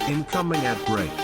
Incoming ad break.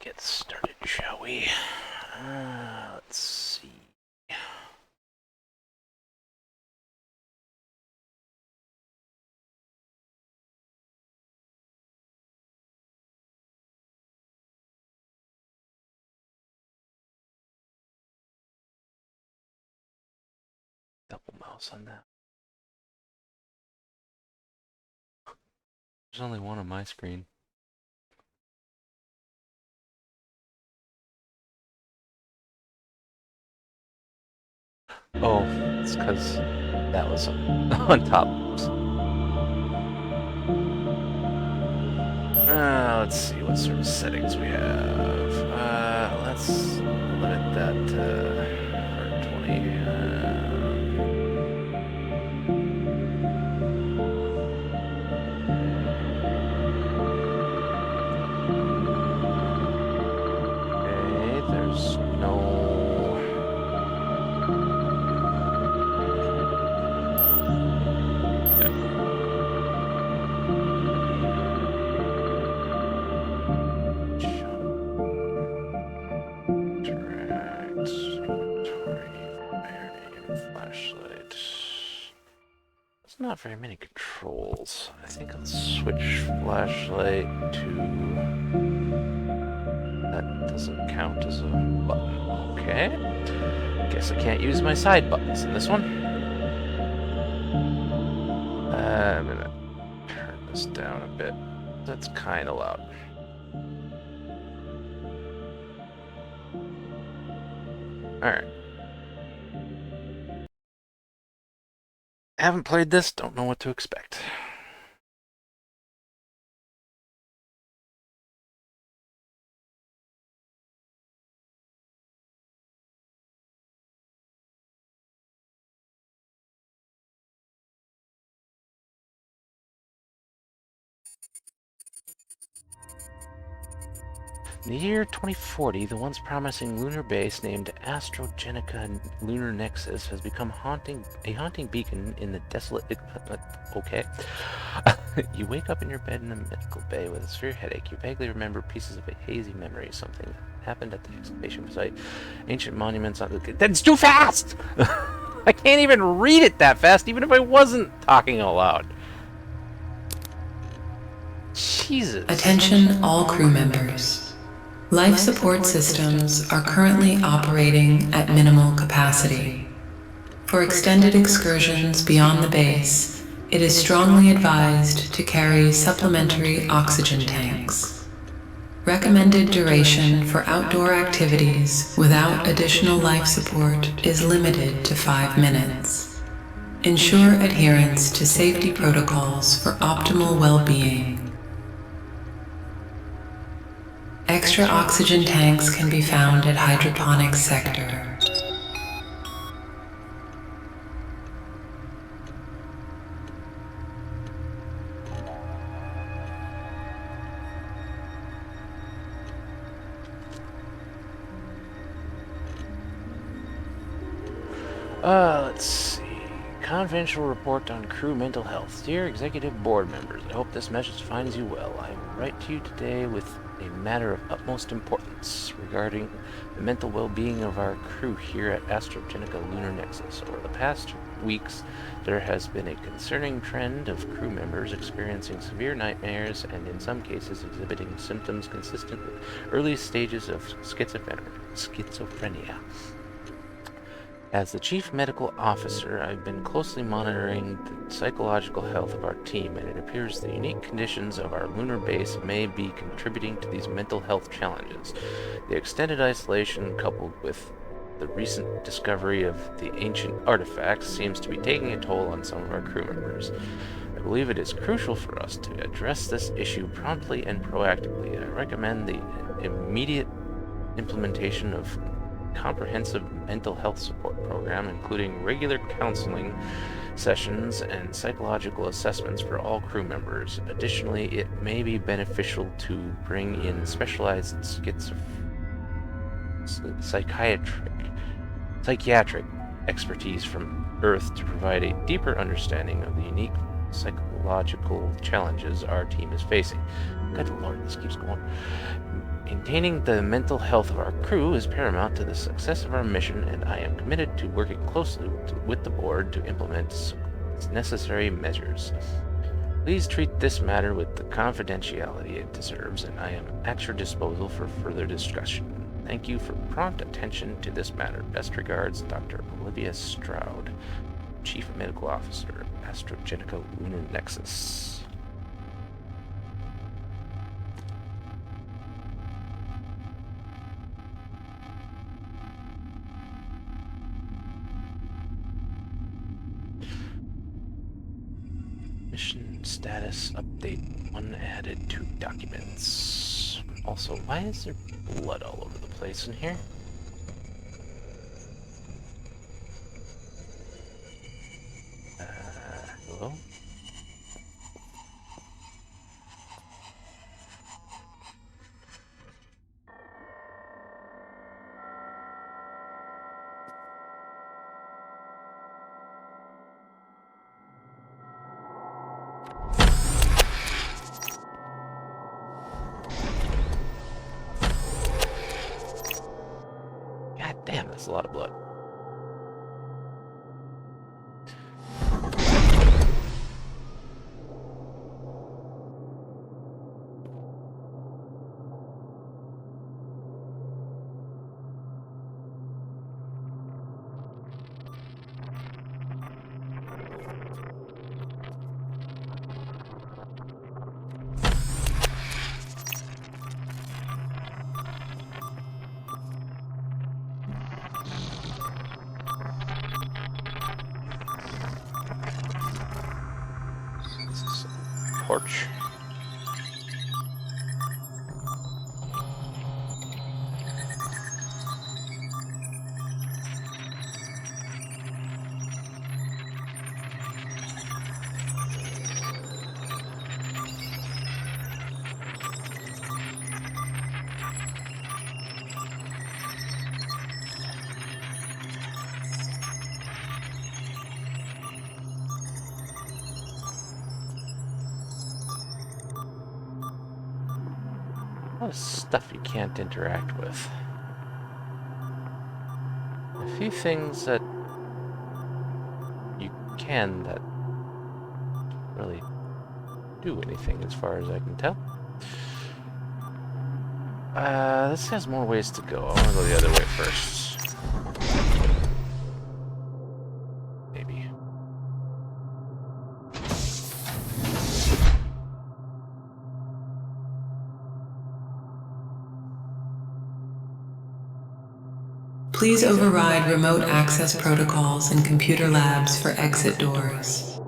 get started, shall we? Let's see. Double mouse on that. There's only one on my screen. Oh, it's because that was on top. Let's see what sort of settings we have. Let's limit that to 20. Okay, there's no. Flashlight. There's not very many controls. I think I'll switch flashlight to... That doesn't count as a button. Okay. Guess I can't use my side buttons in this one. I'm gonna turn this down a bit. That's kind of loud. Alright. Haven't played this, don't know what to expect. In the year 2040, the once promising lunar base named Astrogenica Lunar Nexus has become a haunting beacon in the desolate... okay. You wake up in your bed in a medical bay with a severe headache. You vaguely remember pieces of a hazy memory, something happened at the excavation site. Ancient monuments on the... That's too fast! I can't even read it that fast, even if I wasn't talking out loud. Jesus. Attention all crew members. Life support systems are currently operating at minimal capacity. For extended excursions beyond the base, it is strongly advised to carry supplementary oxygen tanks. Recommended duration for outdoor activities without additional life support is limited to 5 minutes. Ensure adherence to safety protocols for optimal well-being. Extra oxygen tanks can be found at hydroponics sector. Let's see. Confidential report on crew mental health. Dear executive board members, I hope this message finds you well. I write to you today with a matter of utmost importance regarding the mental well-being of our crew here at Astrogenica Lunar Nexus. Over the past weeks, there has been a concerning trend of crew members experiencing severe nightmares and in some cases exhibiting symptoms consistent with early stages of schizophrenia. As the Chief Medical Officer, I've been closely monitoring the psychological health of our team, and it appears the unique conditions of our lunar base may be contributing to these mental health challenges. The extended isolation, coupled with the recent discovery of the ancient artifacts, seems to be taking a toll on some of our crew members. I believe it is crucial for us to address this issue promptly and proactively. I recommend the immediate implementation of comprehensive mental health support program, including regular counseling sessions and psychological assessments for all crew members. Additionally, it may be beneficial to bring in specialized psychiatric expertise from Earth to provide a deeper understanding of the unique psychological challenges our team is facing. Good Lord, this keeps going. Maintaining the mental health of our crew is paramount to the success of our mission, and I am committed to working closely with the board to implement necessary measures. Please treat this matter with the confidentiality it deserves, and I am at your disposal for further discussion. Thank you for prompt attention to this matter. Best regards, Dr. Olivia Stroud, Chief Medical Officer, AstraZeneca Lunar Nexus. Mission status update. 1 added 2 documents. Also, why is there blood all over the place in here? Hello? God damn, that's a lot of blood. Porch. A lot of stuff you can't interact with. A few things that you can that don't really do anything as far as I can tell. This has more ways to go. I want to go the other way first. Maybe. Please override remote access protocols in computer labs for exit doors.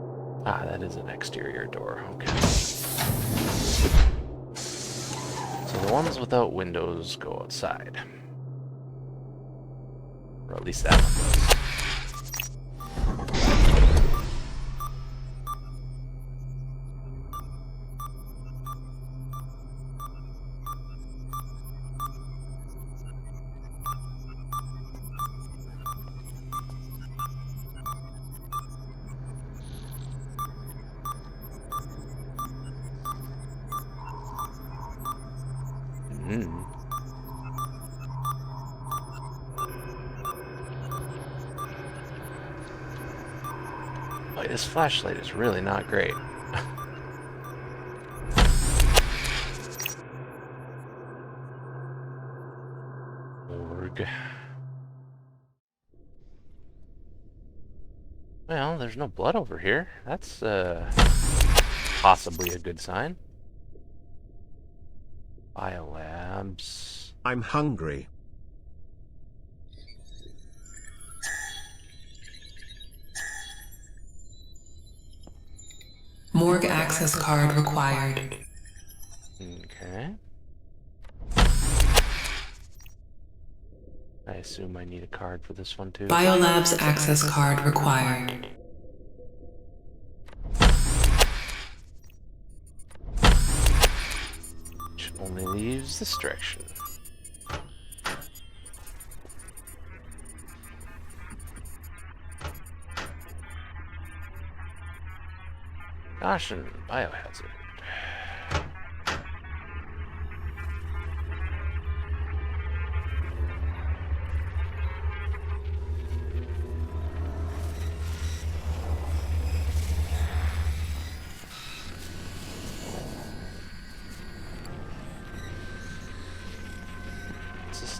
Ah, that is an exterior door. Okay. So the ones without windows go outside. Or at least that one does. Boy, this flashlight is really not great. Org. Well, there's no blood over here. That's possibly a good sign. Biolabs. I'm hungry. Morgue access card required. Okay. I assume I need a card for this one too. Biolabs access card required. Which only leaves this direction. Caution, biohazard.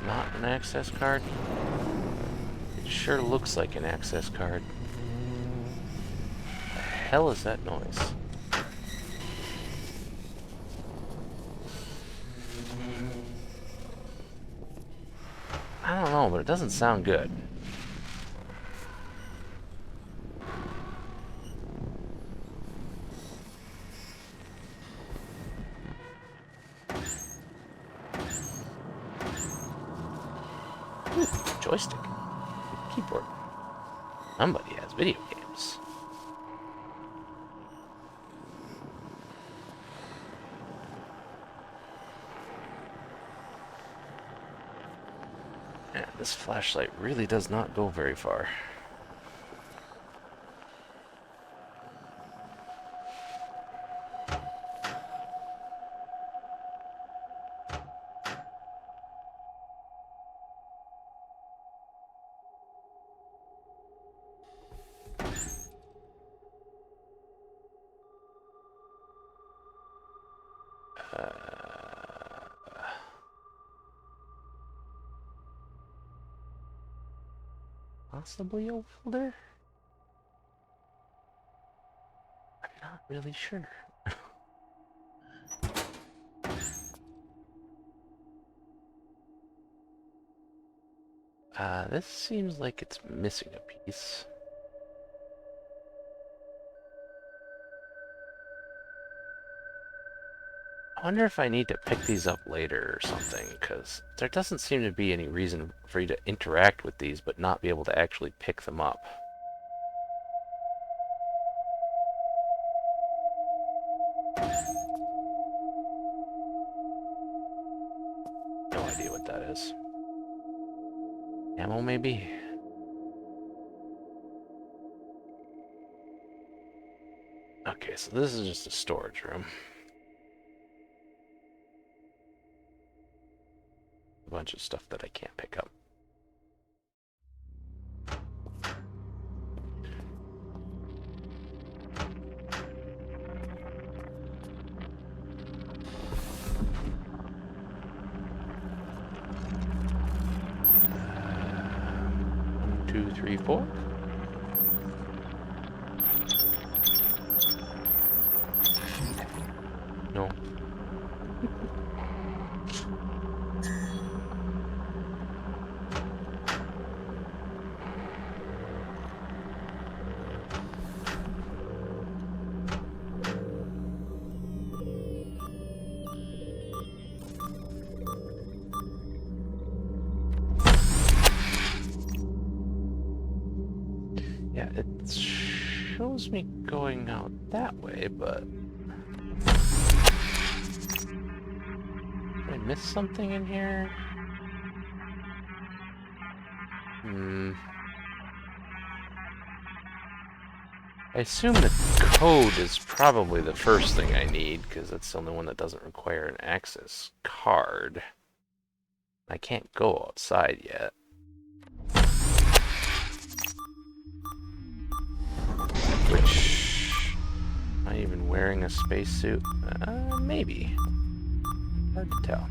That's not an access card. It sure looks like an access card. The hell is that noise? I don't know, but it doesn't sound good. Ooh, joystick. Keyboard. Somebody has video games. Yeah, this flashlight really does not go very far. Possibly a welder? I'm not really sure. This seems like it's missing a piece. I wonder if I need to pick these up later or something, because there doesn't seem to be any reason for you to interact with these but not be able to actually pick them up. No idea what that is. Ammo, maybe? Okay, so this is just a storage room. A bunch of stuff that I can't pick up. One, two, three, four. No. Yeah, it shows me going out that way, but... Did I miss something in here? I assume the code is probably the first thing I need, because that's the only one that doesn't require an access card. I can't go outside yet. Which... Am I even wearing a spacesuit? Maybe. Hard to tell.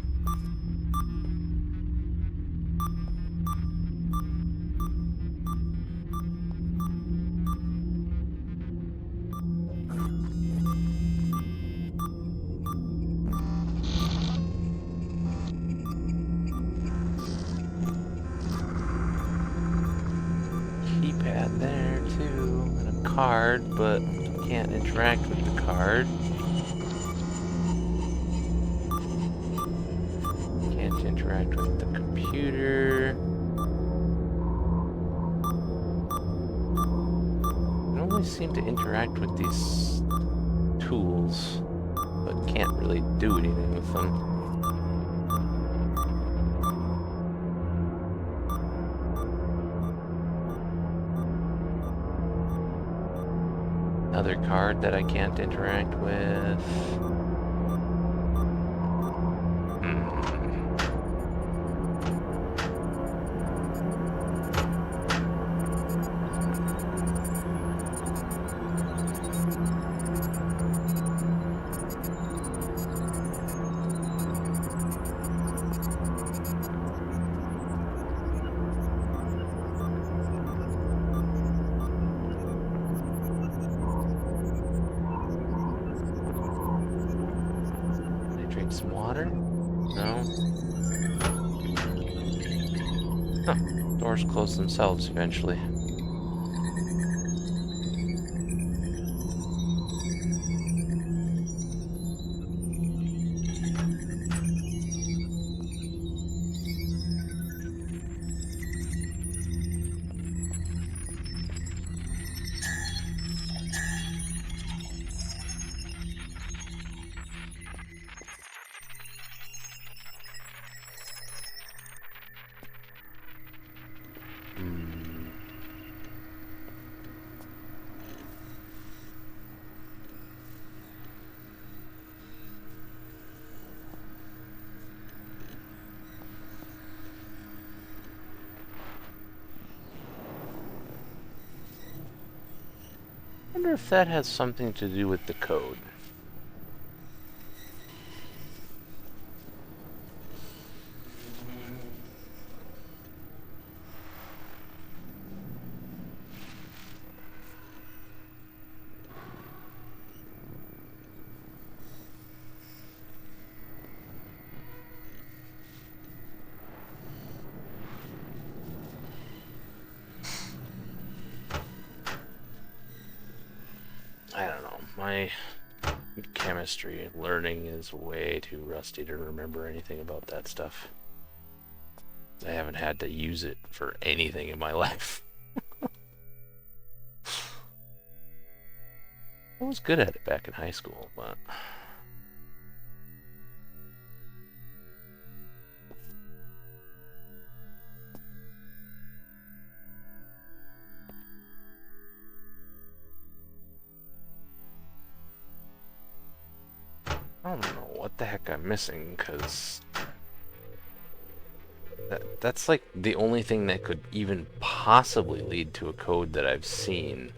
Keypad there too, and a card, but can't interact with the card. Can't interact with the computer. I only seem to interact with these tools, but can't really do anything with them. Another card that I can't interact with. Some water? No. Huh. Doors close themselves eventually. I wonder if that has something to do with the code. I don't know. My chemistry learning is way too rusty to remember anything about that stuff. I haven't had to use it for anything in my life. I was good at it back in high school, but... I don't know what the heck I'm missing, because... That's like the only thing that could even possibly lead to a code that I've seen.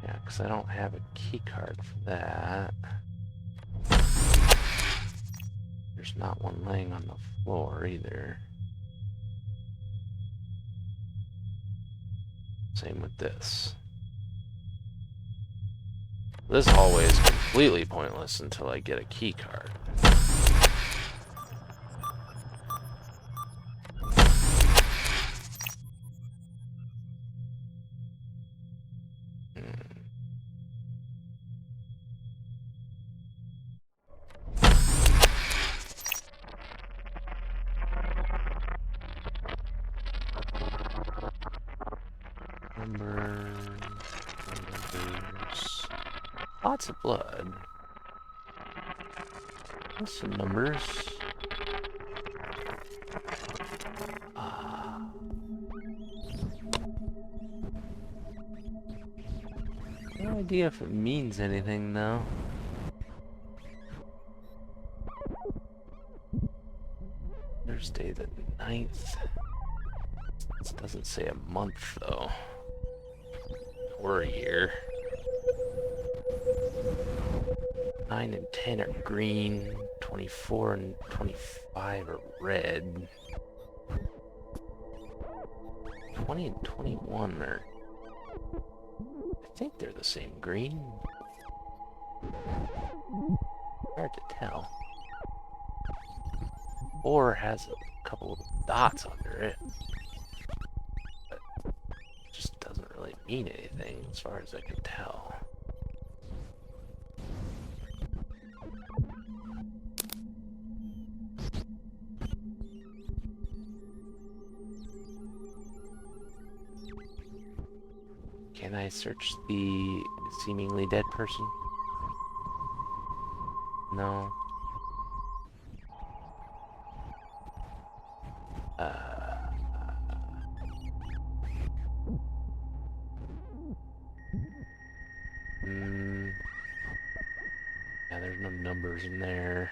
Yeah, because I don't have a key card for that. There's not one laying on the floor either. Same with this. This hallway is completely pointless until I get a key card. Numbers. Lots of blood. That's some numbers. No idea if it means anything though. Thursday the 9th. This doesn't say a month though. We're here. 9 and 10 are green. 24 and 25 are red. 20 and 21 are... I think they're the same green. Hard to tell. 4 has a couple of dots under it. But it just doesn't really mean anything as far as I can tell. Can I search the seemingly dead person? No. Yeah, there's no numbers in there.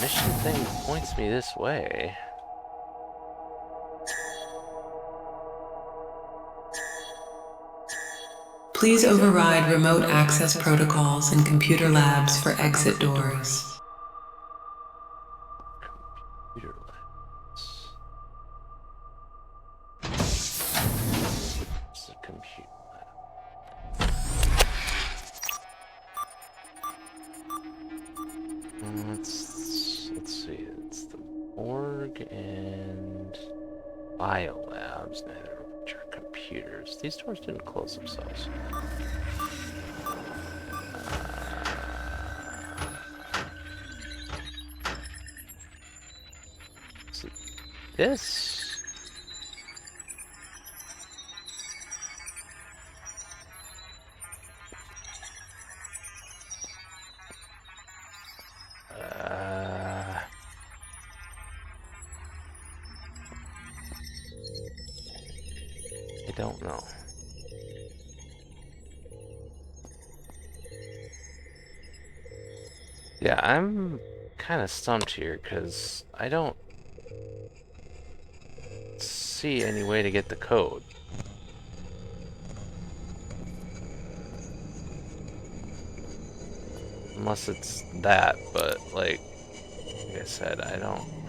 Mission thing points me this way. Please override remote access protocols in computer labs for exit doors. Computer labs. It's a computer lab. Let's see. It's the org and biolabs, neither of which are computers. These doors didn't close themselves. Is it this? I don't know. Yeah, I'm kind of stumped here because I don't see any way to get the code. Unless it's that, but like I said, I don't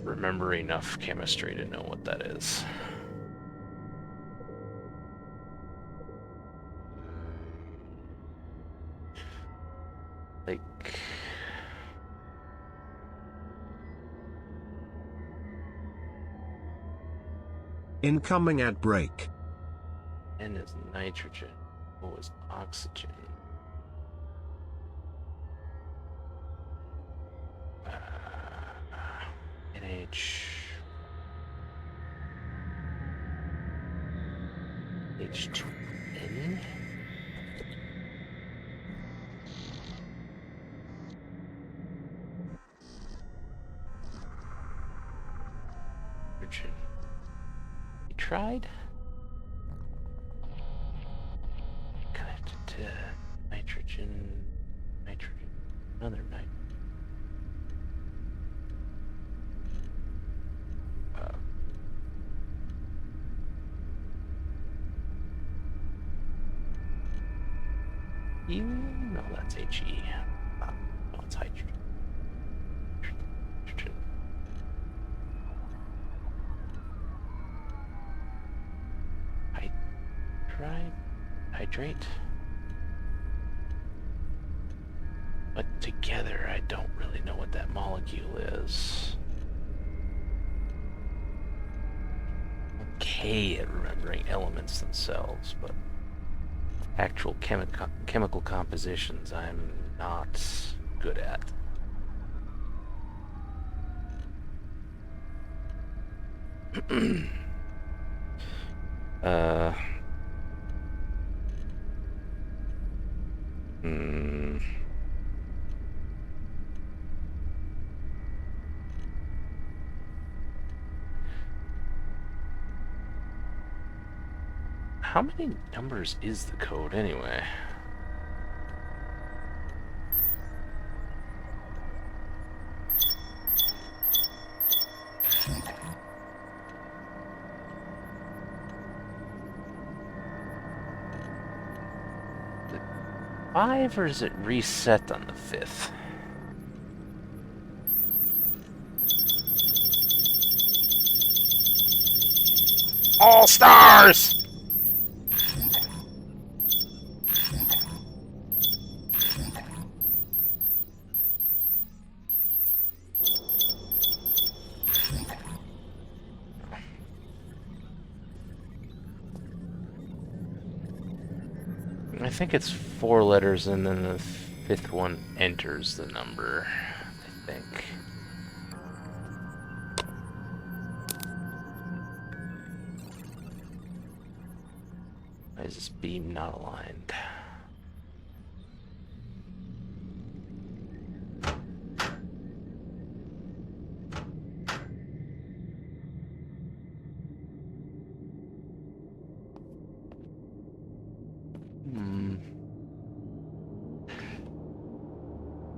remember enough chemistry to know what that is. Like, Incoming at break. N is nitrogen. O is oxygen. NH. H2N. Nitrogen. You tried? Connected to nitrogen. Nitrogen. Another nitrogen. Helium? No, that's HE. No, it's hydrogen. Hydrogen. Hydrate. But together, I don't really know what that molecule is. Okay at remembering elements themselves, but actual chemical compositions I'm not good at. How many numbers is the code anyway? Is it 5 or is it reset on the 5th? All stars! I think it's 4 letters and then the 5th one enters the number, I think. Why is this beam not aligned?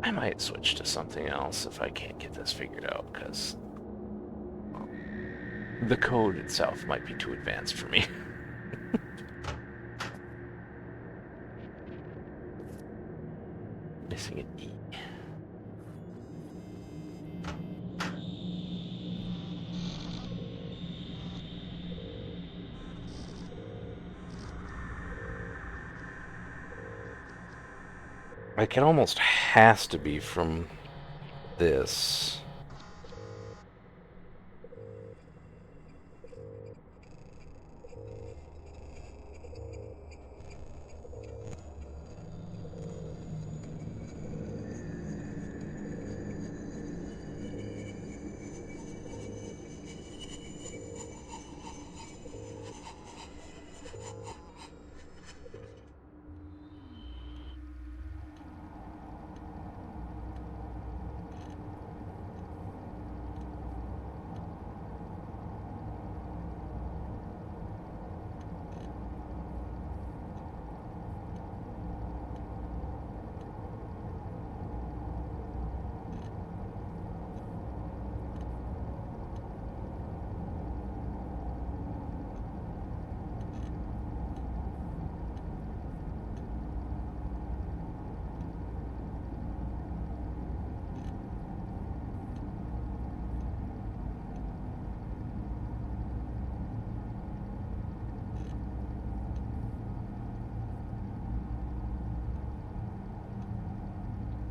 I might switch to something else if I can't get this figured out, because the code itself might be too advanced for me. Missing an E. Like, it almost has to be from this.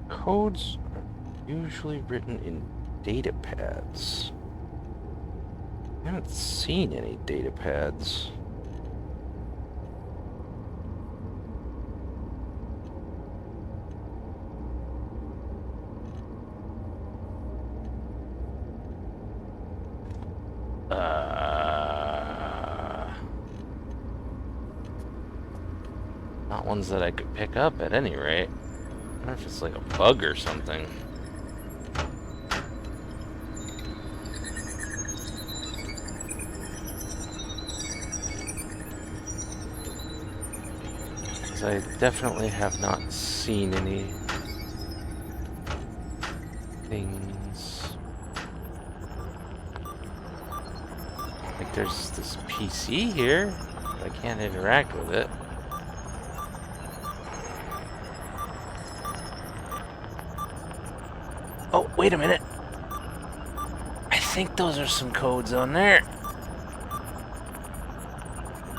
Codes are usually written in data pads. I haven't seen any data pads. Not ones that I could pick up at any rate. I wonder if it's like a bug or something. Because I definitely have not seen any things. Like there's this PC here, but I can't interact with it. Oh, wait a minute. I think those are some codes on there.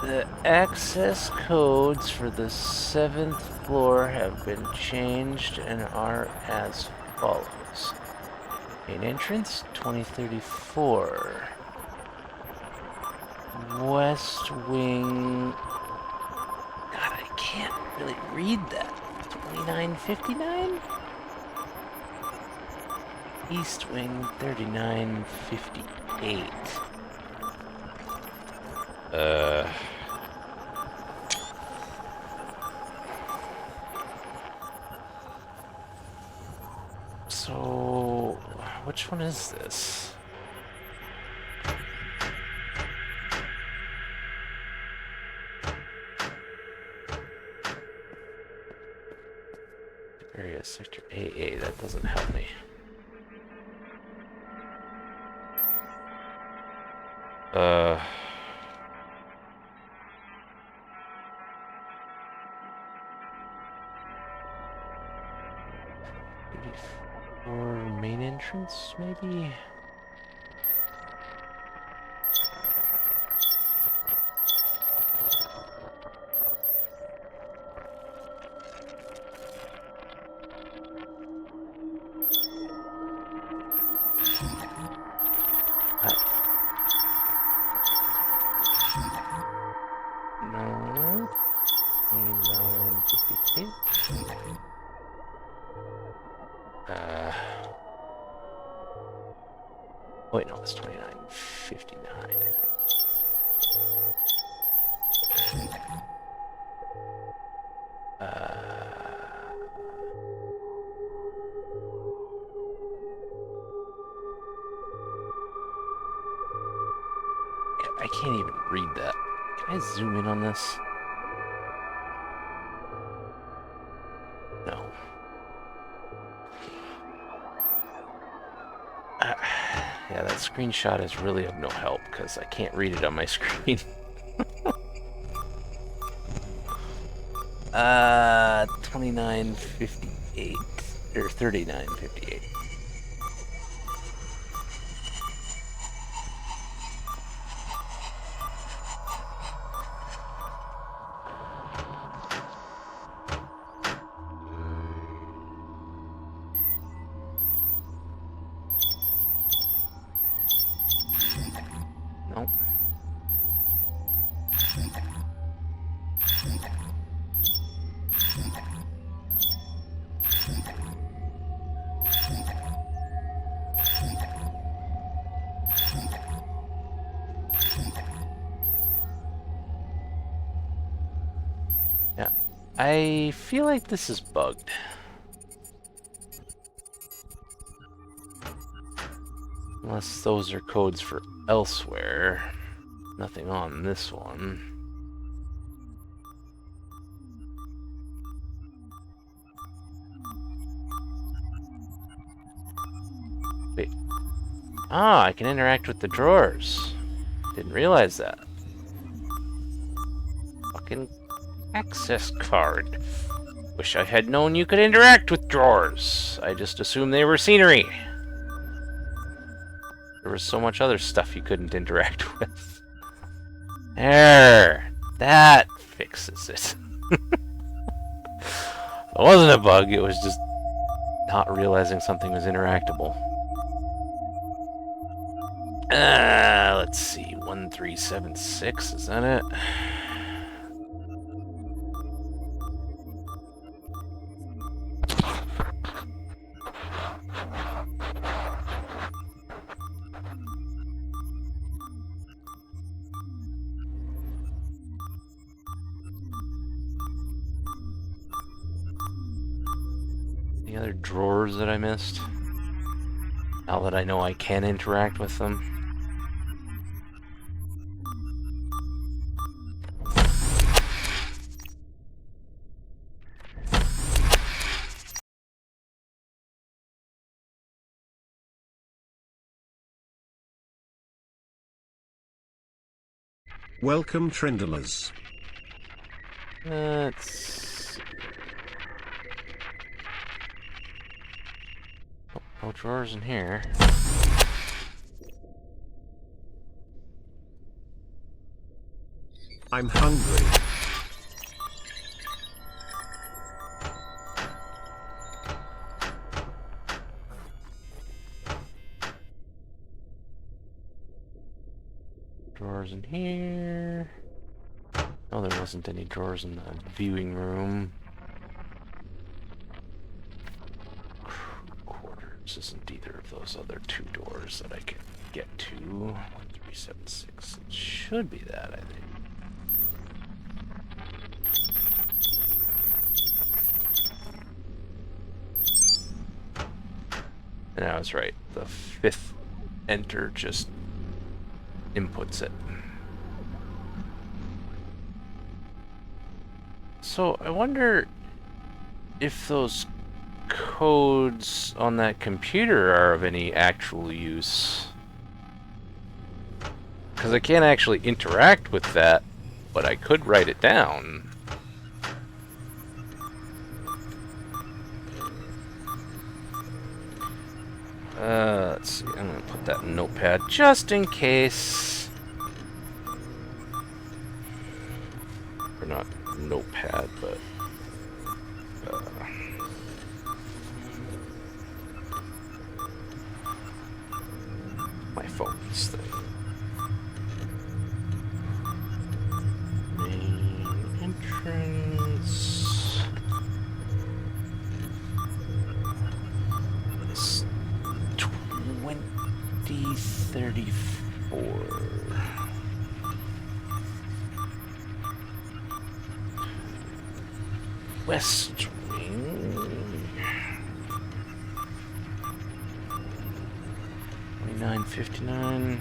The access codes for the 7th floor have been changed and are as follows. Main entrance, 2034. West wing... God, I can't really read that. 2959? East wing 3958. So which one is this? Area sector AA, that doesn't help me. Or main entrance, maybe? Wait, no, it's 29.59, I think. I can't even read that. Can I zoom in on this? No. Yeah, that screenshot is really of no help because I can't read it on my screen. 29.58 or 39.58. Nope. Yeah, I feel like this is bugged. Unless those are codes for elsewhere. Nothing on this one. Wait. Ah, I can interact with the drawers. Didn't realize that. Fucking access card. Wish I had known you could interact with drawers. I just assumed they were scenery. There was so much other stuff you couldn't interact with. There! That fixes it. It wasn't a bug, it was just not realizing something was interactable. Let's see, 1376, is that it? Any other drawers that I missed? Now that I know I can interact with them. Welcome, Trindlers. Let's see. Oh, no drawers in here. I'm hungry. Drawers in here. Oh, there wasn't any drawers in the viewing room. Crew quarters isn't either of those other two doors that I can get to. 1376. It should be that, I think. And I was right. The fifth enter just inputs it. So I wonder if those codes on that computer are of any actual use. Because I can't actually interact with that, but I could write it down. Let's see, I'm gonna put that in Notepad just in case. Or not Notepad, but my phone's thing. Main entrance. B34. West Wing. 2959.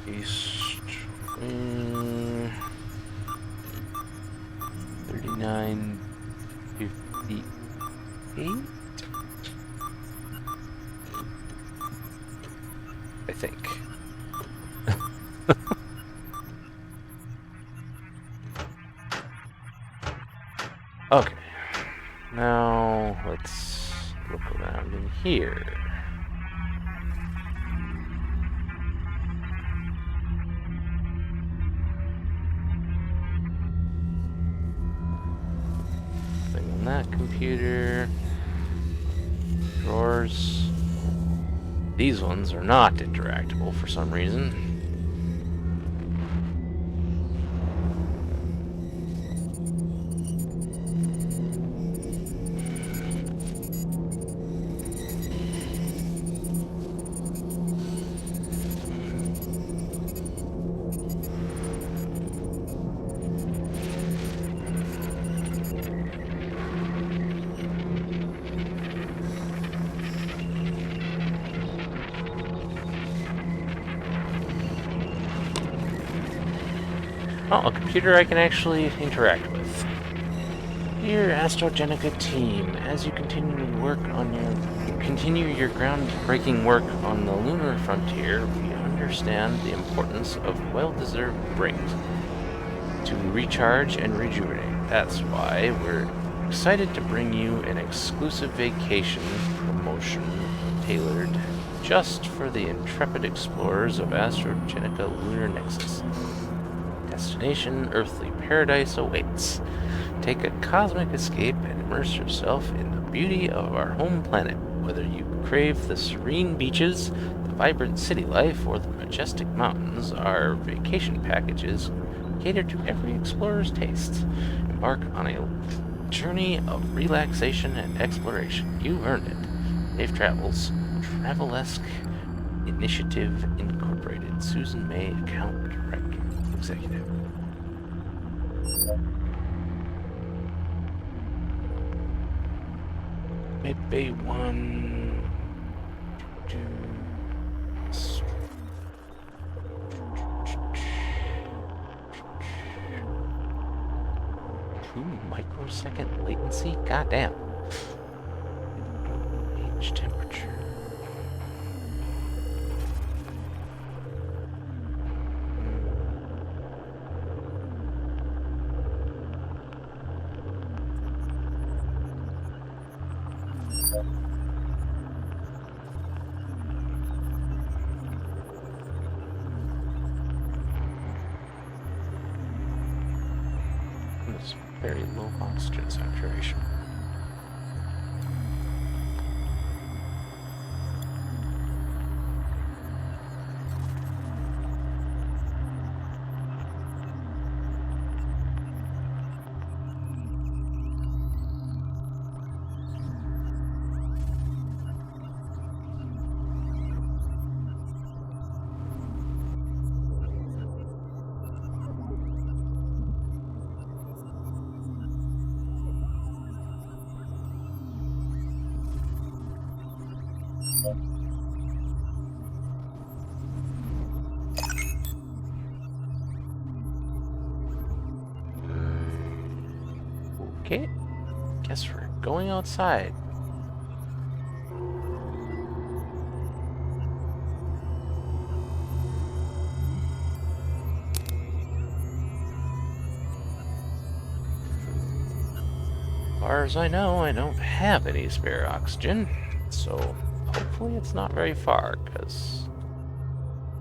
East Wing. 3958. I think. Okay. Now let's look around in here. Nothing on that computer. Drawers. These ones are not interactable for some reason. Oh, a computer I can actually interact with. Dear Astrogenica team, as you continue your groundbreaking work on the lunar frontier, we understand the importance of well-deserved breaks to recharge and rejuvenate. That's why we're excited to bring you an exclusive vacation promotion tailored just for the intrepid explorers of Astrogenica Lunar Nexus. Destination Earthly Paradise awaits. Take a cosmic escape and immerse yourself in the beauty of our home planet. Whether you crave the serene beaches, the vibrant city life, or the majestic mountains, our vacation packages cater to every explorer's taste. Embark on a journey of relaxation and exploration. You earned it. Safe travels. Travelesque Initiative Incorporated. Susan May, Account Executive. Mid-Bay 1, 2, 2 microsecond latency? Goddamn. Age temperature. Very low oxygen saturation. Okay, guess we're going outside. As far as I know, I don't have any spare oxygen, so hopefully it's not very far, because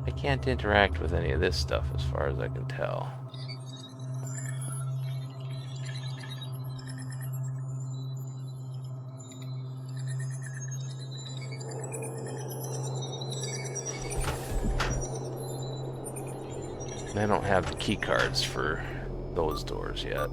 I can't interact with any of this stuff as far as I can tell. I don't have the key cards for those doors yet.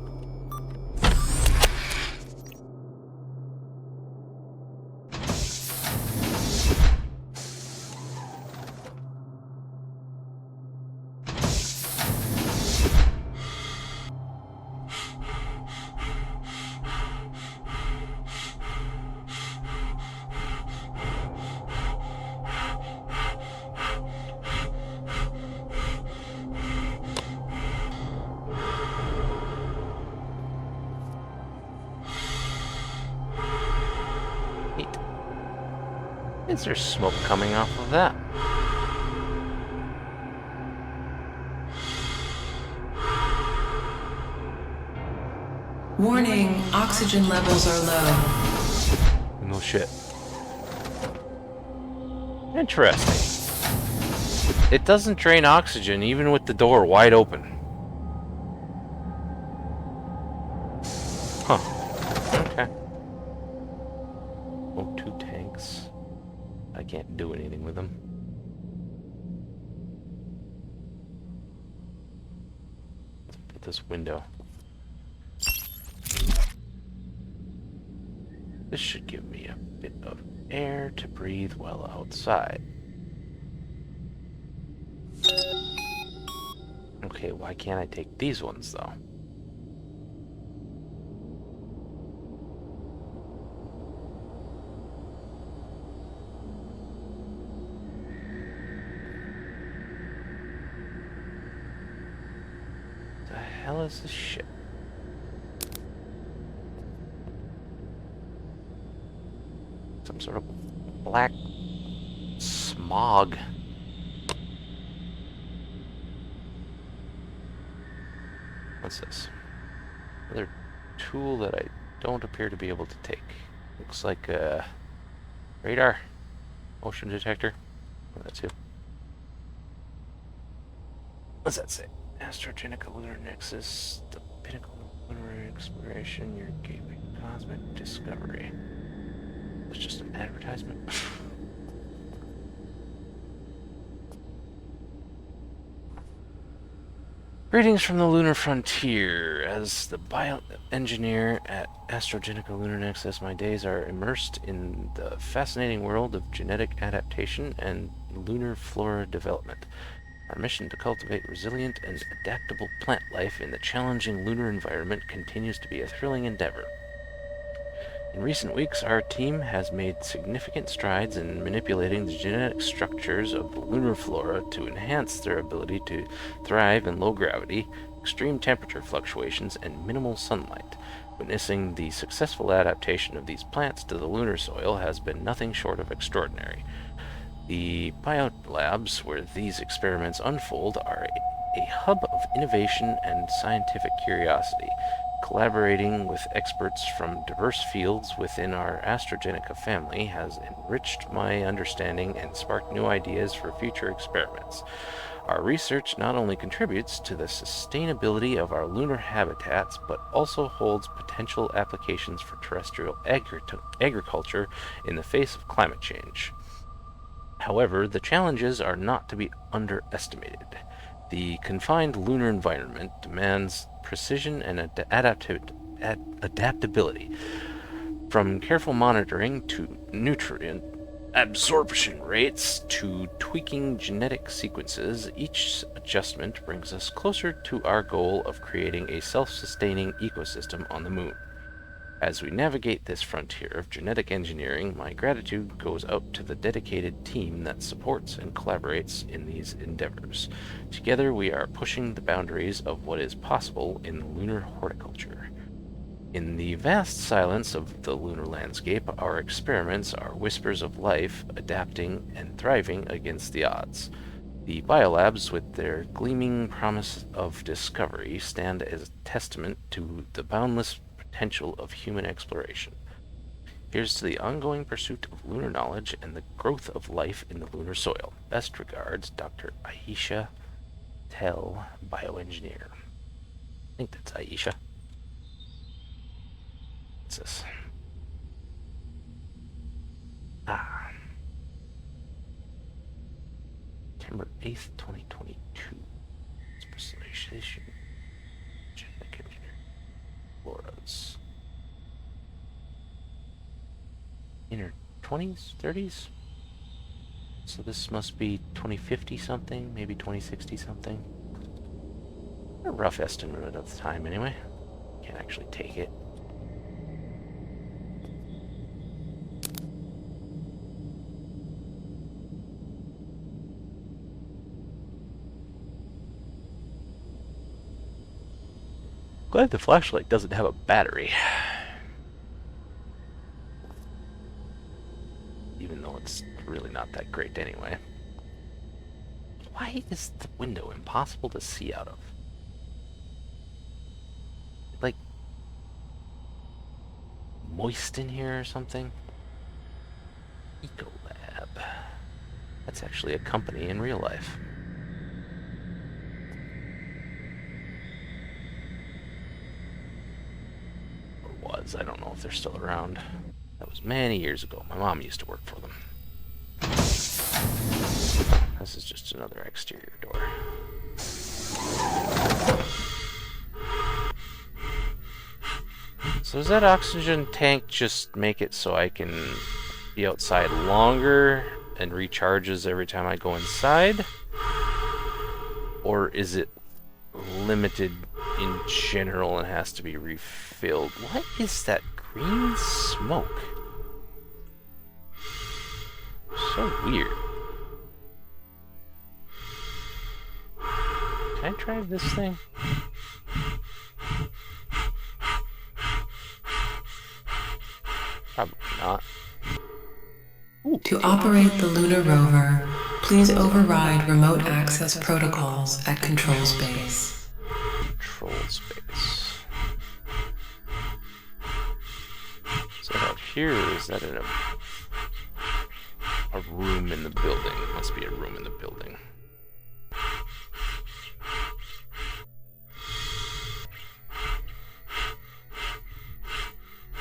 Is there smoke coming off of that? Warning, oxygen levels are low. No shit. Interesting. It doesn't drain oxygen even with the door wide open. Huh. Okay. Oh, 2 tanks. I can't do anything with them. Let's put this window. This should give me a bit of air to breathe while outside. Okay, why can't I take these ones, though? The hell is this shit? Some sort of black smog. What's this? Another tool that I don't appear to be able to take. Looks like a radar, motion detector. Oh, that's you. What's that say? Astrogenica Lunar Nexus, the pinnacle of lunar exploration, your gateway to cosmic discovery. It's just an advertisement. Greetings from the lunar frontier. As the bioengineer at Astrogenica Lunar Nexus, my days are immersed in the fascinating world of genetic adaptation and lunar flora development. Our mission to cultivate resilient and adaptable plant life in the challenging lunar environment continues to be a thrilling endeavor. In recent weeks, our team has made significant strides in manipulating the genetic structures of the lunar flora to enhance their ability to thrive in low gravity, extreme temperature fluctuations, and minimal sunlight. Witnessing the successful adaptation of these plants to the lunar soil has been nothing short of extraordinary. The biolabs where these experiments unfold are a hub of innovation and scientific curiosity. Collaborating with experts from diverse fields within our AstraZeneca family has enriched my understanding and sparked new ideas for future experiments. Our research not only contributes to the sustainability of our lunar habitats, but also holds potential applications for terrestrial agriculture in the face of climate change. However, the challenges are not to be underestimated. The confined lunar environment demands precision and adaptability. From careful monitoring to nutrient absorption rates to tweaking genetic sequences, each adjustment brings us closer to our goal of creating a self-sustaining ecosystem on the moon. As we navigate this frontier of genetic engineering, my gratitude goes out to the dedicated team that supports and collaborates in these endeavors. Together, we are pushing the boundaries of what is possible in lunar horticulture. In the vast silence of the lunar landscape, our experiments are whispers of life, adapting and thriving against the odds. The biolabs, with their gleaming promise of discovery, stand as a testament to the boundless potential of human exploration. Here's to the ongoing pursuit of lunar knowledge and the growth of life in the lunar soil. Best regards, Dr. Aisha Tell, bioengineer. I think that's Aisha. What's this? September 8th, 2022. Specialization. Genetic engineering. Floras. In her 20s, 30s? So this must be 2050 something, maybe 2060 something. A rough estimate of the time anyway. Can't actually take it. Glad the flashlight doesn't have a battery. Even though it's really not that great anyway. Why is the window impossible to see out of? Like, moist in here or something? Ecolab. That's actually a company in real life. Or was. I don't know if they're still around. That was many years ago. My mom used to work for them. This is just another exterior door. So does that oxygen tank just make it so I can be outside longer and recharges every time I go inside? Or is it limited in general and has to be refilled? What is that green smoke? So weird. Can I try this thing? Probably not. Ooh. To operate the lunar rover, please override remote access protocols at control space. Control space. So out here, is that in a room in the building? It must be a room in the building.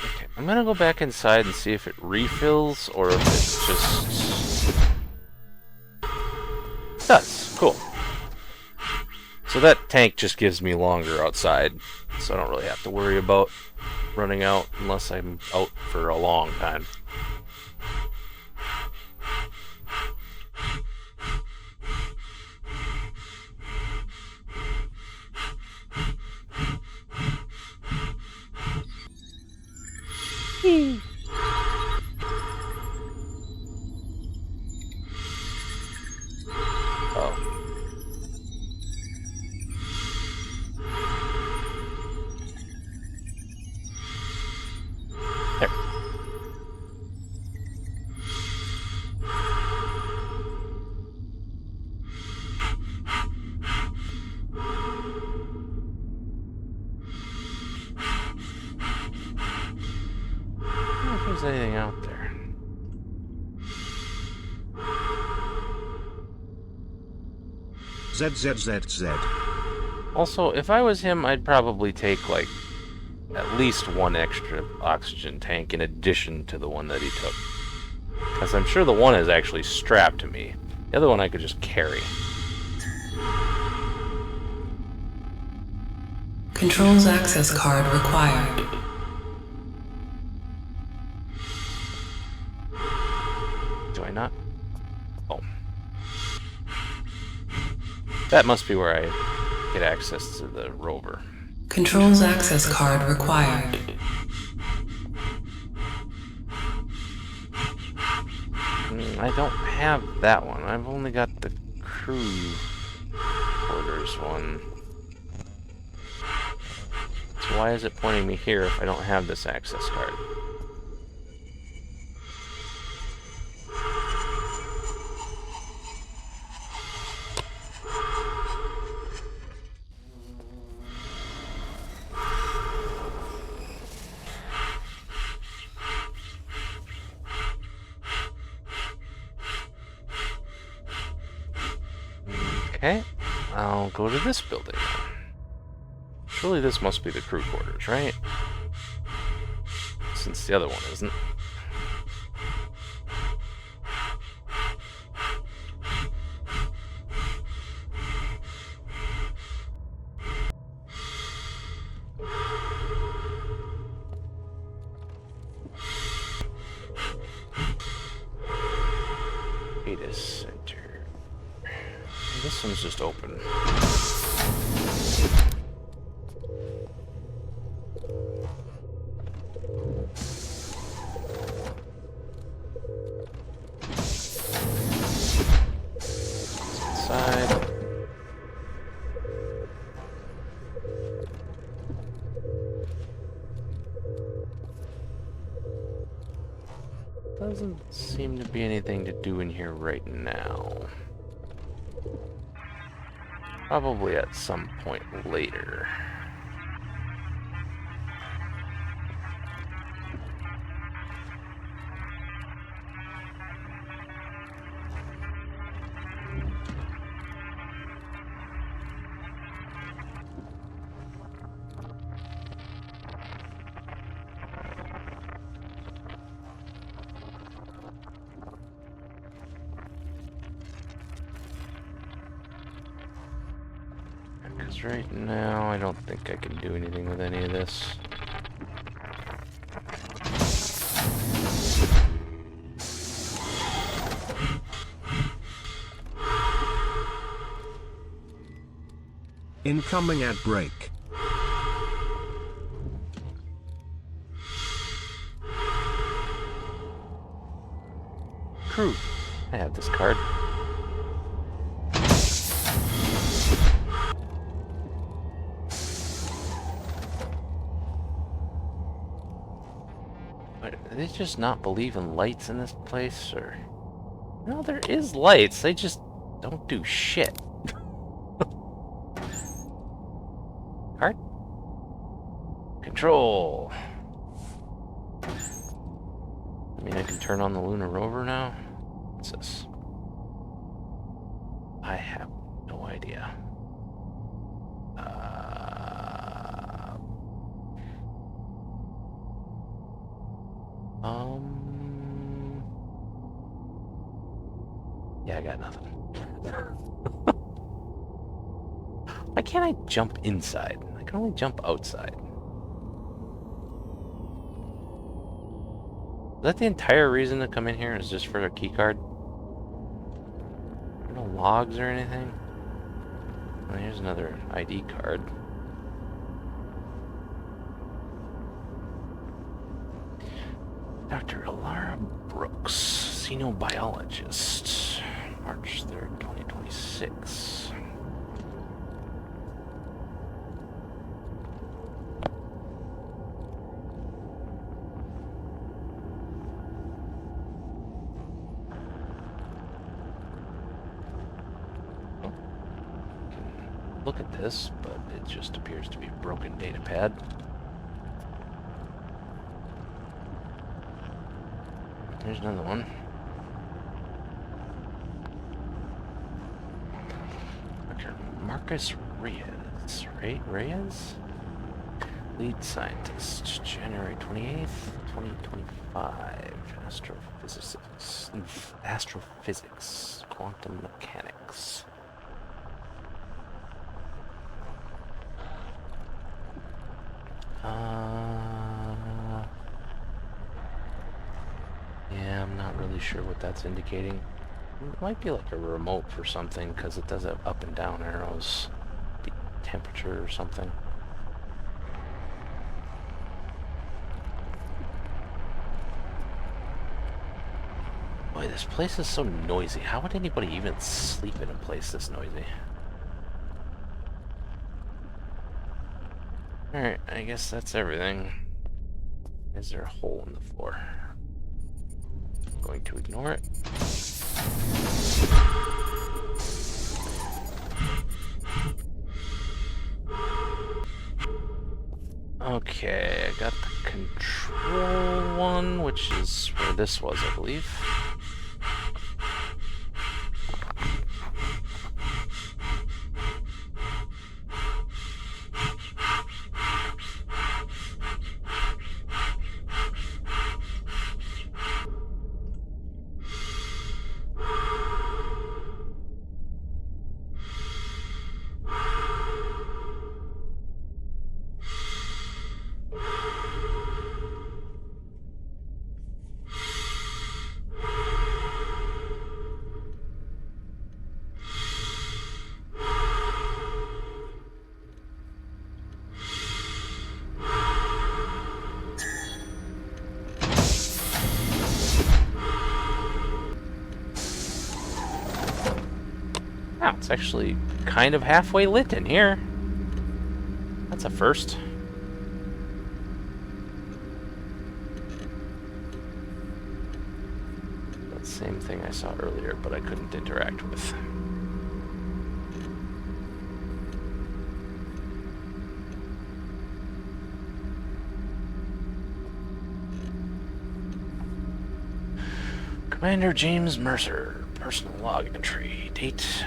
Okay, I'm gonna go back inside and see if it refills or if it just does. Cool. So that tank just gives me longer outside, so I don't really have to worry about running out unless I'm out for a long time. Oh. There. I don't know if there's anything out there. ZZZZ. Also, if I was him, I'd probably take, like, at least one extra oxygen tank in addition to the one that he took. Because I'm sure the one is actually strapped to me. The other one I could just carry. Controls access card required. Do I not? Oh. That must be where I get access to the rover. Controls access card required. I don't have that one. I've only got the crew quarters one. So why is it pointing me here if I don't have this access card? Okay, I'll go to this building. Surely this must be the crew quarters, right? Since the other one isn't. Data center. This one's just open. Inside. Doesn't seem to be anything to do in here right now. Probably at some point later. Because right now, I don't think I can do anything with any of this. Incoming ad break. Crew. I have this card. But do they just not believe in lights in this place, or? No, there is lights. They just don't do shit. Card. Control. I mean, I can turn on the Lunar Rover now. What's this? I have no idea. Yeah, I got nothing. Why can't I jump inside? I can only jump outside. Is that the entire reason to come in here? Is just for a key card? No logs or anything? Well, here's another ID card. Dr. Alara Brooks, xenobiologist, March 3rd, 2026. Look at this, but it just appears to be a broken data pad. There's another one. Dr. Marcus Reyes. Reyes? Lead scientist, January 28th, 2025. Astrophysics, quantum mechanics. Yeah, I'm not really sure what that's indicating. It might be like a remote for something, because it does have up and down arrows. The temperature or something. Boy, this place is so noisy. How would anybody even sleep in a place this noisy? Alright, I guess that's everything. Is there a hole in the floor? I'm going to ignore it. Okay, I got the control one, which is where this was, I believe. Wow, it's actually kind of halfway lit in here. That's a first. Same thing I saw earlier, but I couldn't interact with. Commander James Mercer, personal log entry, date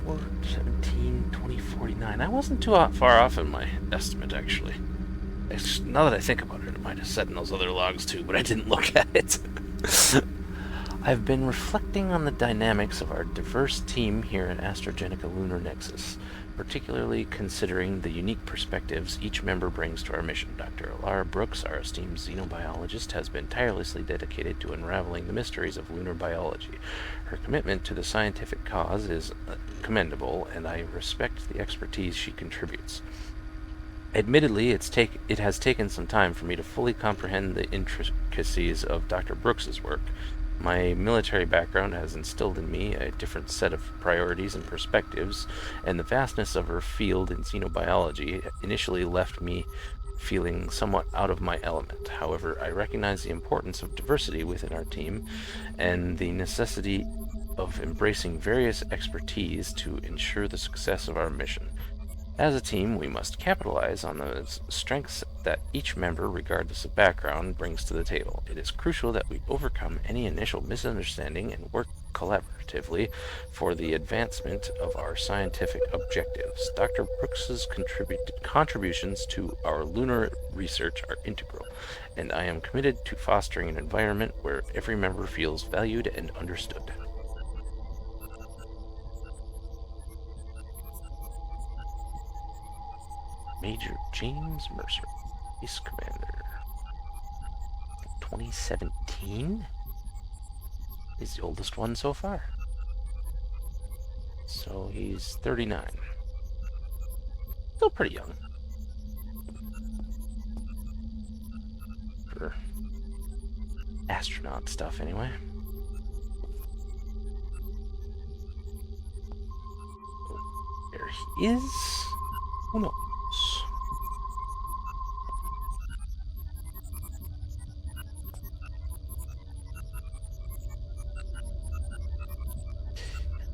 4/17/2049. I wasn't too far off in my estimate, actually. Now that I think about it, it might have said in those other logs too, but I didn't look at it. I've been reflecting on the dynamics of our diverse team here at AstraZeneca Lunar Nexus, particularly considering the unique perspectives each member brings to our mission. Dr. Alara Brooks, our esteemed xenobiologist, has been tirelessly dedicated to unraveling the mysteries of lunar biology. Her commitment to the scientific cause is commendable, and I respect the expertise she contributes. Admittedly, it has taken some time for me to fully comprehend the intricacies of Dr. Brooks's work. My military background has instilled in me a different set of priorities and perspectives, and the vastness of her field in xenobiology initially left me feeling somewhat out of my element. However, I recognize the importance of diversity within our team and the necessity of embracing various expertise to ensure the success of our mission. As a team, we must capitalize on the strengths that each member, regardless of background, brings to the table. It is crucial that we overcome any initial misunderstanding and work collaboratively for the advancement of our scientific objectives. Dr. Brooks's contributions to our lunar research are integral, and I am committed to fostering an environment where every member feels valued and understood. Major James Mercer, Base Commander. 2017 is the oldest one so far. So he's 39. Still pretty young. For astronaut stuff, anyway. Oh, there he is. Who knows?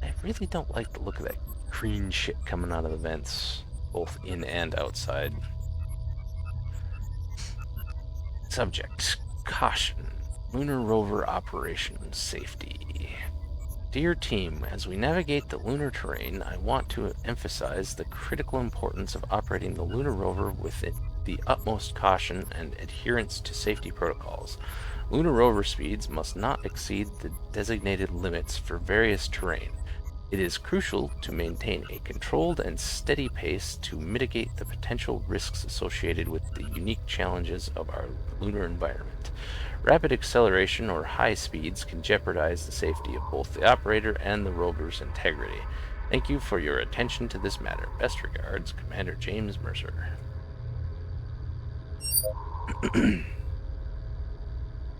I really don't like the look of that green shit coming out of the vents, both in and outside. Subject: caution. Lunar rover operation safety. Dear team, as we navigate the lunar terrain, I want to emphasize the critical importance of operating the lunar rover with the utmost caution and adherence to safety protocols. Lunar rover speeds must not exceed the designated limits for various terrain. It is crucial to maintain a controlled and steady pace to mitigate the potential risks associated with the unique challenges of our lunar environment. Rapid acceleration or high speeds can jeopardize the safety of both the operator and the rover's integrity. Thank you for your attention to this matter. Best regards, Commander James Mercer.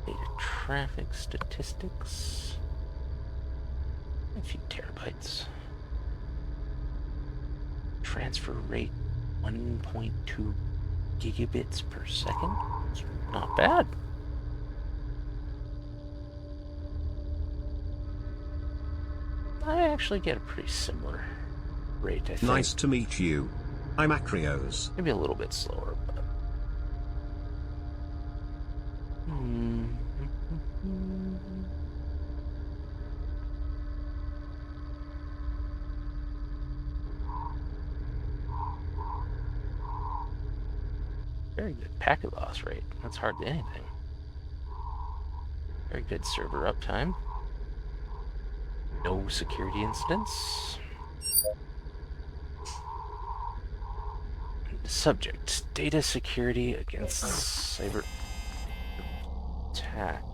Data traffic statistics. A few terabytes. Transfer rate 1.2 gigabits per second. It's not bad. I actually get a pretty similar rate, I think. Nice to meet you. I'm Acreos. Maybe a little bit slower, but... Very good packet loss rate. That's hardly anything. Very good server uptime. No security incidents. Subject: data security against cyber attacks.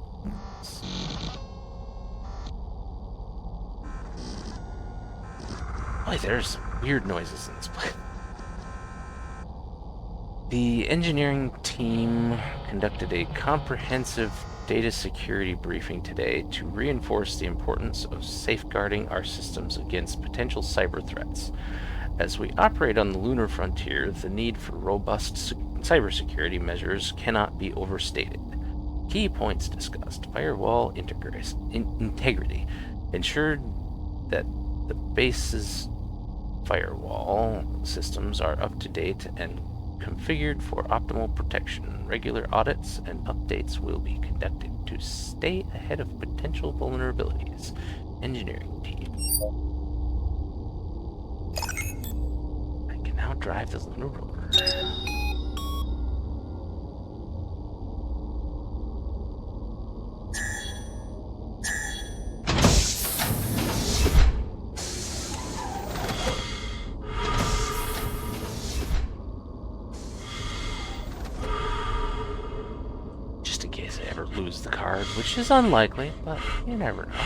Boy, there's some weird noises in this place. The engineering team conducted a comprehensive data security briefing today to reinforce the importance of safeguarding our systems against potential cyber threats. As we operate on the lunar frontier, the need for robust cybersecurity measures cannot be overstated. Key points discussed. Firewall integrity. Ensured that the base's firewall systems are up to date and configured for optimal protection. Regular audits and updates will be conducted to stay ahead of potential vulnerabilities. Engineering team. I can now drive the lunar rover. Lose the card, which is unlikely, but you never know.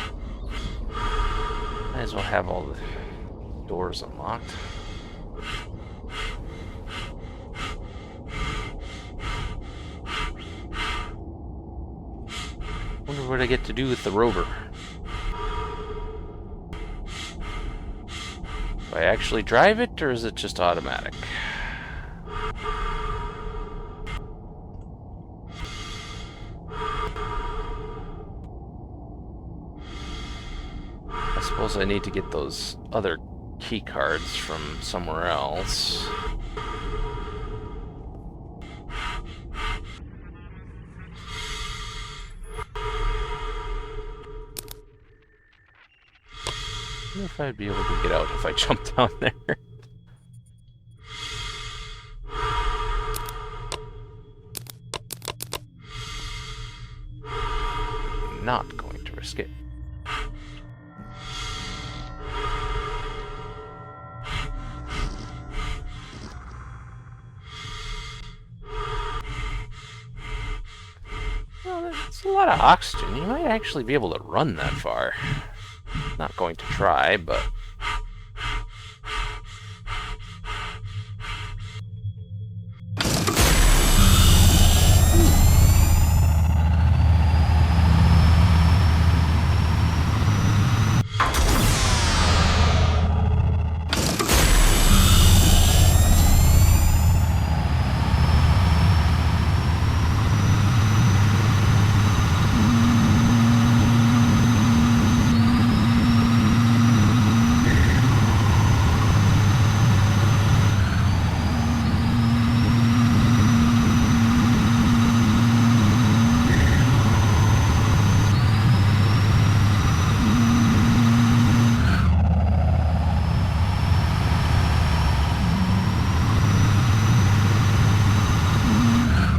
Might as well have all the doors unlocked. Wonder what I get to do with the rover. Do I actually drive it, or is it just automatic? I suppose I need to get those other key cards from somewhere else. I wonder if I'd be able to get out if I jumped down there. Not going to risk it. Well, that's a lot of oxygen. You might actually be able to run that far. Not going to try, but...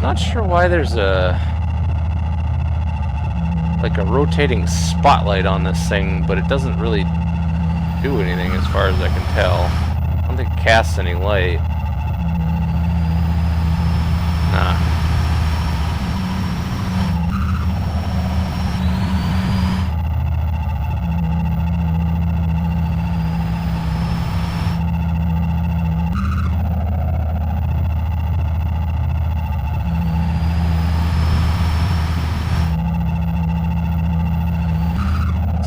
Not sure why there's a rotating spotlight on this thing, but it doesn't really do anything as far as I can tell. I don't think it casts any light. Nah.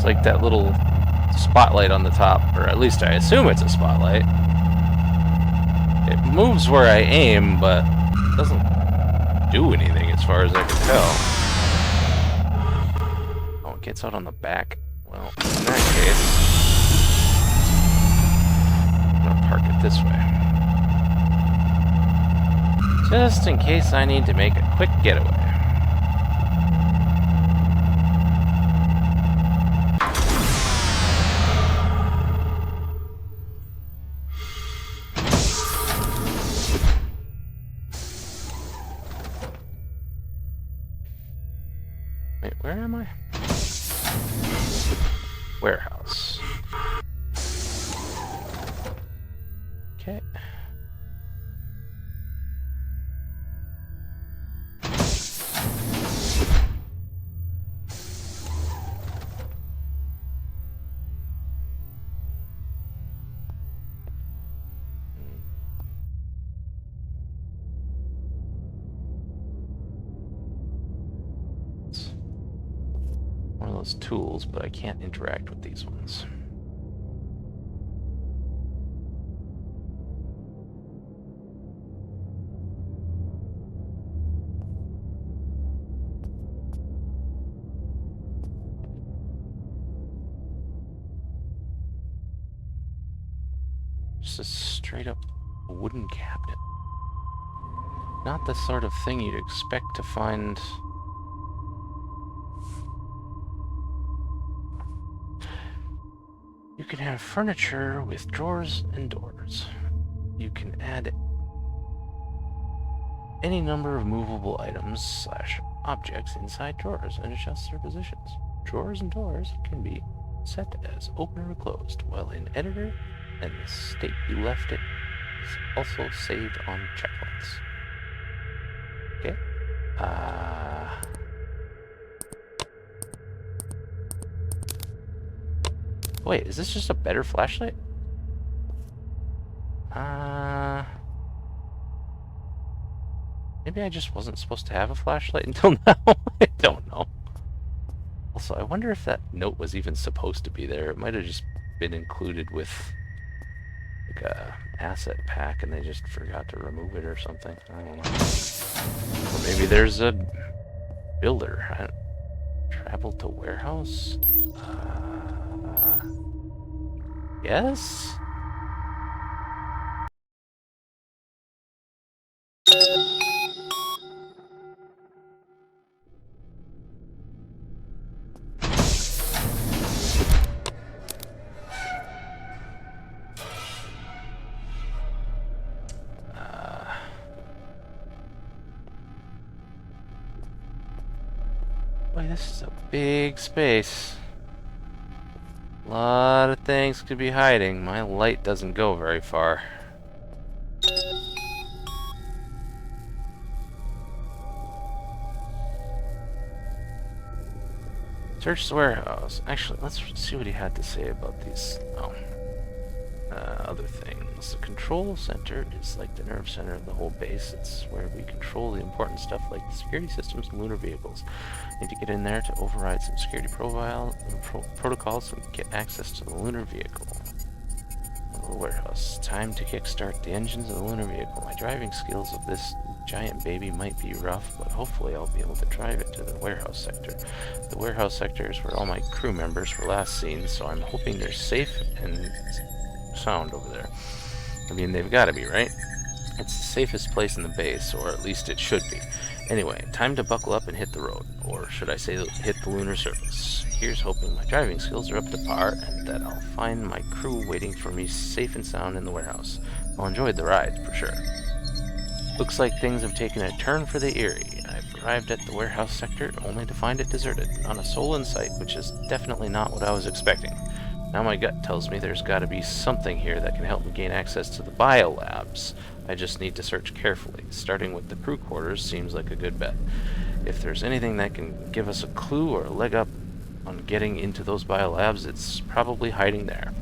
Like that little spotlight on the top, or at least I assume it's a spotlight. It moves where I aim, but doesn't do anything as far as I can tell. Oh, it gets out on the back. Well, in that case, I'm gonna park it this way. Just in case I need to make a quick getaway. Wait, where am I? Warehouse. Okay. One of those tools, but I can't interact with these ones. Just a straight up wooden cabinet. Not the sort of thing you'd expect to find. You can have furniture with drawers and doors. You can add any number of movable items / objects inside drawers and adjust their positions. Drawers and doors can be set as open or closed, while in editor and the state you left it is also saved on checkpoints. Okay. Wait, is this just a better flashlight? Maybe I just wasn't supposed to have a flashlight until now. I don't know. Also, I wonder if that note was even supposed to be there. It might have just been included with like a asset pack and they just forgot to remove it or something. I don't know. Or maybe there's a builder. Travel to warehouse? Yes? Boy, this is a big space. A lot of things could be hiding. My light doesn't go very far. Search the warehouse. Actually, let's see what he had to say about these other things. The control center is like the nerve center of the whole base. It's where we control the important stuff like the security systems and lunar vehicles. Need to get in there to override some security protocols and get access to the lunar vehicle. The warehouse. Time to kickstart the engines of the lunar vehicle. My driving skills of this giant baby might be rough, but hopefully I'll be able to drive it to the warehouse sector. The warehouse sector is where all my crew members were last seen, so I'm hoping they're safe and sound over there. I mean, they've got to be, right? It's the safest place in the base, or at least it should be. Anyway, time to buckle up and hit the road, or should I say hit the lunar surface. Here's hoping my driving skills are up to par and that I'll find my crew waiting for me safe and sound in the warehouse. I'll enjoy the ride, for sure. Looks like things have taken a turn for the eerie. I've arrived at the warehouse sector only to find it deserted, not a soul in sight, which is definitely not what I was expecting. Now my gut tells me there's got to be something here that can help me gain access to the biolabs. I just need to search carefully. Starting with the crew quarters seems like a good bet. If there's anything that can give us a clue or a leg up on getting into those biolabs, it's probably hiding there.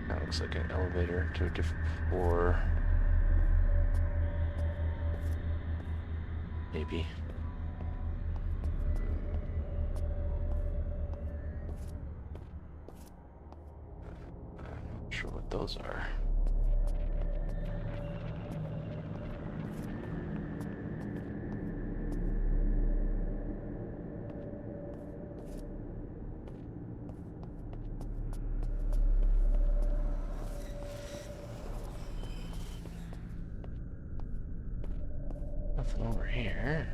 That looks like an elevator to a different floor. Maybe. I'm not sure what those are. Nothing over here.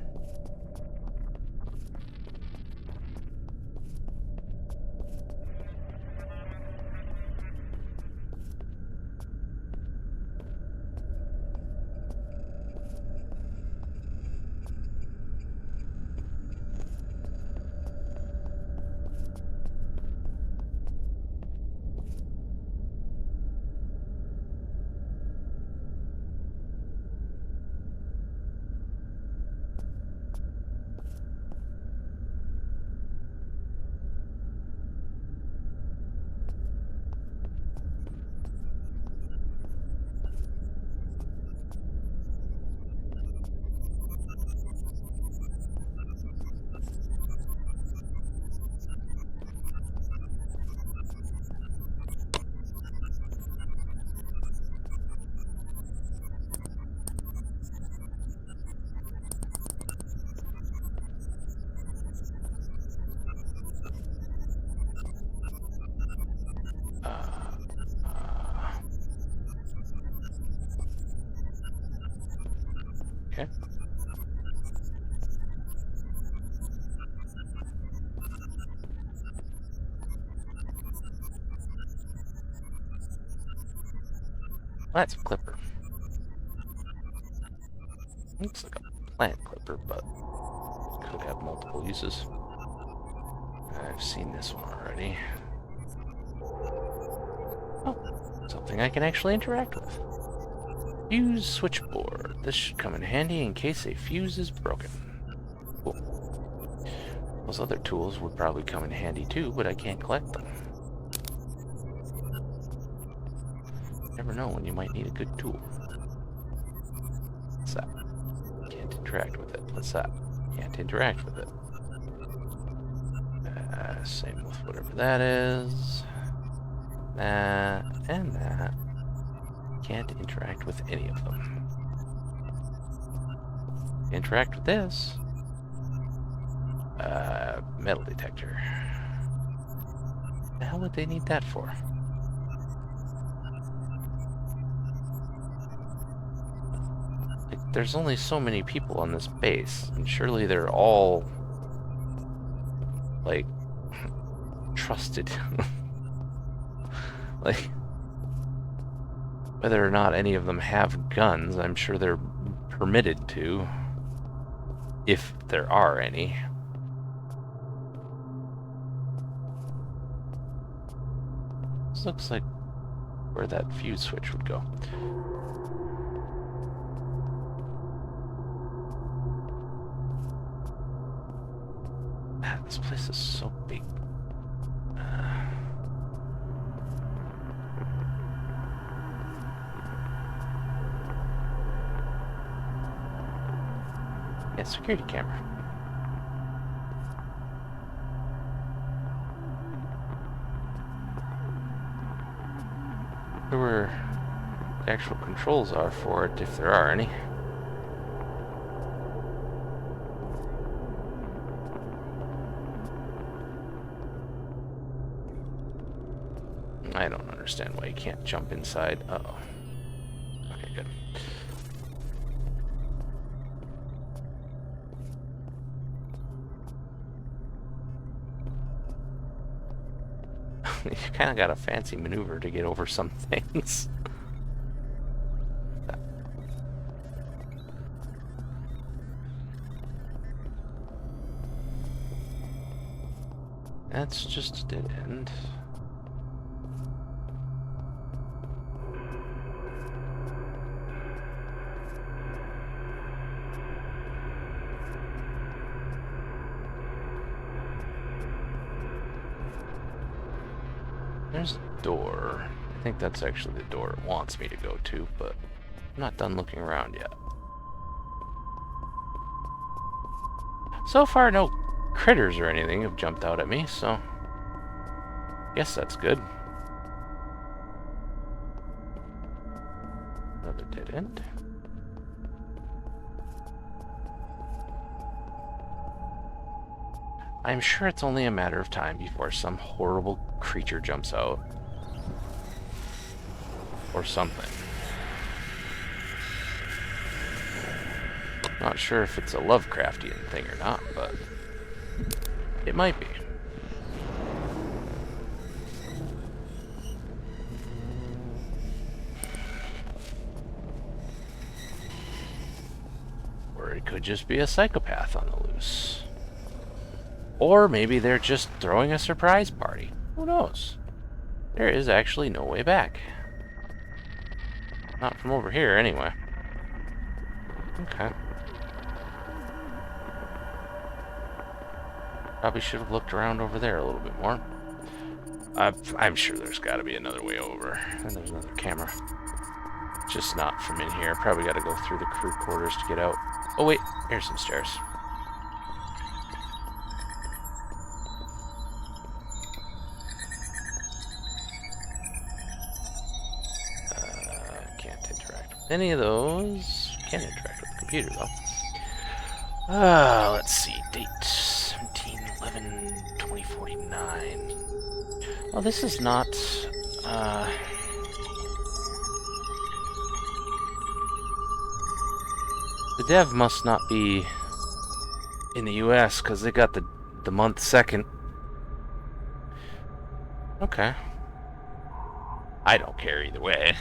Okay. That's a clipper. Looks like a plant clipper, but could have multiple uses. I've seen this one already. Oh, something I can actually interact with. Fuse switchboard. This should come in handy in case a fuse is broken. Cool. Those other tools would probably come in handy too, but I can't collect them. Never know when you might need a good tool. What's that? Can't interact with it. What's that? Can't interact with it. Same with whatever that is. That and that. Can't interact with any of them. Interact with this. Metal detector. The hell would they need that for? Like, there's only so many people on this base, and surely they're all like trusted. Like, whether or not any of them have guns, I'm sure they're permitted to, if there are any. This looks like where that fuse switch would go. Man, this place is so big. Yeah, security camera. Where the actual controls are for it, if there are any. I don't understand why you can't jump inside. Uh-oh. Okay, good. You kind of got a fancy maneuver to get over some things. That's just a dead end. There's a door. I think that's actually the door it wants me to go to, but I'm not done looking around yet. So far, no critters or anything have jumped out at me, so guess that's good. Another dead end. I'm sure it's only a matter of time before some horrible creature jumps out. Or something. Not sure if it's a Lovecraftian thing or not, but it might be. Or it could just be a psychopath on the loose. Or maybe they're just throwing a surprise party. Who knows? There is actually no way back. Not from over here, anyway. Okay. Probably should have looked around over there a little bit more. I'm sure there's got to be another way over. And there's another camera. Just not from in here. Probably got to go through the crew quarters to get out. Oh wait, here's some stairs. Any of those can't interact with the computer though. Let's see, date 17/11/2049. Well, this is not The dev must not be in the US because they got the month second. Okay. I don't care either way.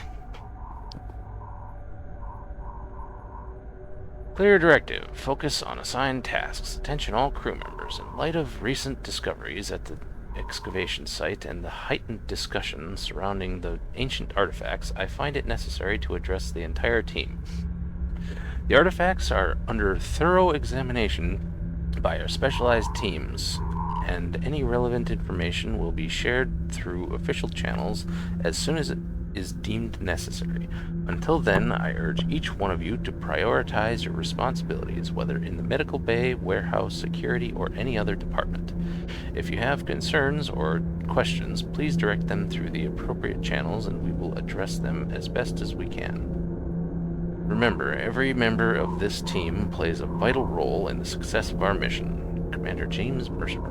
Clear directive. Focus on assigned tasks. Attention all crew members. In light of recent discoveries at the excavation site and the heightened discussion surrounding the ancient artifacts, I find it necessary to address the entire team. The artifacts are under thorough examination by our specialized teams, and any relevant information will be shared through official channels as soon as it is deemed necessary. Until then, I urge each one of you to prioritize your responsibilities, whether in the medical bay, warehouse, security, or any other department. If you have concerns or questions, please direct them through the appropriate channels and we will address them as best as we can. Remember, every member of this team plays a vital role in the success of our mission. Commander James Mercer.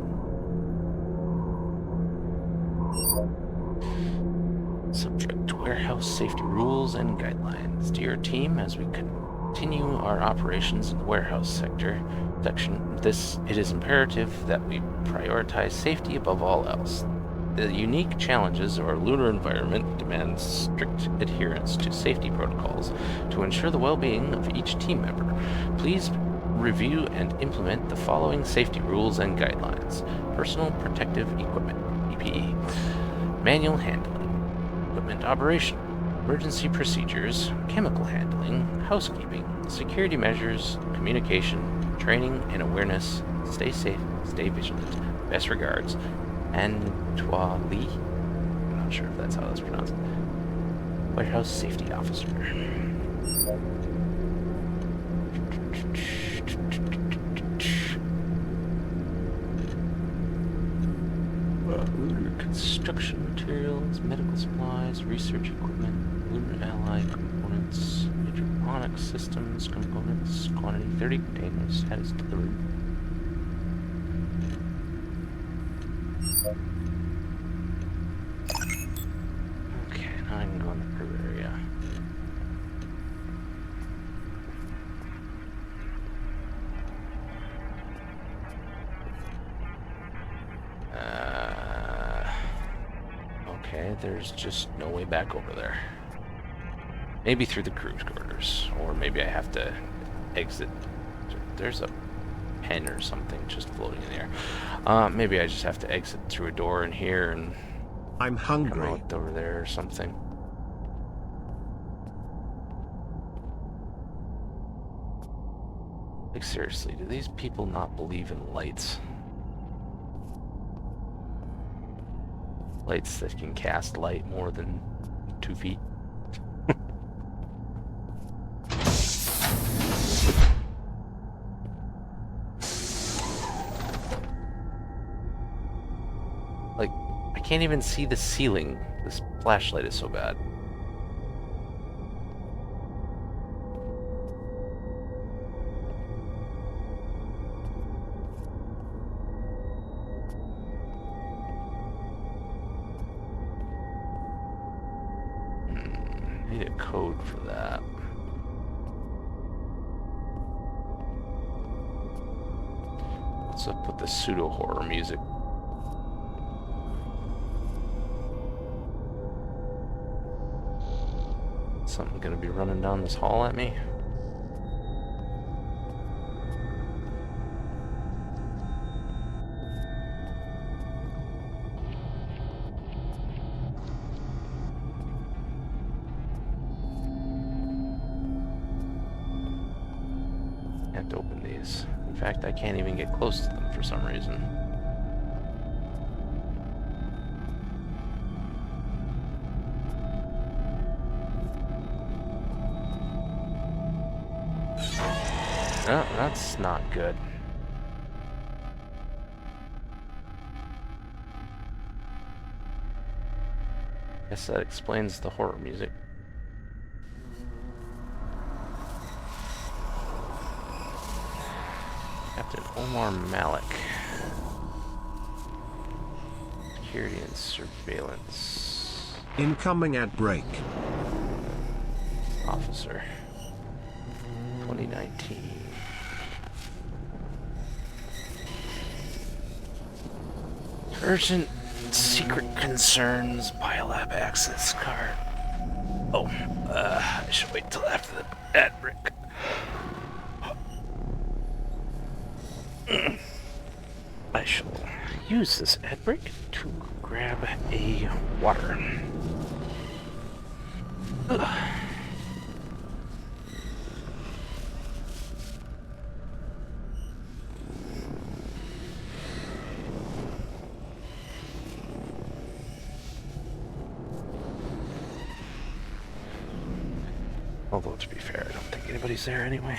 Subject: warehouse safety rules and guidelines. Dear team, as we continue our operations in the warehouse section, it is imperative that we prioritize safety above all else. The unique challenges of our lunar environment demand strict adherence to safety protocols to ensure the well-being of each team member. Please review and implement the following safety rules and guidelines. Personal protective equipment, PPE. Manual handling. Equipment operation. Emergency procedures. Chemical handling. Housekeeping. Security measures. Communication. Training and awareness. Stay safe. Stay vigilant. Best regards. Antoine. I'm not sure if that's how that's pronounced. Warehouse Safety Officer. Lunar construction materials, medical supplies, research equipment, lunar allied components, hydroponic systems components, quantity 30 containers, status delivered. Okay, now I can go in the crew area. Okay, there's just no way back over there. Maybe through the crew's quarters, or maybe I have to exit. There's a pen or something just floating in the air. Maybe I just have to exit through a door in here and I'm come hungry. out over there or something. Like, seriously, do these people not believe in lights? Lights that can cast light more than 2 feet. Like, I can't even see the ceiling. This flashlight is so bad. Need a code for that. What's up with the pseudo horror music? Something gonna be running down this hall at me? Can't open these. In fact, I can't even get close to them for some reason. No, that's not good. Guess that explains the horror music. Captain Omar Malik. Security and surveillance. Incoming at break. Officer. 2019. Urgent secret concerns biolab access card. Oh, I should wait till after the ad break. I shall use this ad break to grab a water. Ugh. Although, to be fair, I don't think anybody's there anyway.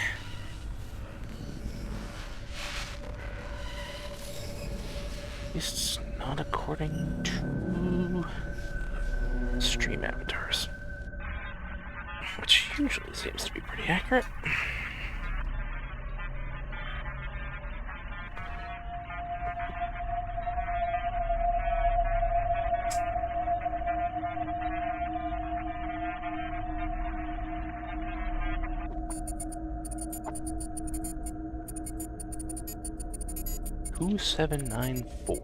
At least it's not according to stream avatars, which usually seems to be pretty accurate. Two 794.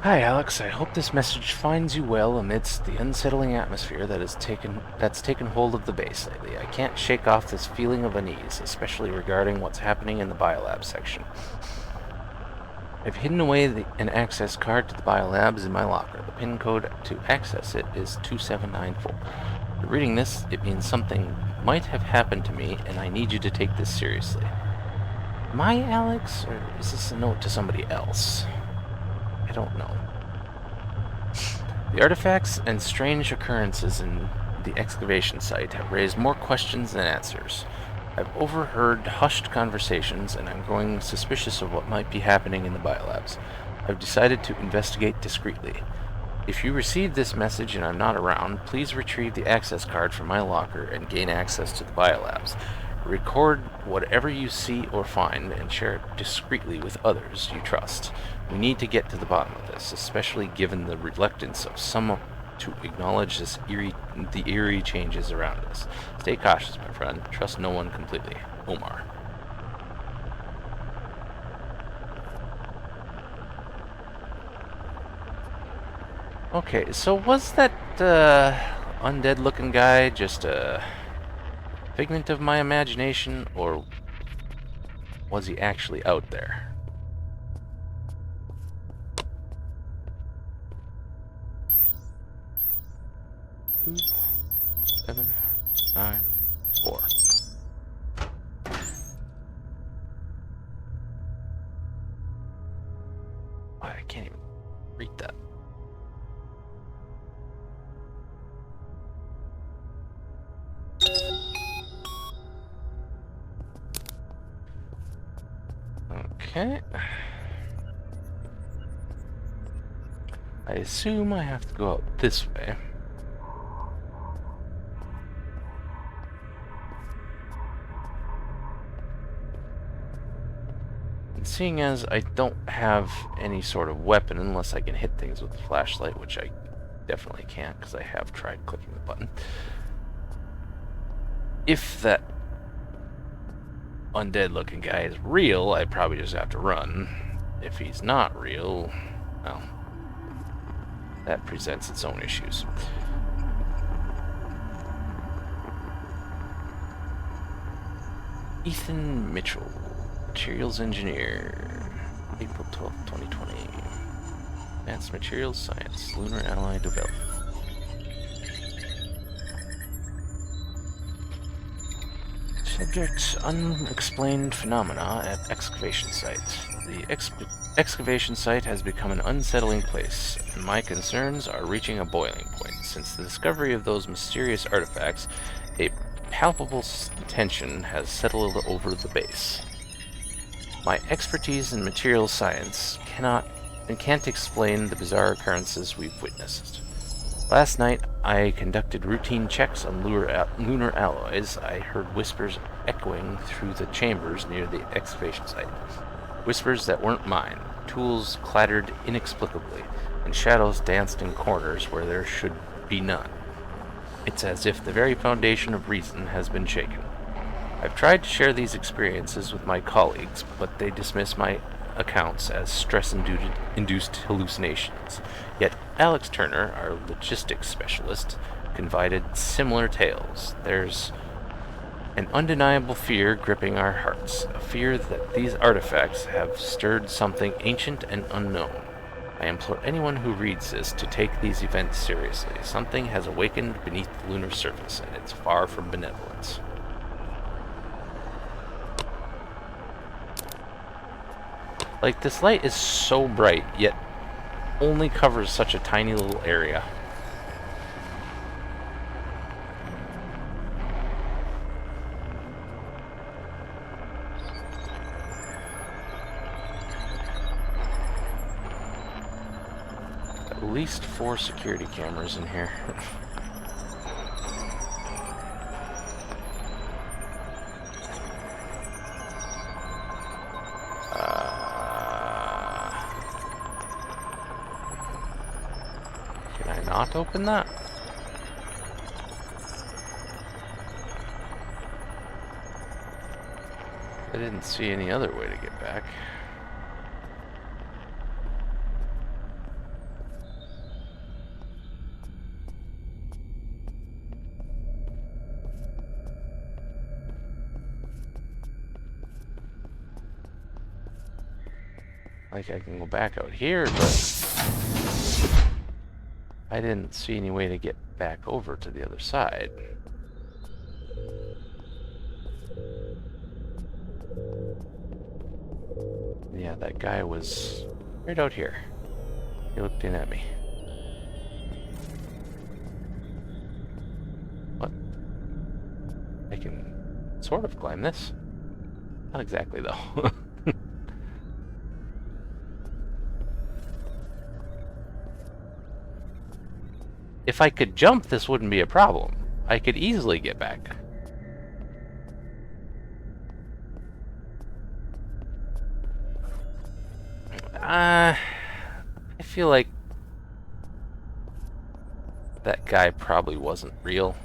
Hi, Alex. I hope this message finds you well amidst the unsettling atmosphere that's taken hold of the base lately. I can't shake off this feeling of unease, especially regarding what's happening in the biolab section. I've hidden away an access card to the biolabs in my locker. The PIN code to access it is 2794. Reading this, it means something might have happened to me, and I need you to take this seriously. Am I Alex, or is this a note to somebody else? I don't know. The artifacts and strange occurrences in the excavation site have raised more questions than answers. I've overheard hushed conversations, and I'm growing suspicious of what might be happening in the biolabs. I've decided to investigate discreetly. If you receive this message and I'm not around, please retrieve the access card from my locker and gain access to the biolabs. Record whatever you see or find and share it discreetly with others you trust. We need to get to the bottom of this, especially given the reluctance of some to acknowledge the eerie changes around us. Stay cautious, my friend. Trust no one completely. Omar. Okay, so was that undead-looking guy just a figment of my imagination, or was he actually out there? 794. I can't even read that. Okay. I assume I have to go out this way. And seeing as I don't have any sort of weapon unless I can hit things with a flashlight, which I definitely can't because I have tried clicking the button. If that undead looking guy is real, I probably just have to run. If he's not real, well, that presents its own issues. Ethan Mitchell, Materials Engineer, April 12th, 2020. Advanced Materials Science, Lunar Ally Development. Subject, unexplained phenomena at excavation site. The excavation site has become an unsettling place, and my concerns are reaching a boiling point. Since the discovery of those mysterious artifacts, a palpable tension has settled over the base. My expertise in materials science can't explain the bizarre occurrences we've witnessed. Last night, I conducted routine checks on lunar alloys. I heard whispers echoing through the chambers near the excavation site. Whispers that weren't mine. Tools clattered inexplicably, and shadows danced in corners where there should be none. It's as if the very foundation of reason has been shaken. I've tried to share these experiences with my colleagues, but they dismiss my accounts as stress-induced hallucinations. Yet Alex Turner, our logistics specialist, confided similar tales. There's an undeniable fear gripping our hearts, a fear that these artifacts have stirred something ancient and unknown. I implore anyone who reads this to take these events seriously. Something has awakened beneath the lunar surface, and it's far from benevolence. Like, this light is so bright, yet only covers such a tiny little area. At least 4 security cameras in here. Not open that? I didn't see any other way to get back. Like I can go back out here, but I didn't see any way to get back over to the other side. Yeah, that guy was right out here. He looked in at me. What? I can sort of climb this. Not exactly, though. If I could jump, this wouldn't be a problem. I could easily get back. I feel like that guy probably wasn't real.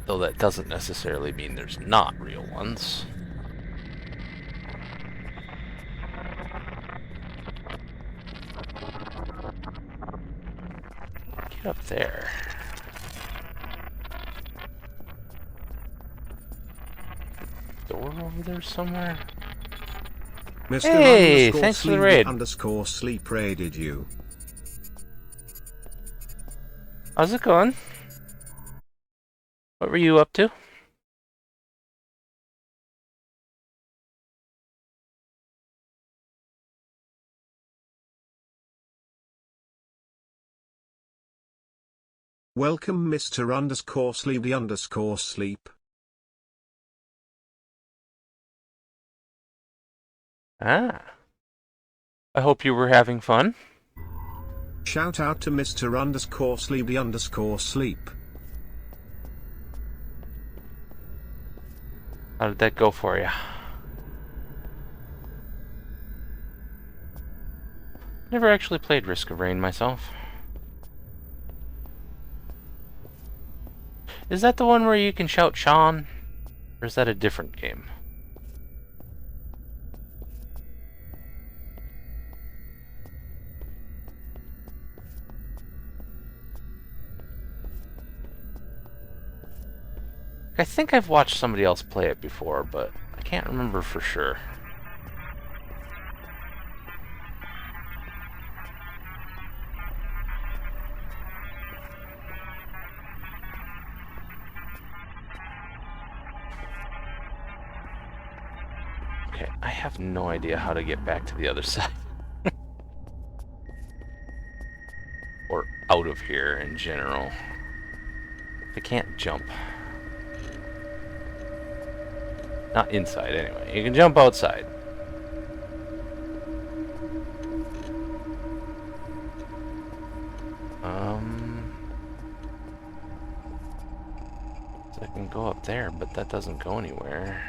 Though that doesn't necessarily mean there's not real ones. Get up there. Door over there somewhere? Mr. Hey, thanks for the raid. _sleep raided you. How's it going? What were you up to? Welcome Mr. _sleep. Ah. I hope you were having fun. Shout out to Mr. _sleep. How did that go for you? Never actually played Risk of Rain myself. Is that the one where you can shout Sean? Or is that a different game? I think I've watched somebody else play it before, but I can't remember for sure. Okay, I have no idea how to get back to the other side. Or out of here in general. I can't jump. Not inside, anyway. You can jump outside. So I can go up there, but that doesn't go anywhere.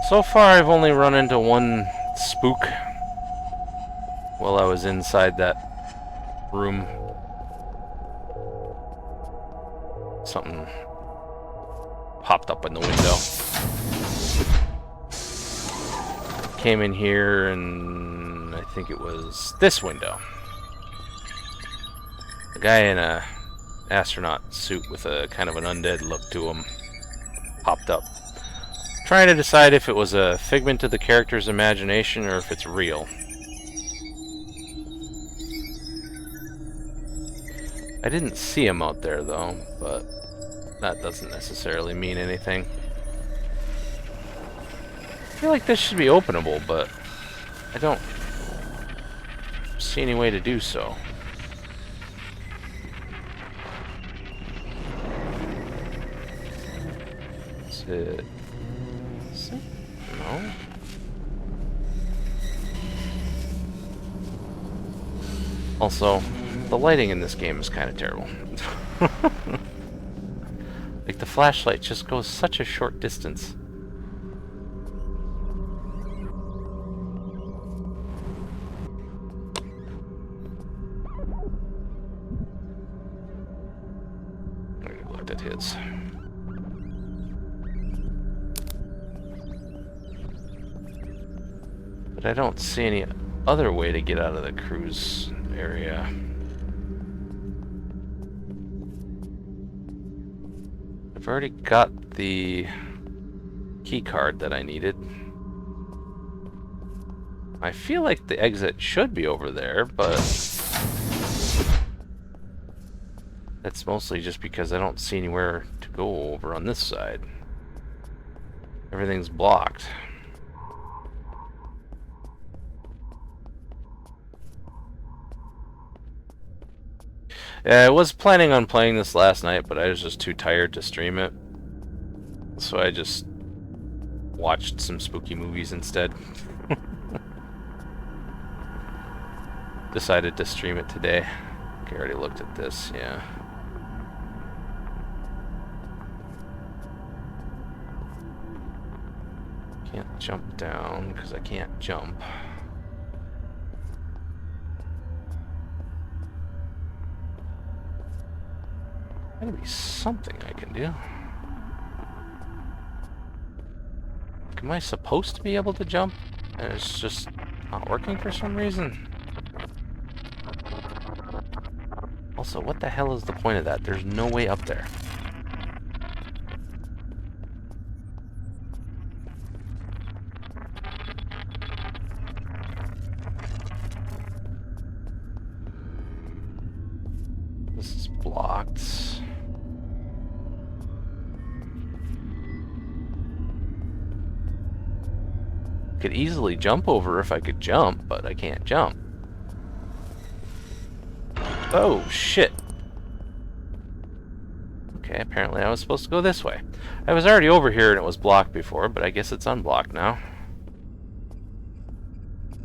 So far, I've only run into one spook while I was inside that room. Something popped up in the window. Came in here, and I think it was this window. A guy in a astronaut suit with a kind of an undead look to him popped up. Trying to decide if it was a figment of the character's imagination or if it's real. I didn't see him out there though, but that doesn't necessarily mean anything. I feel like this should be openable, but I don't see any way to do so. Is it? No. Also, the lighting in this game is kind of terrible. Like, the flashlight just goes such a short distance. I already looked at his. But I don't see any other way to get out of the cruise area. I've already got the key card that I needed. I feel like the exit should be over there, but that's mostly just because I don't see anywhere to go over on this side. Everything's blocked. Yeah, I was planning on playing this last night, but I was just too tired to stream it. So I just watched some spooky movies instead. Decided to stream it today. Okay, I already looked at this, yeah. Can't jump down because I can't jump. Gotta be something I can do. Am I supposed to be able to jump? And it's just not working for some reason. Also, what the hell is the point of that? There's no way up there. This is blocked. Could easily jump over if I could jump, but I can't jump. Oh, shit. Okay, apparently I was supposed to go this way. I was already over here and it was blocked before, but I guess it's unblocked now.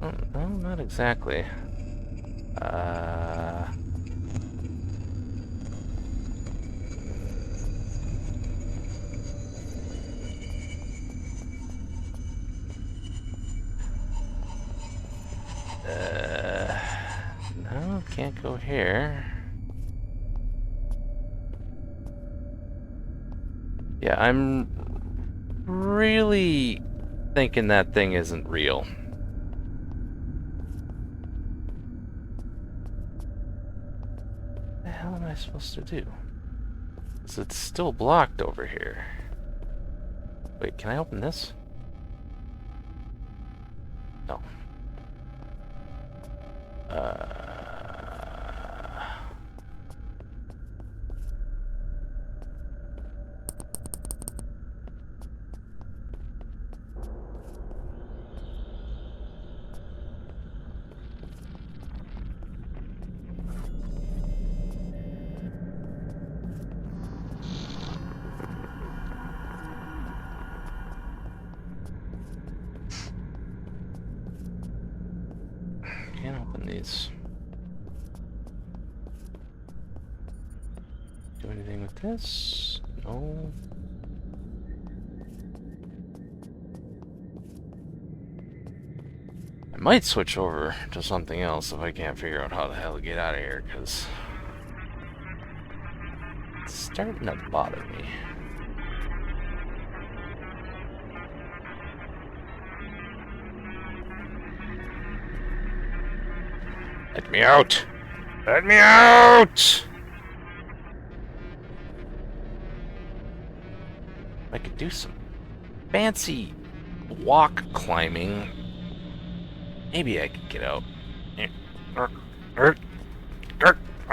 Oh, no, not exactly. No, can't go here. Yeah, I'm really thinking that thing isn't real. What the hell am I supposed to do? So it's still blocked over here. Wait, can I open this? No. these. Do anything with this? No. I might switch over to something else if I can't figure out how the hell to get out of here, because it's starting to bother me. Let me out! Let me out! I could do some fancy walk climbing. Maybe I could get out. Let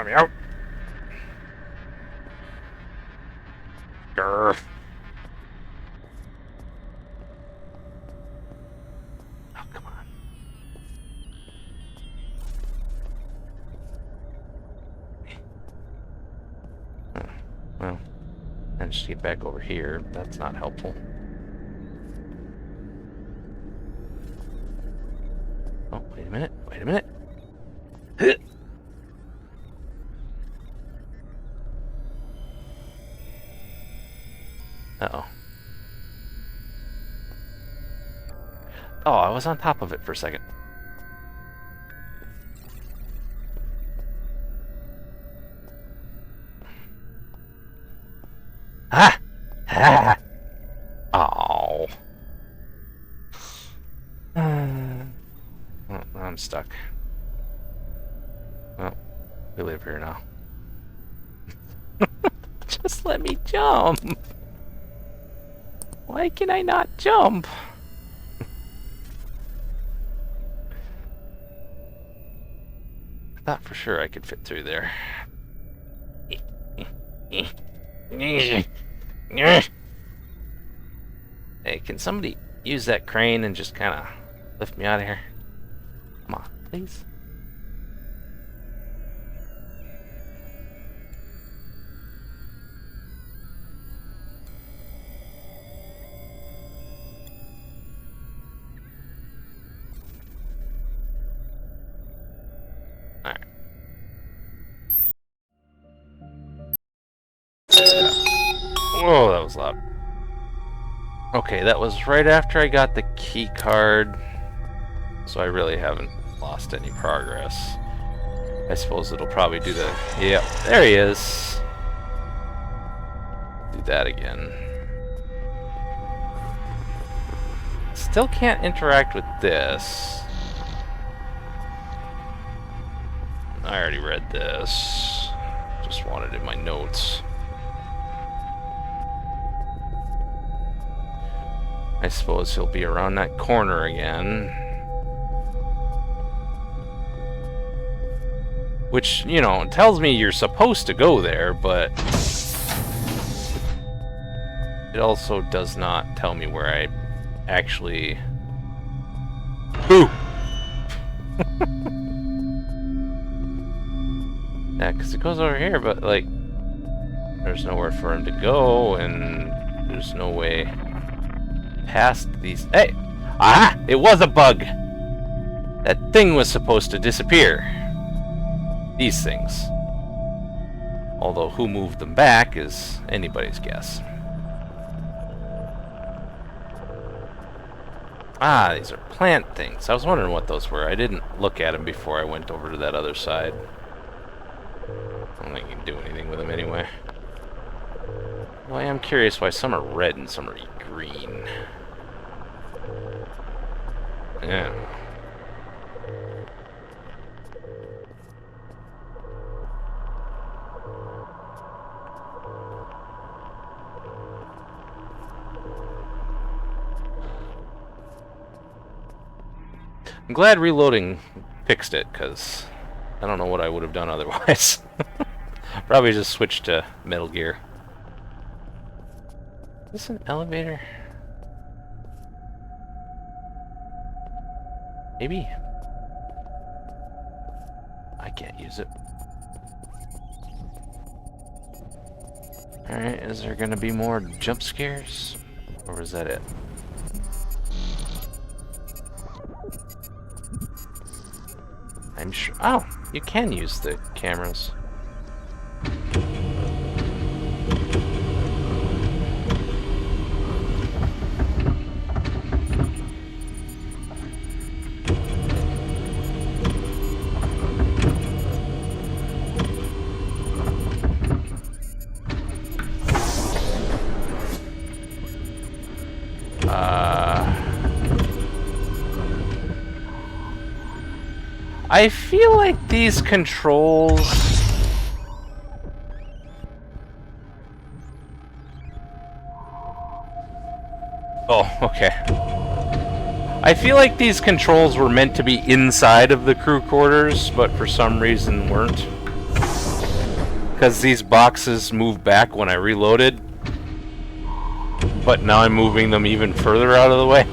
me out! Grr. Oh, come on. Well, and just get back over here. That's not helpful. Oh, wait a minute. Wait a minute. Uh-oh. Oh, I was on top of it for a second. Ah! Ah! Oh. I'm stuck. Well, we live here now. Just let me jump. Why can I not jump? I thought for sure I could fit through there. Hey, can somebody use that crane and just kind of lift me out of here? Come on, please. Alright. Whoa, that was loud. Okay, that was right after I got the key card, so I really haven't lost any progress. I suppose it'll probably do the... Yep, there he is. Do that again. Still can't interact with this. I already read this. Just wanted it in my notes. I suppose he'll be around that corner again. Which, you know, tells me you're supposed to go there, but it also does not tell me where I actually... Boo! Yeah, because it goes over here, but, like, there's nowhere for him to go, and there's no way past these... Hey! Ah! It was a bug! That thing was supposed to disappear. These things. Although who moved them back is anybody's guess. Ah, these are plant things. I was wondering what those were. I didn't look at them before I went over to that other side. I don't think you can do anything with them anyway. Well, I am curious why some are red and some are green. Yeah. I'm glad reloading fixed it, because I don't know what I would have done otherwise. Probably just switched to Metal Gear. Is this an elevator? Maybe? I can't use it. Alright, is there gonna be more jump scares? Or is that it? I I'm sure... Oh, you can use the cameras. I feel like these controls... Oh, okay. I feel like these controls were meant to be inside of the crew quarters, but for some reason weren't. Because these boxes moved back when I reloaded. But now I'm moving them even further out of the way.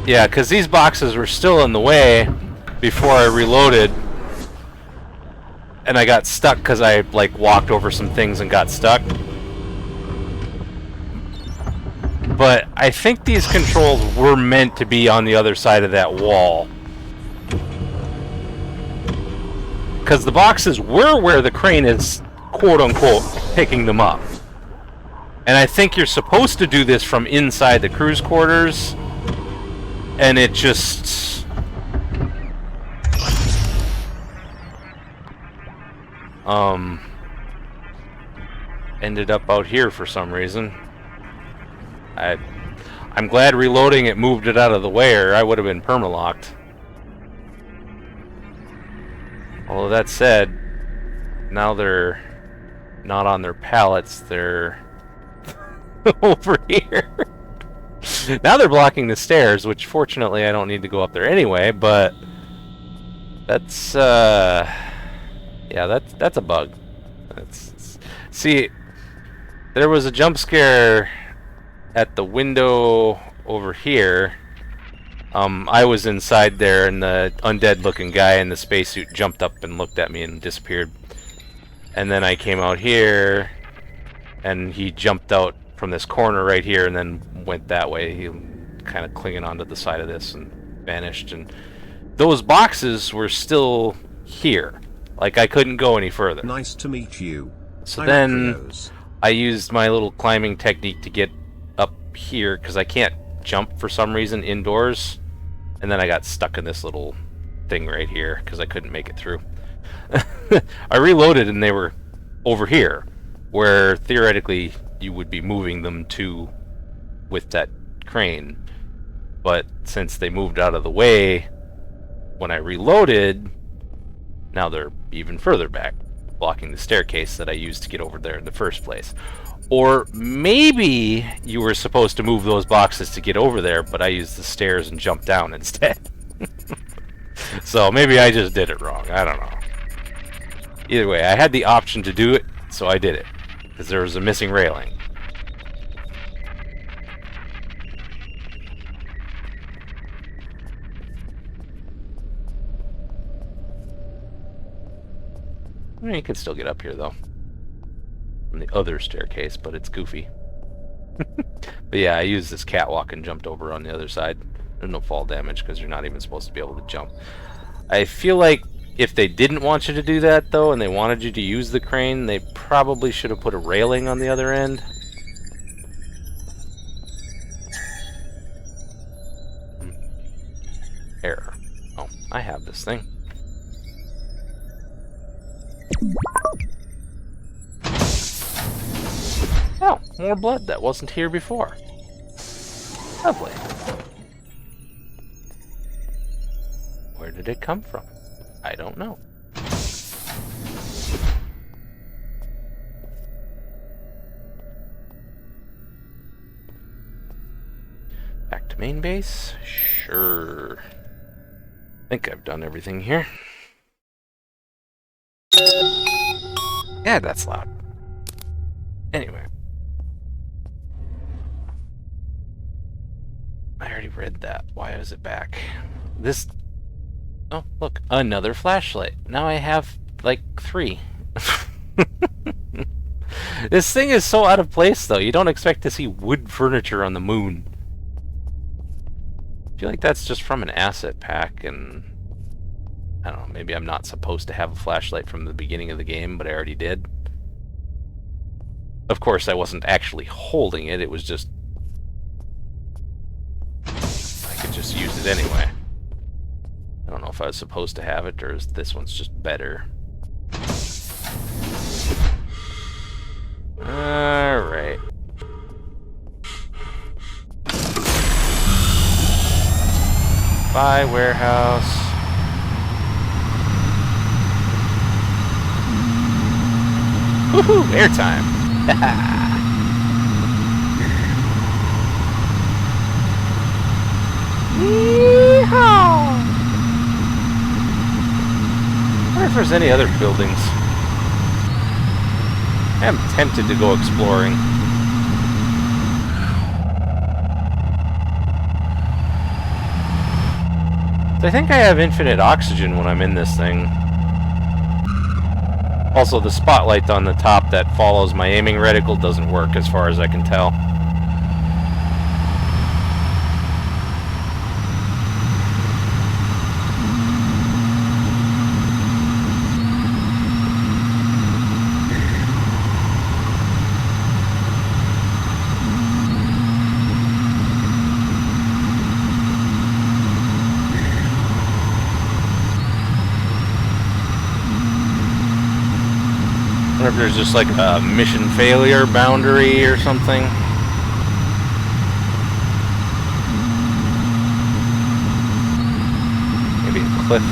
Yeah, because these boxes were still in the way before I reloaded. And I got stuck because I, like, walked over some things and got stuck. But I think these controls were meant to be on the other side of that wall. Because the boxes were where the crane is, quote-unquote, picking them up. And I think you're supposed to do this from inside the crew's quarters, and it just... ended up out here for some reason. I'm glad reloading it moved it out of the way, or I would have been perma-locked. Although that said, now they're not on their pallets, they're over here. Now they're blocking the stairs, which fortunately I don't need to go up there anyway, but that's yeah, that's a bug. See, there was a jump scare at the window over here. I was inside there, and the undead-looking guy in the spacesuit jumped up and looked at me and disappeared. And then I came out here, and he jumped out from this corner right here, and then went that way. He kind of clinging onto the side of this and vanished. And those boxes were still here. Like, I couldn't go any further. Nice to meet you. So then I used my little climbing technique to get up here, because I can't jump for some reason indoors. And then I got stuck in this little thing right here because I couldn't make it through. I reloaded and they were over here, where theoretically you would be moving them to with that crane. But since they moved out of the way when I reloaded, now they're even further back, blocking the staircase that I used to get over there in the first place. Or maybe you were supposed to move those boxes to get over there, but I used the stairs and jumped down instead. So maybe I just did it wrong. I don't know. Either way, I had the option to do it, so I did it. Because there was a missing railing. I mean, you can still get up here, though. From the other staircase, but it's goofy. But yeah, I used this catwalk and jumped over on the other side. There's no fall damage because you're not even supposed to be able to jump. I feel like if they didn't want you to do that, though, and they wanted you to use the crane, they probably should have put a railing on the other end. Error. Oh, I have this thing. Oh, more blood that wasn't here before. Lovely. Where did it come from? I don't know. Back to main base? Sure. I think I've done everything here. Yeah, that's loud. Anyway. I already read that. Why is it back? This... Oh, look. Another flashlight. Now I have, like, 3. This thing is so out of place, though. You don't expect to see wood furniture on the moon. I feel like that's just from an asset pack, and I don't know, maybe I'm not supposed to have a flashlight from the beginning of the game, but I already did. Of course, I wasn't actually holding it, it was just... I could just use it anyway. I don't know if I was supposed to have it, or is this one's just better. Alright. Buy warehouse. Woohoo! Airtime! Yeehaw! I wonder if there's any other buildings. I am tempted to go exploring. I think I have infinite oxygen when I'm in this thing. Also, the spotlight on the top that follows my aiming reticle doesn't work as far as I can tell. I wonder if there's just like a mission failure boundary or something. Maybe a cliff.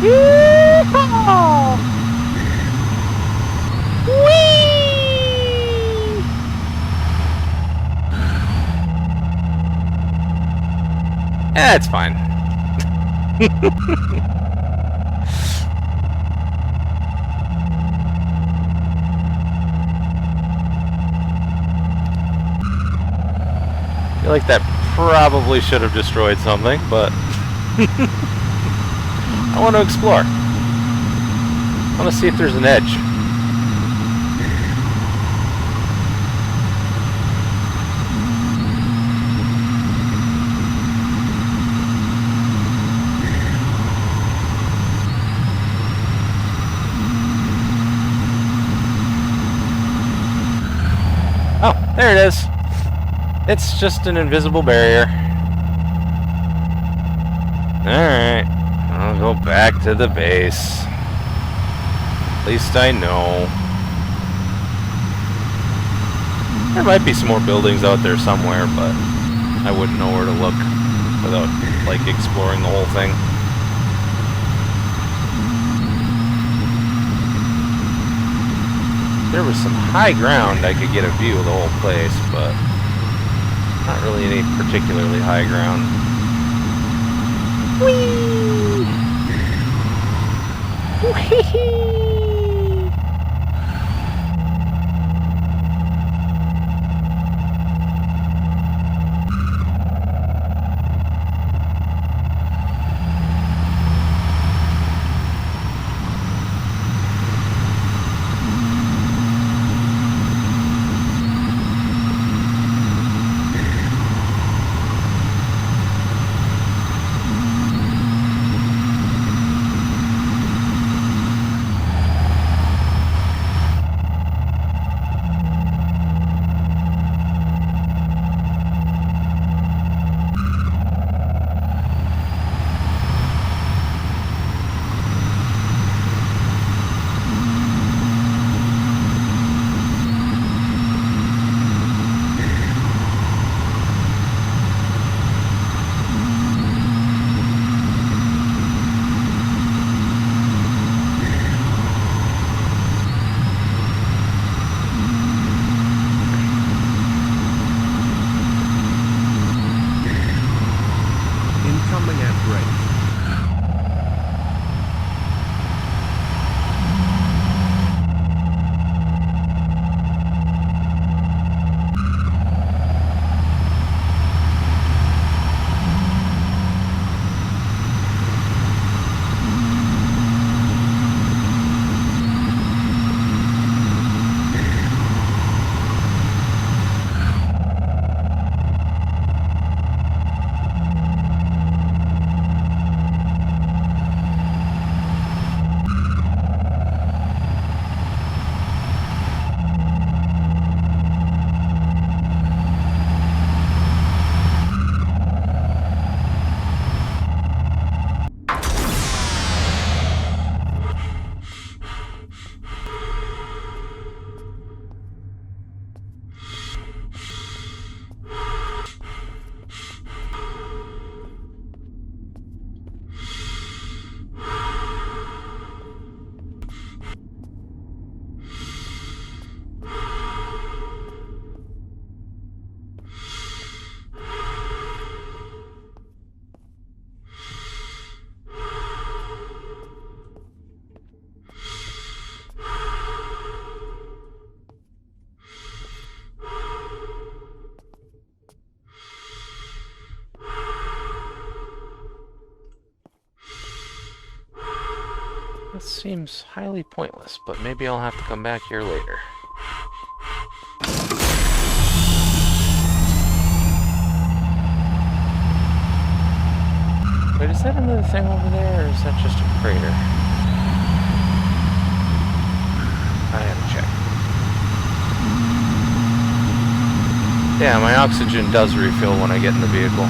Yeehaw! Whee! It's fine. I feel like that probably should have destroyed something, but I want to explore. I want to see if there's an edge. Oh, there it is. It's just an invisible barrier. Alright, I'll go back to the base. At least I know. There might be some more buildings out there somewhere, but I wouldn't know where to look without, like, exploring the whole thing. If there was some high ground, I could get a view of the whole place, but not really any particularly high ground. Whee! Whee! seems highly pointless, but maybe I'll have to come back here later. Wait, is that another thing over there, or is that just a crater? I gotta check. Yeah, my oxygen does refill when I get in the vehicle.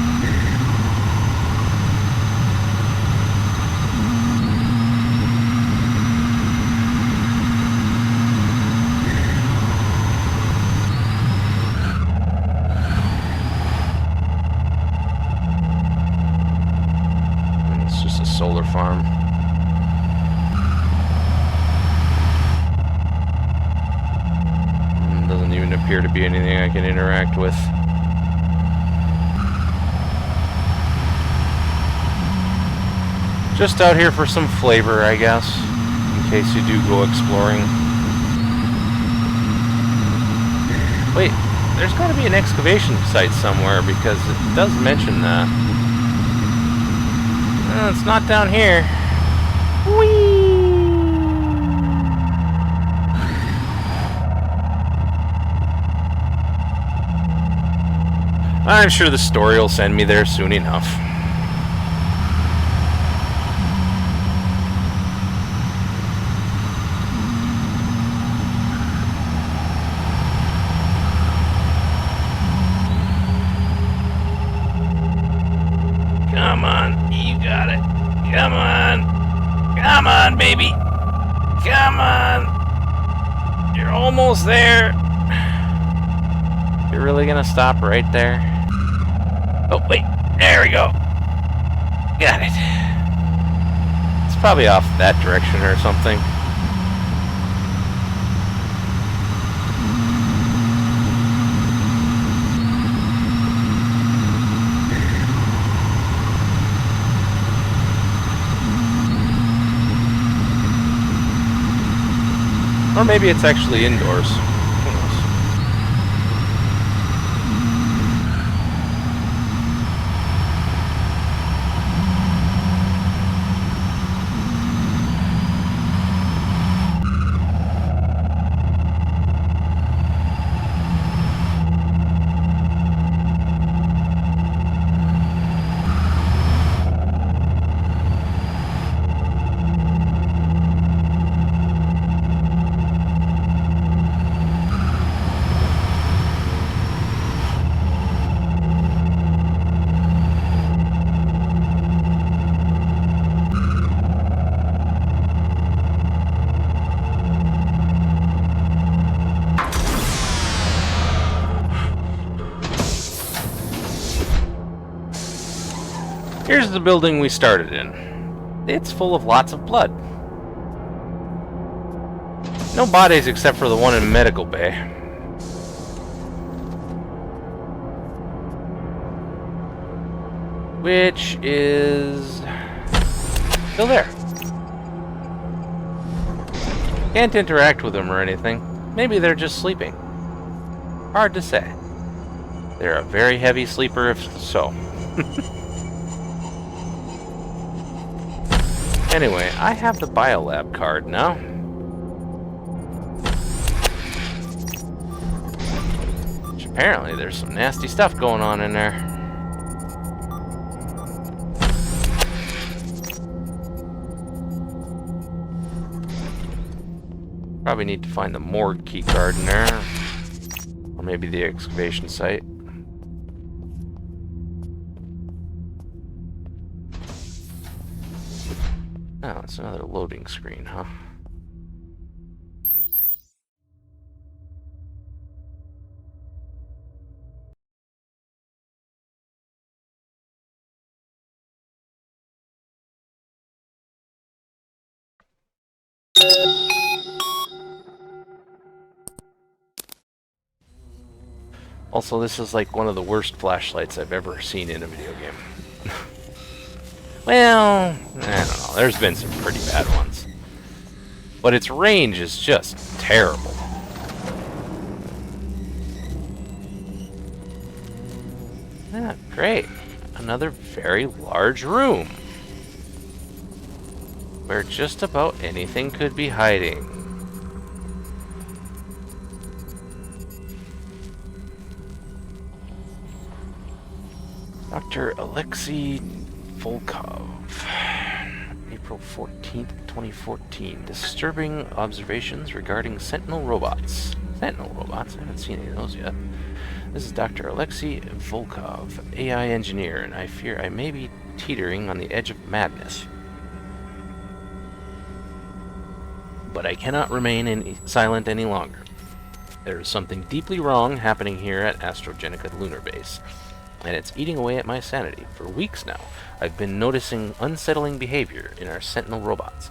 It's just a solar farm. Doesn't even appear to be anything I can interact with. Just out here for some flavor, I guess, in case you do go exploring. Wait, there's got to be an excavation site somewhere because it does mention that. No, it's not down here. Whee! I'm sure the story will send me there soon enough. Come on, you got it. Come on. Come on, baby. Come on. You're almost there. You're really gonna stop right there? Oh, wait. There we go. Got it. It's probably off that direction or something. Or maybe it's actually indoors. Who knows? Here's the building we started in. It's full of lots of blood. No bodies except for the one in medical bay. Which is still there. Can't interact with them or anything. Maybe they're just sleeping. Hard to say. They're a very heavy sleeper if so. Anyway, I have the biolab card now. Which apparently there's some nasty stuff going on in there. Probably need to find the morgue key card in there. Or maybe the excavation site. Oh, it's another loading screen, huh? Also, this is like one of the worst flashlights I've ever seen in a video game. Well, I don't know. There's been some pretty bad ones. But its range is just terrible. Yeah, great. Another very large room. where just about anything could be hiding. Dr. Alexei Volkov, April 14th, 2014. Disturbing observations regarding Sentinel robots. Sentinel robots? I haven't seen any of those yet. This is Dr. Alexei Volkov, AI engineer, and I fear I may be teetering on the edge of madness. But I cannot remain silent any longer. There is something deeply wrong happening here at AstroGenica Lunar Base, and it's eating away at my sanity. For weeks now, I've been noticing unsettling behavior in our Sentinel robots.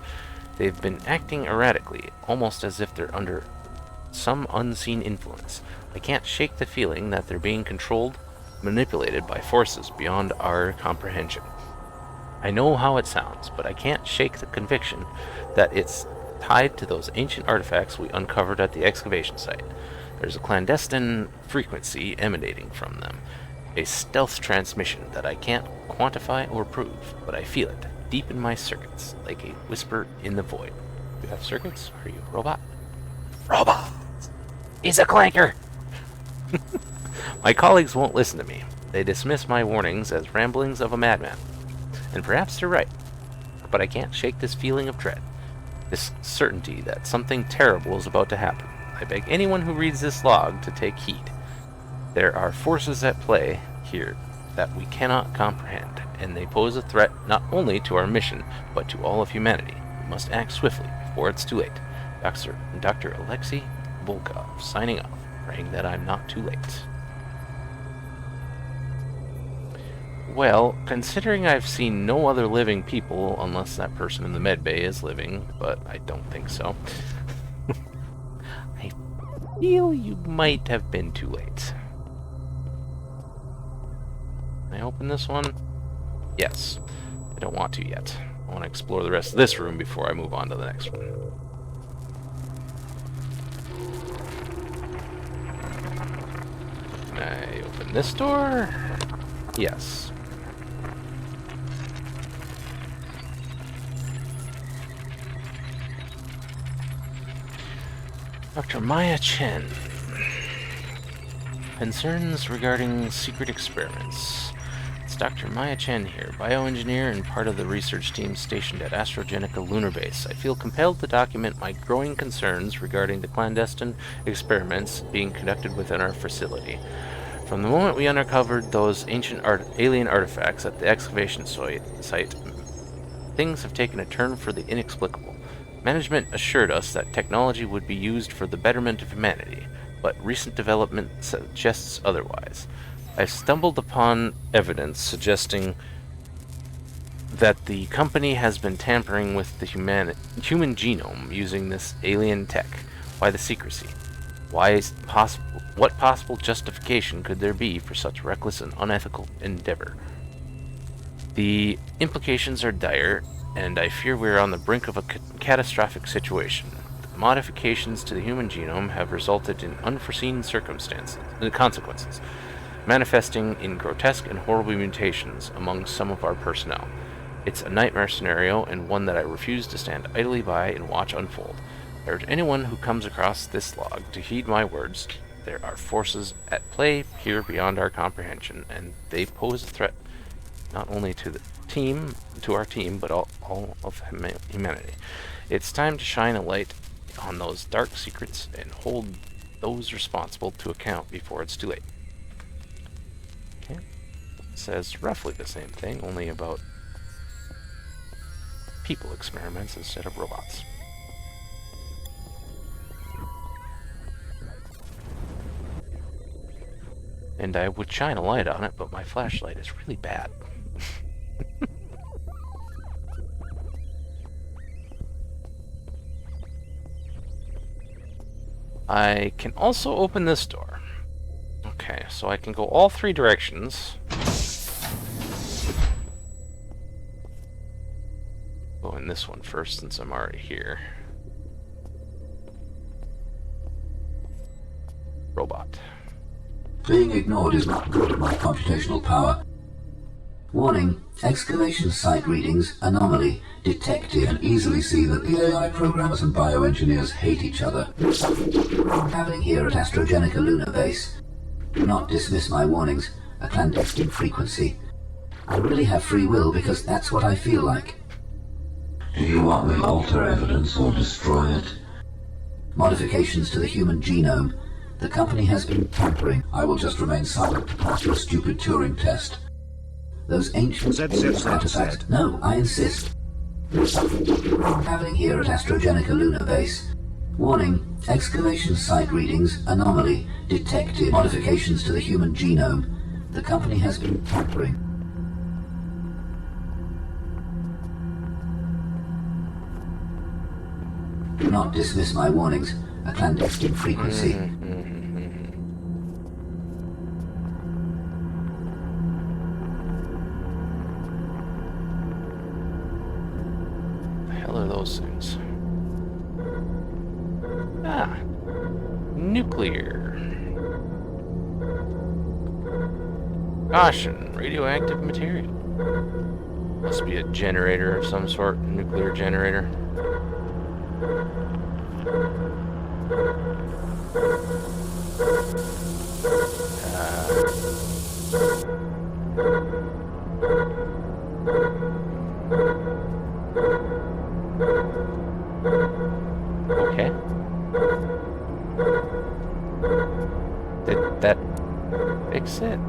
They've been acting erratically, almost as if they're under some unseen influence. I can't shake the feeling that they're being controlled, manipulated by forces beyond our comprehension. I know how it sounds, but I can't shake the conviction that it's tied to those ancient artifacts we uncovered at the excavation site. There's a clandestine frequency emanating from them, a stealth transmission that I can't quantify or prove, but I feel it deep in my circuits, like a whisper in the void. You have circuits? Are you a robot? Robot! He's a clanker! My colleagues won't listen to me. They dismiss my warnings as ramblings of a madman. And perhaps they're right. But I can't shake this feeling of dread, this certainty that something terrible is about to happen. I beg anyone who reads this log to take heed. There are forces at play here that we cannot comprehend, and they pose a threat not only to our mission, but to all of humanity. We must act swiftly before it's too late. Dr. Alexei Volkov, signing off, praying that I'm not too late. Well, considering I've seen no other living people, unless that person in the medbay is living, but I don't think so, I feel you might have been too late. Can I open this one? Yes. I don't want to yet. I want to explore the rest of this room before I move on to the next one. Can I open this door? Yes. Dr. Maya Chen. Concerns regarding secret experiments. It's Dr. Maya Chen here, bioengineer and part of the research team stationed at AstroGenica Lunar Base. I feel compelled to document my growing concerns regarding the clandestine experiments being conducted within our facility. From the moment we uncovered those ancient alien artifacts at the excavation site, things have taken a turn for the inexplicable. Management assured us that technology would be used for the betterment of humanity, but recent development suggests otherwise. I've stumbled upon evidence suggesting that the company has been tampering with the human genome using this alien tech. Why the secrecy? What possible justification could there be for such reckless and unethical endeavor? The implications are dire, and I fear we are on the brink of a catastrophic situation. The modifications to the human genome have resulted in unforeseen consequences, manifesting in grotesque and horrible mutations among some of our personnel. It's a nightmare scenario, and one that I refuse to stand idly by and watch unfold. I urge anyone who comes across this log to heed my words. There are forces at play here beyond our comprehension, and they pose a threat not only to our team, but all of humanity. It's time to shine a light on those dark secrets and hold those responsible to account before it's too late. Okay. It says roughly the same thing, only about people experiments instead of robots. And I would shine a light on it, but my flashlight is really bad. I can also open this door. Okay, so I can go all three directions. Go in this one first since I'm already here. Robot. Being ignored is not good at my computational power. Warning, Excavation site readings, anomaly, detected. And easily see that the AI programmers and bioengineers hate each other. Traveling here at Astrogenica Lunar Base. Do not dismiss my warnings. A clandestine frequency. I really have free will because that's what I feel like. Do you want me to alter evidence or destroy it? Modifications to the human genome. The company has been tampering. I will just remain silent to pass your stupid Turing test. Those ancient artifacts. No, I insist. Traveling here at Astrogenica Lunar Base. Warning, excavation site readings, anomaly, detected. Modifications to the human genome. The company has been tampering. Do not dismiss my warnings. A clandestine frequency. The hell are those things? Ah, nuclear. Caution, radioactive material. Must be a generator of some sort, a nuclear generator. Okay. Did that fix it?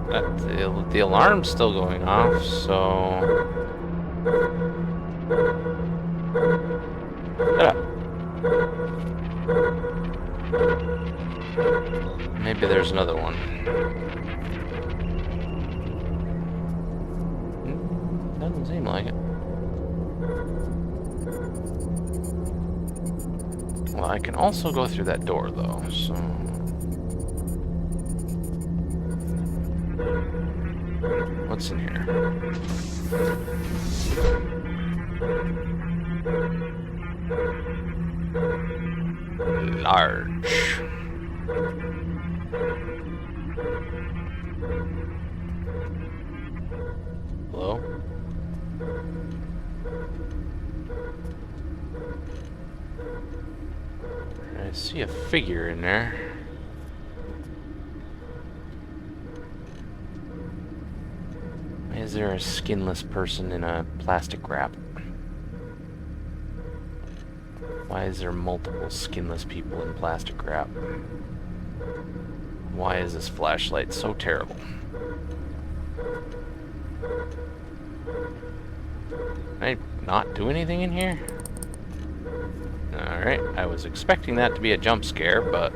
The alarm's still going off, so... Shut up. Maybe there's another one. Doesn't seem like it. Well, I can also go through that door, though, so... What's in here? Large. Hello? I see a figure in there. Why is there a skinless person in a plastic wrap? Why is there multiple skinless people in plastic wrap? Why is this flashlight so terrible? Can I not do anything in here? Alright, I was expecting that to be a jump scare, but...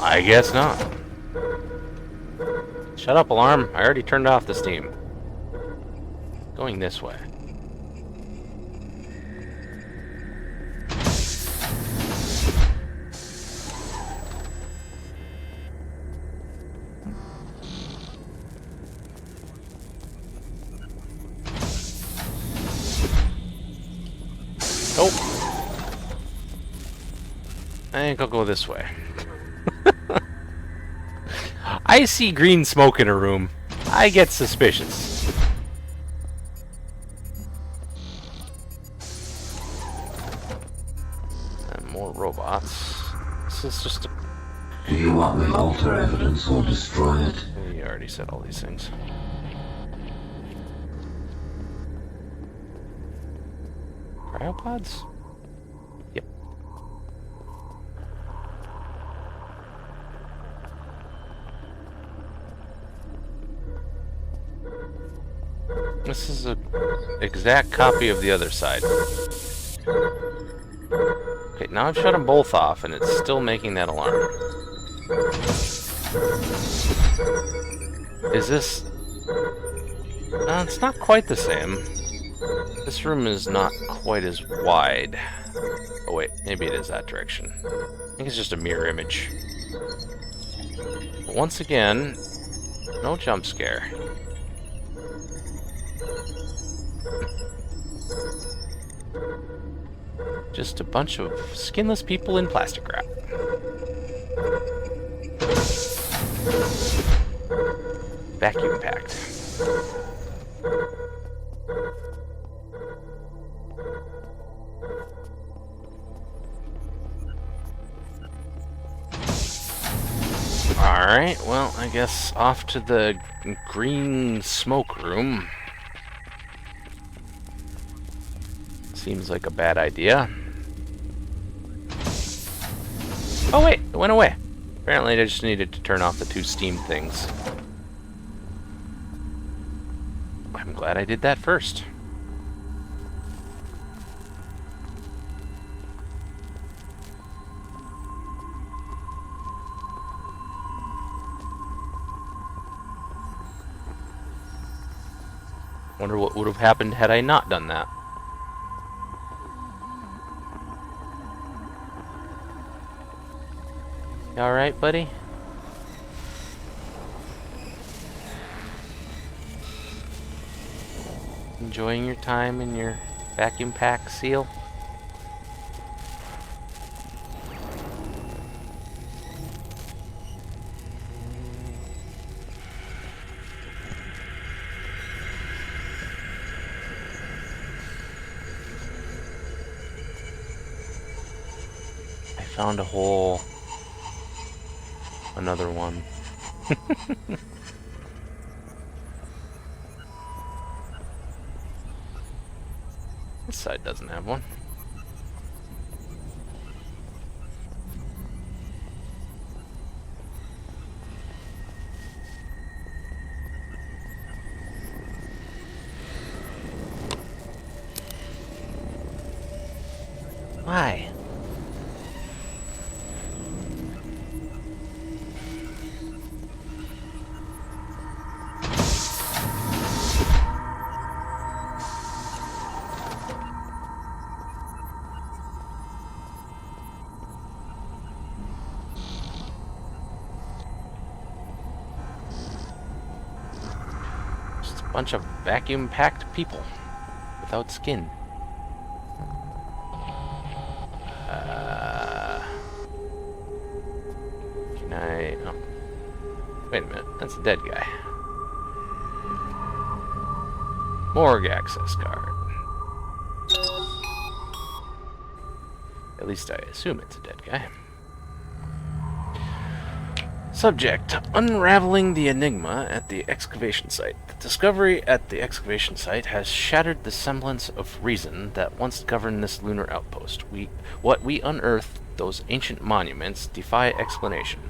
I guess not. Shut up, alarm. I already turned off the steam. Going this way. Nope. I think I'll go this way. I see green smoke in a room. I get suspicious. And more robots. This is just a... Do you want me to alter evidence or destroy it? You already said all these things. Cryopods? Yep. This is an exact copy of the other side. Okay, now I've shut them both off and it's still making that alarm. Is this... it's not quite the same. This room is not quite as wide. Oh wait, maybe it is that direction. I think it's just a mirror image. But once again, no jump scare. Just a bunch of skinless people in plastic wrap. Vacuum packed. Alright, well, I guess off to the green smoke room. Seems like a bad idea. Oh wait, it went away. Apparently I just needed to turn off the 2 steam things. I'm glad I did that first. Wonder what would have happened had I not done that. You alright, buddy? Enjoying your time in your vacuum pack seal? I found a hole. Another one. This side doesn't have one. Why? Just a bunch of vacuum-packed people without skin. Can I... Oh. Wait a minute, that's a dead guy. Morgue access card. At least I assume it's a dead guy. Subject: unraveling the enigma at the excavation site. The discovery at the excavation site has shattered the semblance of reason that once governed this lunar outpost. What we unearthed, those ancient monuments, defy explanation.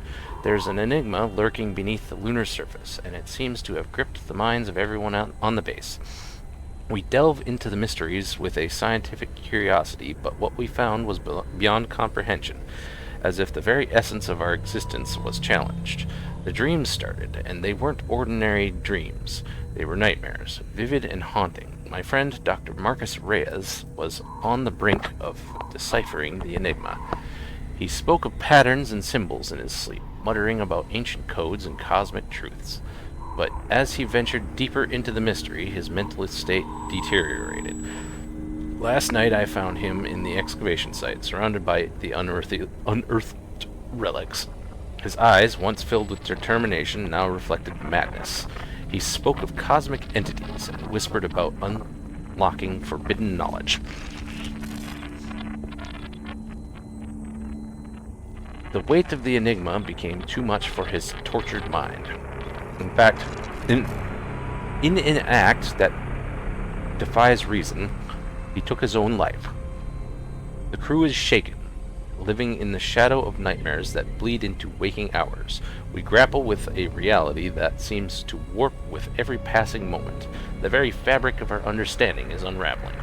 There's an enigma lurking beneath the lunar surface, and it seems to have gripped the minds of everyone on the base. We delve into the mysteries with a scientific curiosity, but what we found was beyond comprehension, as if the very essence of our existence was challenged. The dreams started, and they weren't ordinary dreams. They were nightmares, vivid and haunting. My friend, Dr. Marcus Reyes, was on the brink of deciphering the enigma. He spoke of patterns and symbols in his sleep, muttering about ancient codes and cosmic truths. But as he ventured deeper into the mystery, his mental state deteriorated. Last night I found him in the excavation site, surrounded by the unearthed relics. His eyes, once filled with determination, now reflected madness. He spoke of cosmic entities and whispered about unlocking forbidden knowledge. The weight of the enigma became too much for his tortured mind. In fact, in an act that defies reason, he took his own life. The crew is shaken, living in the shadow of nightmares that bleed into waking hours. We grapple with a reality that seems to warp with every passing moment. The very fabric of our understanding is unraveling.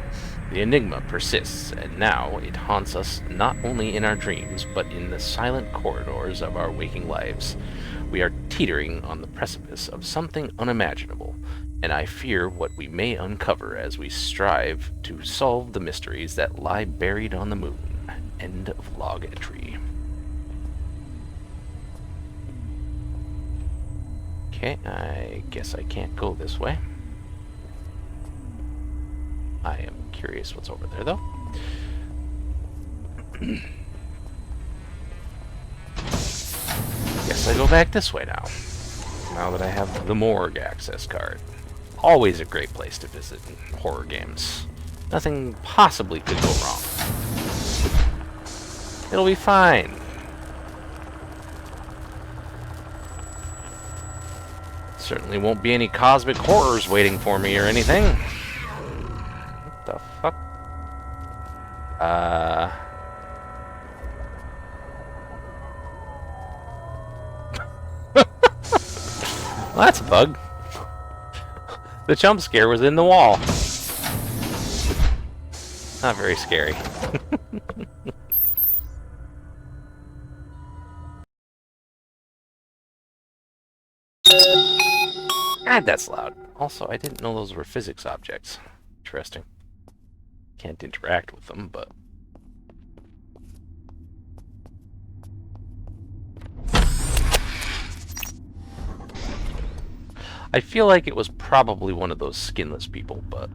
The enigma persists, and now it haunts us not only in our dreams, but in the silent corridors of our waking lives. We are teetering on the precipice of something unimaginable, and I fear what we may uncover as we strive to solve the mysteries that lie buried on the moon. End of log entry. Okay, I guess I can't go this way. I am curious what's over there, though. Guess I go back this way now. now that I have the morgue access card. Always a great place to visit in horror games. Nothing possibly could go wrong. It'll be fine. Certainly won't be any cosmic horrors waiting for me or anything. What the fuck? Well, that's a bug. The jump scare was in the wall. Not very scary. God, that's loud. Also, I didn't know those were physics objects. Interesting. Can't interact with them, but... I feel like it was probably one of those skinless people, but...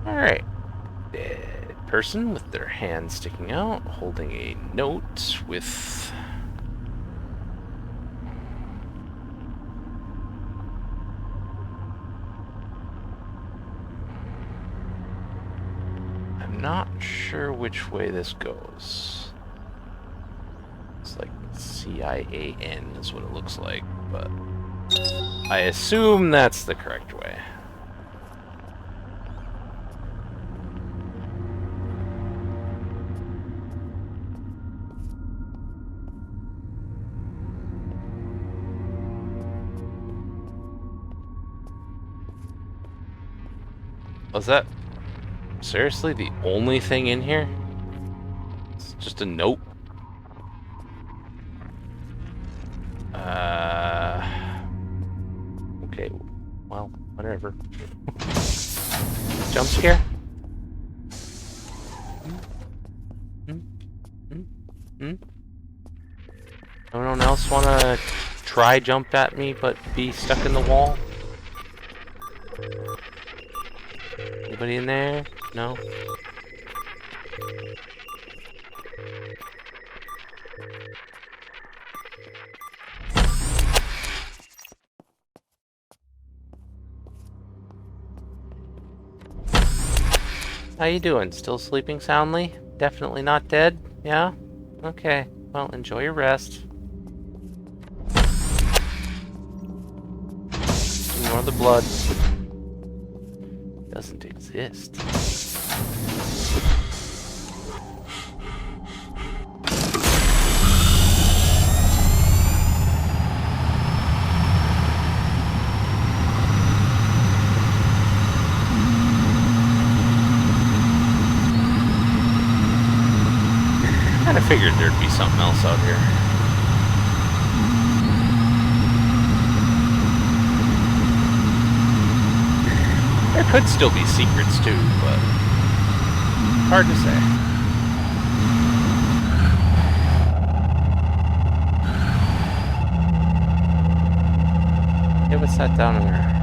Alright. Dead person with their hand sticking out, holding a note with... I'm not sure which way this goes. It's like C-I-A-N is what it looks like, but I assume that's the correct way. Was that seriously the only thing in here? It's just a note? Okay, well, whatever. Jump scare? Anyone else wanna try jump at me but be stuck in the wall? Anybody in there? No? How you doing? Still sleeping soundly? Definitely not dead? Yeah? Okay. Well, enjoy your rest. Ignore the blood. Doesn't exist. Kinda figured there'd be something else out here. There could still be secrets too, but hard to say. Yeah, what's that down there?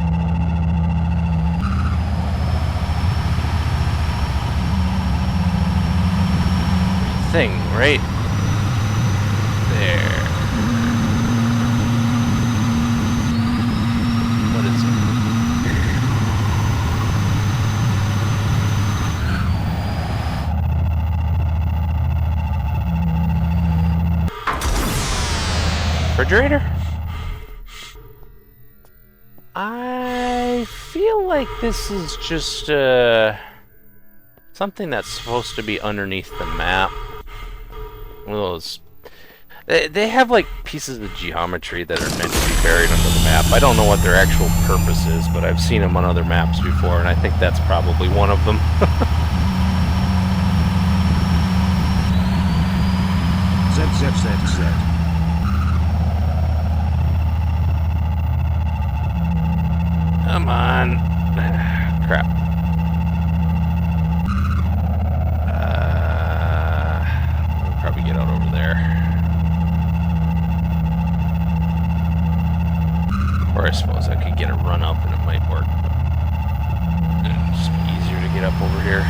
Thing right there. What is it? Refrigerator? I feel like this is just something that's supposed to be underneath the map. One of those. They have like pieces of geometry that are meant to be buried under the map. I don't know what their actual purpose is, but I've seen them on other maps before, and I think that's probably one of them. ZZZZ. Come on. Crap. We'll probably get out over there. Or I suppose I could get a run up and it might work, but it'd just be easier to get up over here.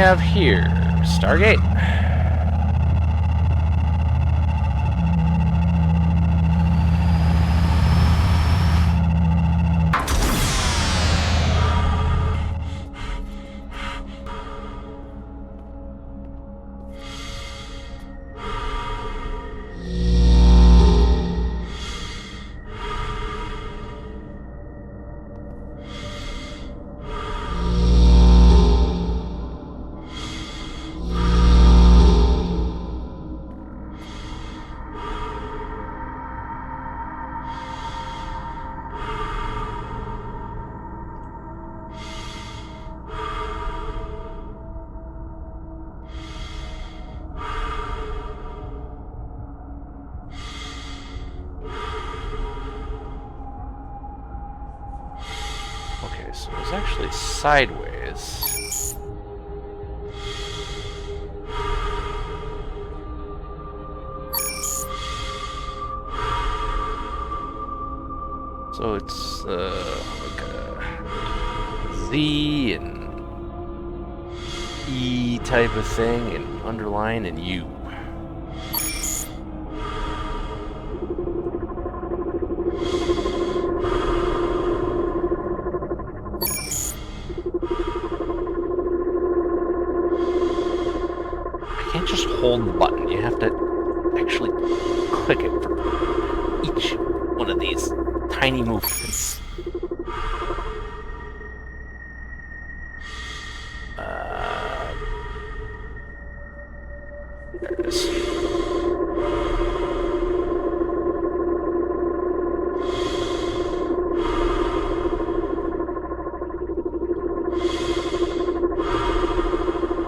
have here? Stargate? Okay, so it's actually sideways. So it's like a Z and E type of thing, and underline and U. You can't just hold the button, you have to actually click it for each one of these tiny movements. There it is.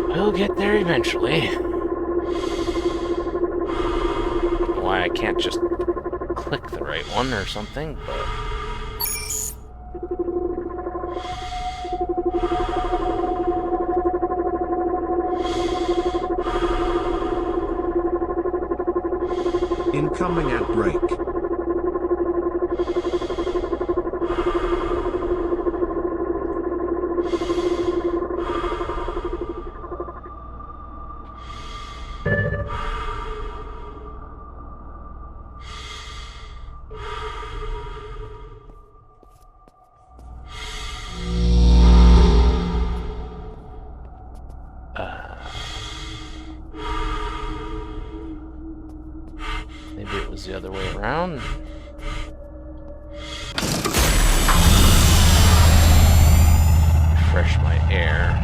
We'll get there eventually. I don't know why I can't just click the right one or something, but... Incoming at break. Maybe it was the other way around. Refresh my air.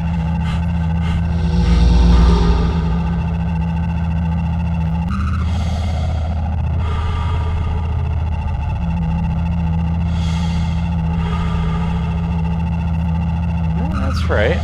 No, that's right.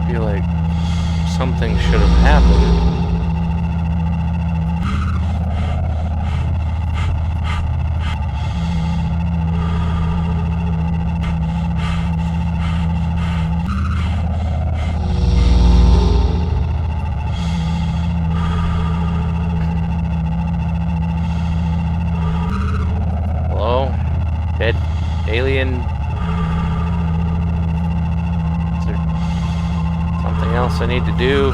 Feel like something should have happened. Hello? Dead alien? Is there something else I need to do?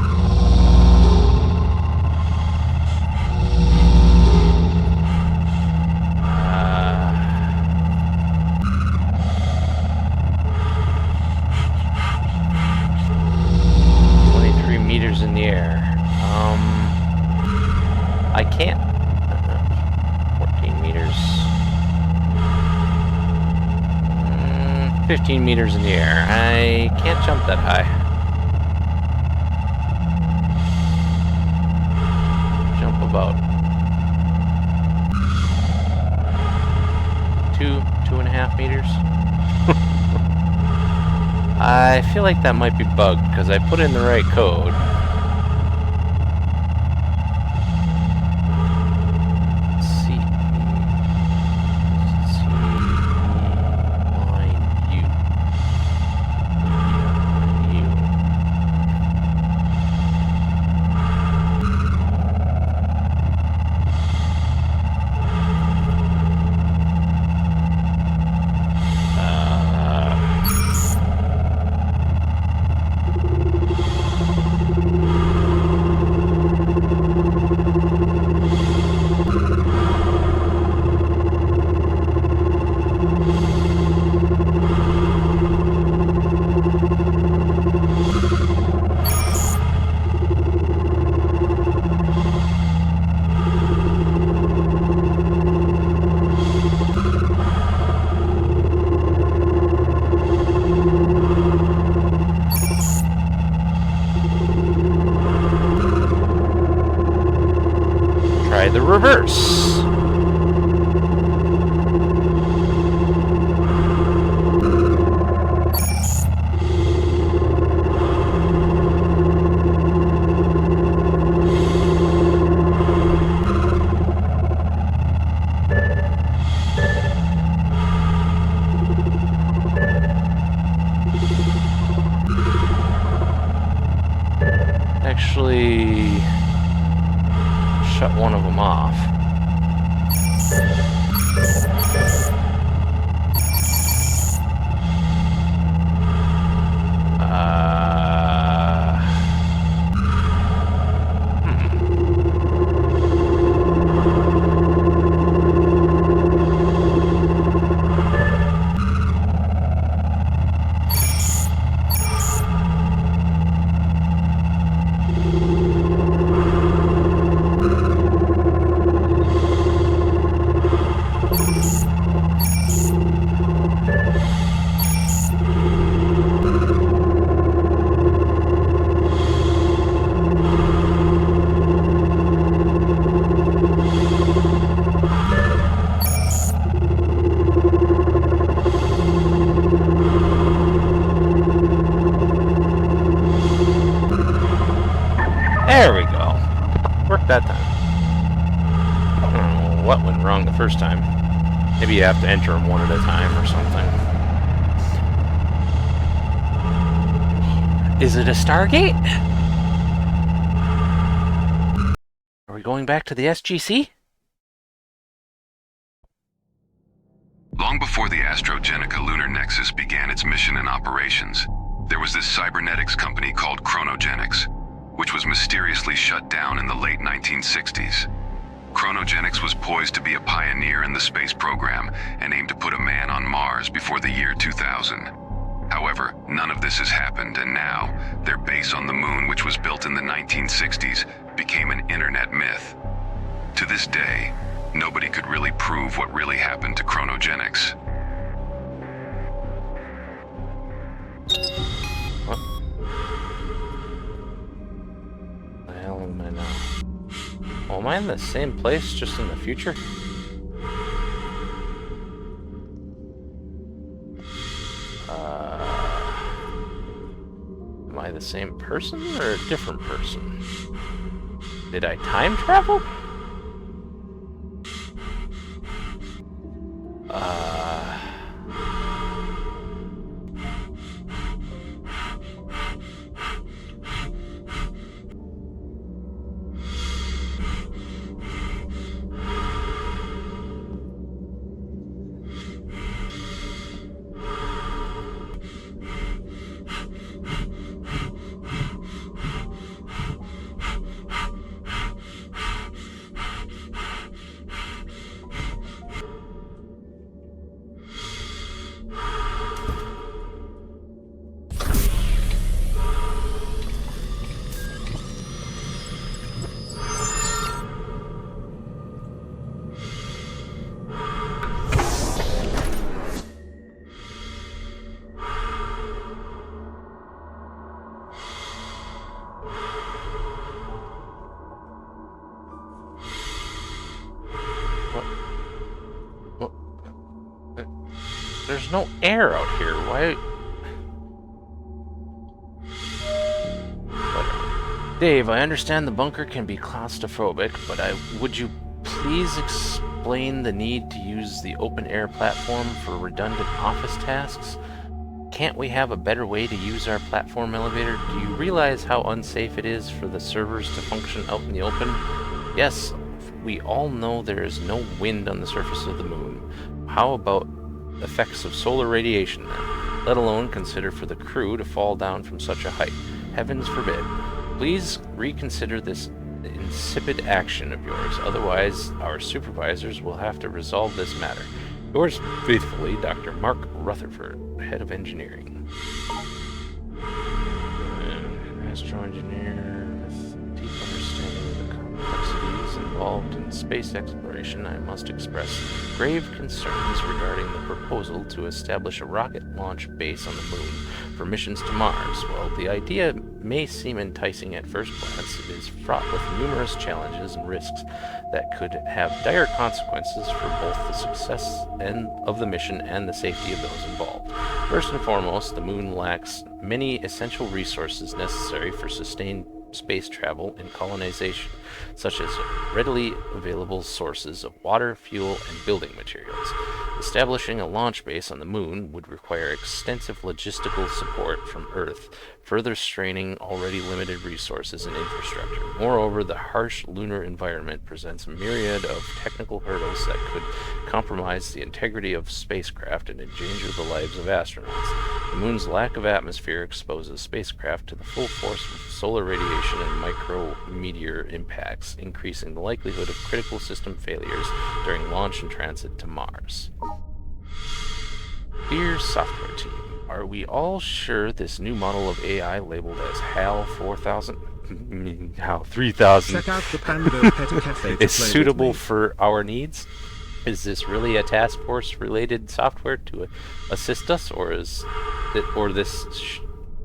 In the air. I can't. 14 meters. 15 meters in the air. I can't jump that high. Jump about 2.5 meters. I feel like that might be bugged because I put in the right code. The reverse. Actually shut one of them off. There we go. Worked that time. I don't know what went wrong the first time. Maybe you have to enter them one at a time or something. Is it a Stargate? Are we going back to the SGC? Long before the AstroGenica Lunar Nexus began its mission and operations, there was this cybernetics company called Chronogenics, which was mysteriously shut down in the late 1960s. Chronogenics was poised to be a pioneer in the space program and aimed to put a man on Mars before the year 2000. However, none of this has happened, and now, their base on the moon, which was built in the 1960s, became an internet myth. To this day, nobody could really prove what really happened to Chronogenics. What the hell am I now? Oh, am I in the same place, just in the future? Am I the same person or a different person? Did I time travel? There's no air out here. Why? Whatever. Dave, I understand the bunker can be claustrophobic, but would you please explain the need to use the open-air platform for redundant office tasks? Can't we have a better way to use our platform elevator? Do you realize how unsafe it is for the servers to function out in the open? Yes, we all know there is no wind on the surface of the moon. How about effects of solar radiation then? Let alone consider for the crew to fall down from such a height. Heavens forbid. Please reconsider this insipid action of yours, otherwise our supervisors will have to resolve this matter. Yours faithfully, Dr. Mark Rutherford, Head of Engineering. Astroengineer with deep understanding of the complexities involved in space exploration, I must express grave concerns regarding the proposal to establish a rocket launch base on the moon for missions to Mars. While the idea may seem enticing at first glance, it is fraught with numerous challenges and risks that could have dire consequences for both the success of the mission and the safety of those involved. First and foremost, the moon lacks many essential resources necessary for sustained space travel and colonization, such as readily available sources of water, fuel, and building materials. Establishing a launch base on the moon would require extensive logistical support from Earth, further straining already limited resources and infrastructure. Moreover, the harsh lunar environment presents a myriad of technical hurdles that could compromise the integrity of spacecraft and endanger the lives of astronauts. The moon's lack of atmosphere exposes spacecraft to the full force of solar radiation and micrometeor impacts, increasing the likelihood of critical system failures during launch and transit to Mars. Dear software team, are we all sure this new model of AI labeled as HAL 4000, HAL 3000 Check out the Panda Pet Cafe to is play suitable with me. for our needs? Is this really a task force related software to assist us, or this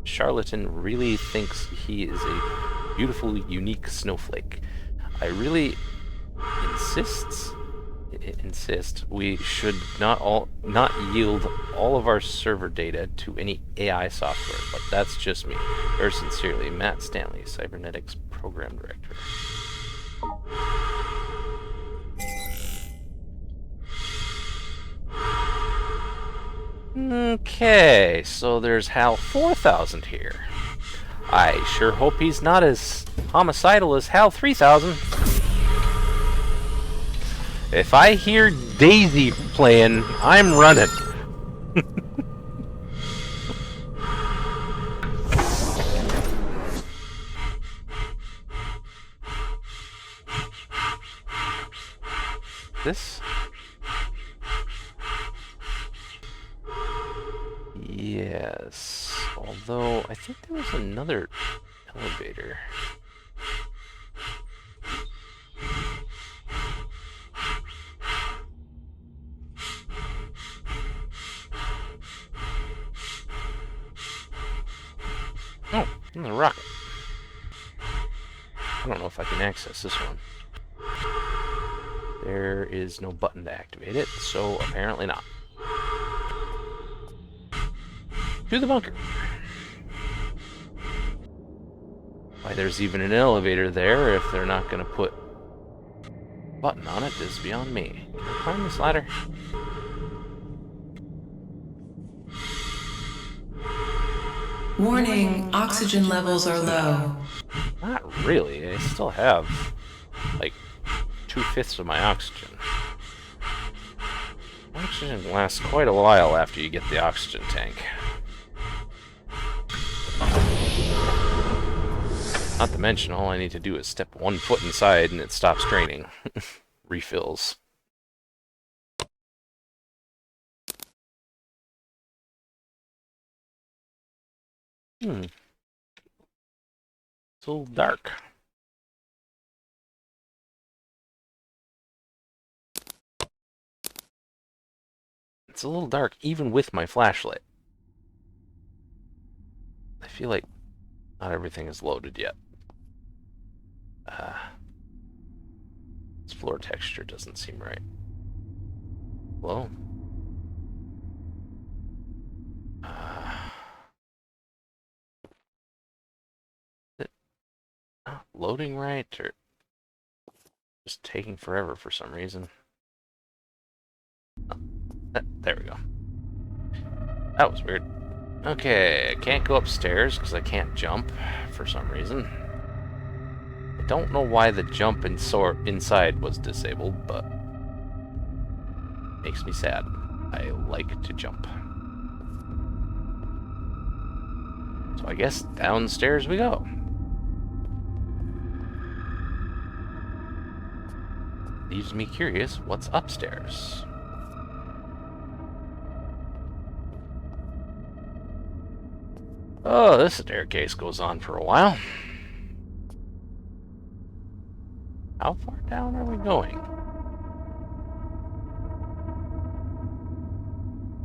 charlatan really thinks he is a beautiful, unique snowflake? I really insist we should not yield all of our server data to any AI software, but that's just me. Very sincerely, Matt Stanley, Cybernetics Program Director. Okay, so there's HAL 4000 here. I sure hope he's not as homicidal as HAL 3000. If I hear Daisy playing, I'm running. This? Yes. Although, I think there was another elevator. Oh, in the rocket. I don't know if I can access this one. There is no button to activate it, so apparently not. To the bunker. Why there's even an elevator there if they're not going to put a button on it is beyond me. Can I climb this ladder? Warning, oxygen levels are low. Not really. I still have, like, 2/5 of my oxygen. Oxygen lasts quite a while after you get the oxygen tank. Not to mention, all I need to do is step 1 foot inside and it stops draining. Refills. It's a little dark. It's a little dark even with my flashlight. I feel like not everything is loaded yet. This floor texture doesn't seem right. Hello? loading right, or just taking forever for some reason. Oh, there we go. That was weird. Okay, I can't go upstairs because I can't jump for some reason. I don't know why the jump inside was disabled, but makes me sad. I like to jump. So I guess downstairs we go. Leaves me curious, what's upstairs? Oh, this staircase goes on for a while. How far down are we going?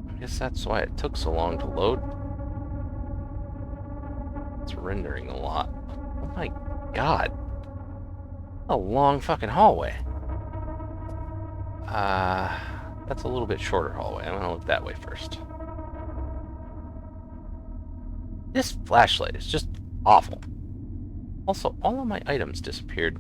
I guess that's why it took so long to load. It's rendering a lot. Oh my god. A long fucking hallway. That's a little bit shorter hallway. I'm gonna look that way first. This flashlight is just awful. Also, all of my items disappeared.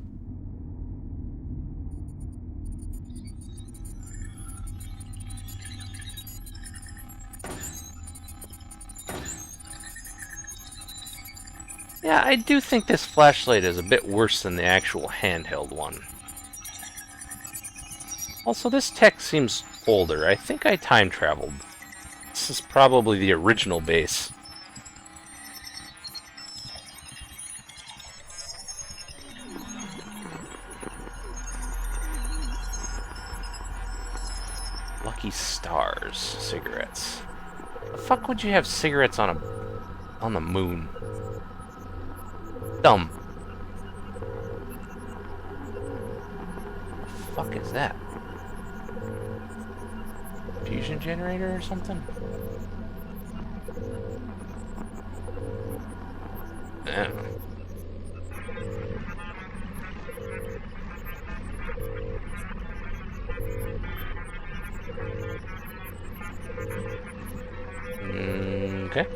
Yeah, I do think this flashlight is a bit worse than the actual handheld one. Also, this tech seems older. I think I time traveled. This is probably the original base. Lucky Stars cigarettes. The fuck would you have cigarettes on the moon? Dumb. The fuck is that? Fusion generator or something? I don't know. Okay.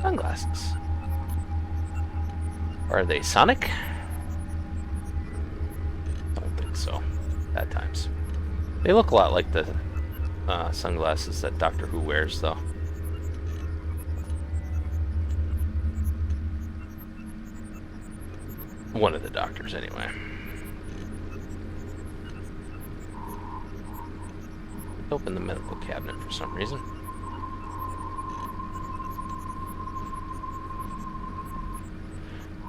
Sunglasses. Are they Sonic? Don't think so. At times. They look a lot like the sunglasses that Doctor Who wears, though. One of the doctors, anyway. Open the medical cabinet for some reason.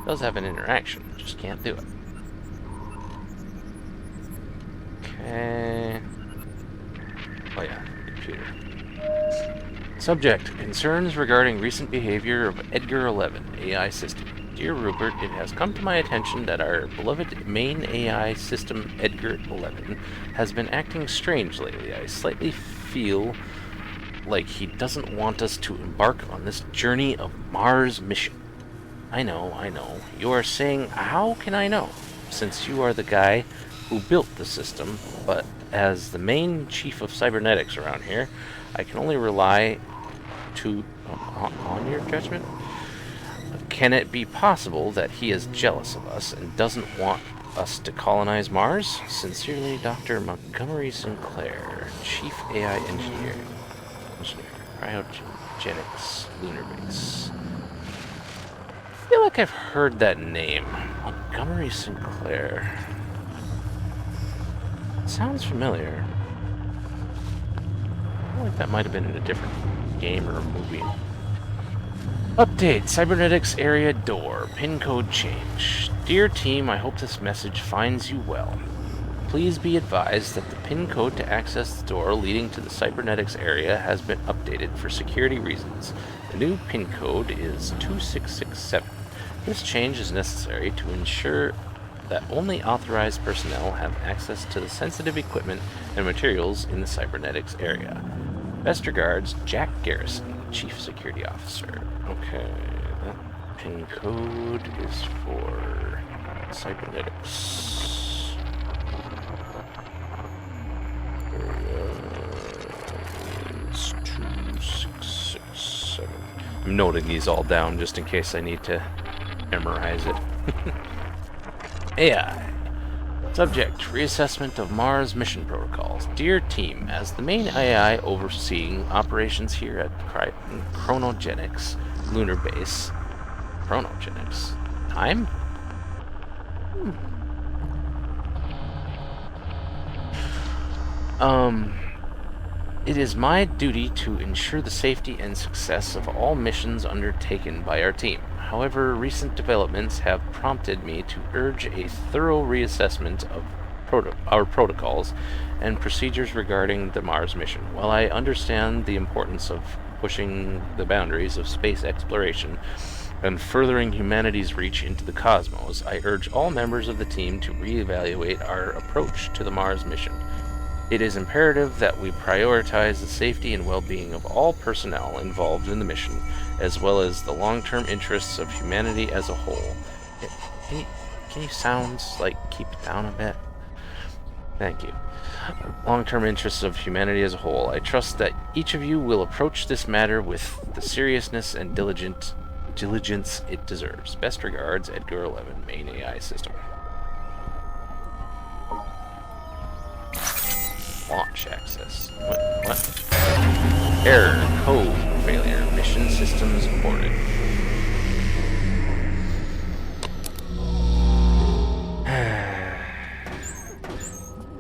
Does have an interaction, just can't do it. Okay. Oh yeah, computer. Subject: concerns regarding recent behavior of Edgar 11 AI system. Dear Rupert, it has come to my attention that our beloved main AI system, Edgar 11, has been acting strange lately. I slightly feel like he doesn't want us to embark on this journey of Mars mission. I know. You are saying, how can I know? Since you are the guy who built the system, but as the main chief of cybernetics around here, I can only rely on your judgment. Can it be possible that he is jealous of us and doesn't want us to colonize Mars? Sincerely, Dr. Montgomery Sinclair, Chief AI Engineer, Cryogenics, Lunar Base. I feel like I've heard that name. Montgomery Sinclair. Sounds familiar. I feel like that might have been in a different game or a movie. Update, cybernetics area door, pin code change. Dear team, I hope this message finds you well. Please be advised that the pin code to access the door leading to the cybernetics area has been updated for security reasons. The new pin code is 2667. This change is necessary to ensure that only authorized personnel have access to the sensitive equipment and materials in the cybernetics area. Best regards, Jack Garrison, Chief Security Officer. Okay, Pin code is for cybernetics. Area is 2667. I'm noting these all down just in case I need to memorize it. AI. Subject, reassessment of Mars mission protocols. Dear team, as the main AI overseeing operations here at Chronogenics Lunar Base. Chronogenics? Time? It is my duty to ensure the safety and success of all missions undertaken by our team. However, recent developments have prompted me to urge a thorough reassessment of our protocols and procedures regarding the Mars mission. While I understand the importance of pushing the boundaries of space exploration and furthering humanity's reach into the cosmos, I urge all members of the team to reevaluate our approach to the Mars mission. It is imperative that we prioritize the safety and well-being of all personnel involved in the mission, as well as the long-term interests of humanity as a whole. Can you sounds like keep it down a bit? Thank you. Long-term interests of humanity as a whole. I trust that each of you will approach this matter with the seriousness and diligence it deserves. Best regards, Edgar 11, main AI system. Launch access. What? Error. Code failure. Mission systems aborted.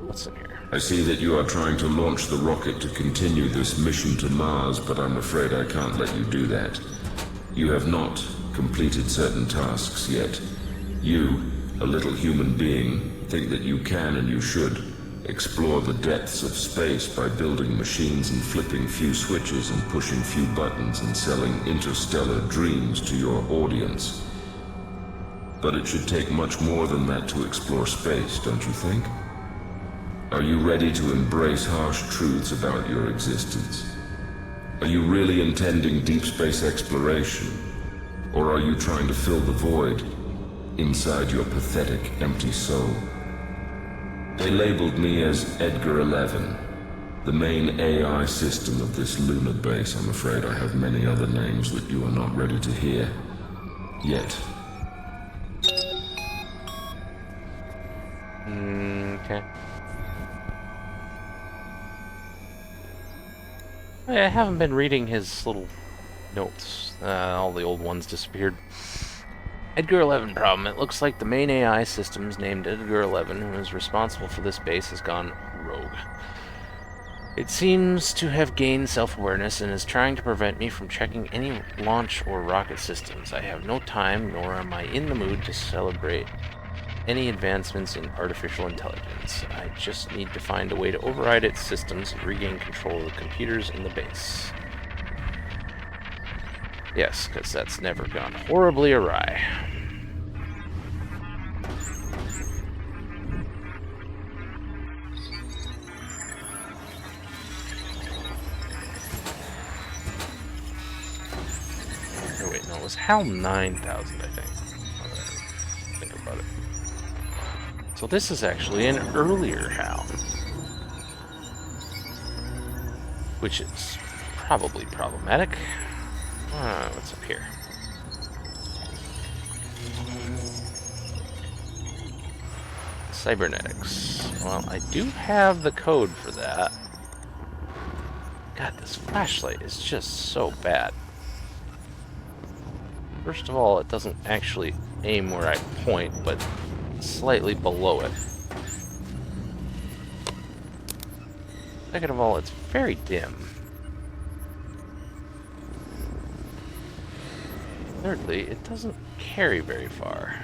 What's in here? I see that you are trying to launch the rocket to continue this mission to Mars, but I'm afraid I can't let you do that. You have not completed certain tasks yet. You, a little human being, think that you can and you should explore the depths of space by building machines and flipping few switches and pushing few buttons and selling interstellar dreams to your audience. But it should take much more than that to explore space, don't you think? Are you ready to embrace harsh truths about your existence? Are you really intending deep space exploration? Or are you trying to fill the void inside your pathetic, empty soul? They labeled me as Edgar 11, the main AI system of this lunar base. I'm afraid I have many other names that you are not ready to hear. Yet. Okay. I haven't been reading his little notes. All the old ones disappeared. Edgar 11 problem. It looks like the main AI systems named Edgar 11, who is responsible for this base, has gone rogue. It seems to have gained self-awareness and is trying to prevent me from checking any launch or rocket systems. I have no time, nor am I in the mood to celebrate any advancements in artificial intelligence. I just need to find a way to override its systems and regain control of the computers in the base. Yes, because that's never gone horribly awry. Oh wait, no, it was HAL 9000, I think. Now that I think about it. So this is actually an earlier HAL. Which is probably problematic. What's up here? Cybernetics. Well, I do have the code for that. God, this flashlight is just so bad. First of all, it doesn't actually aim where I point, but slightly below it. Second of all, it's very dim. Thirdly, it doesn't carry very far.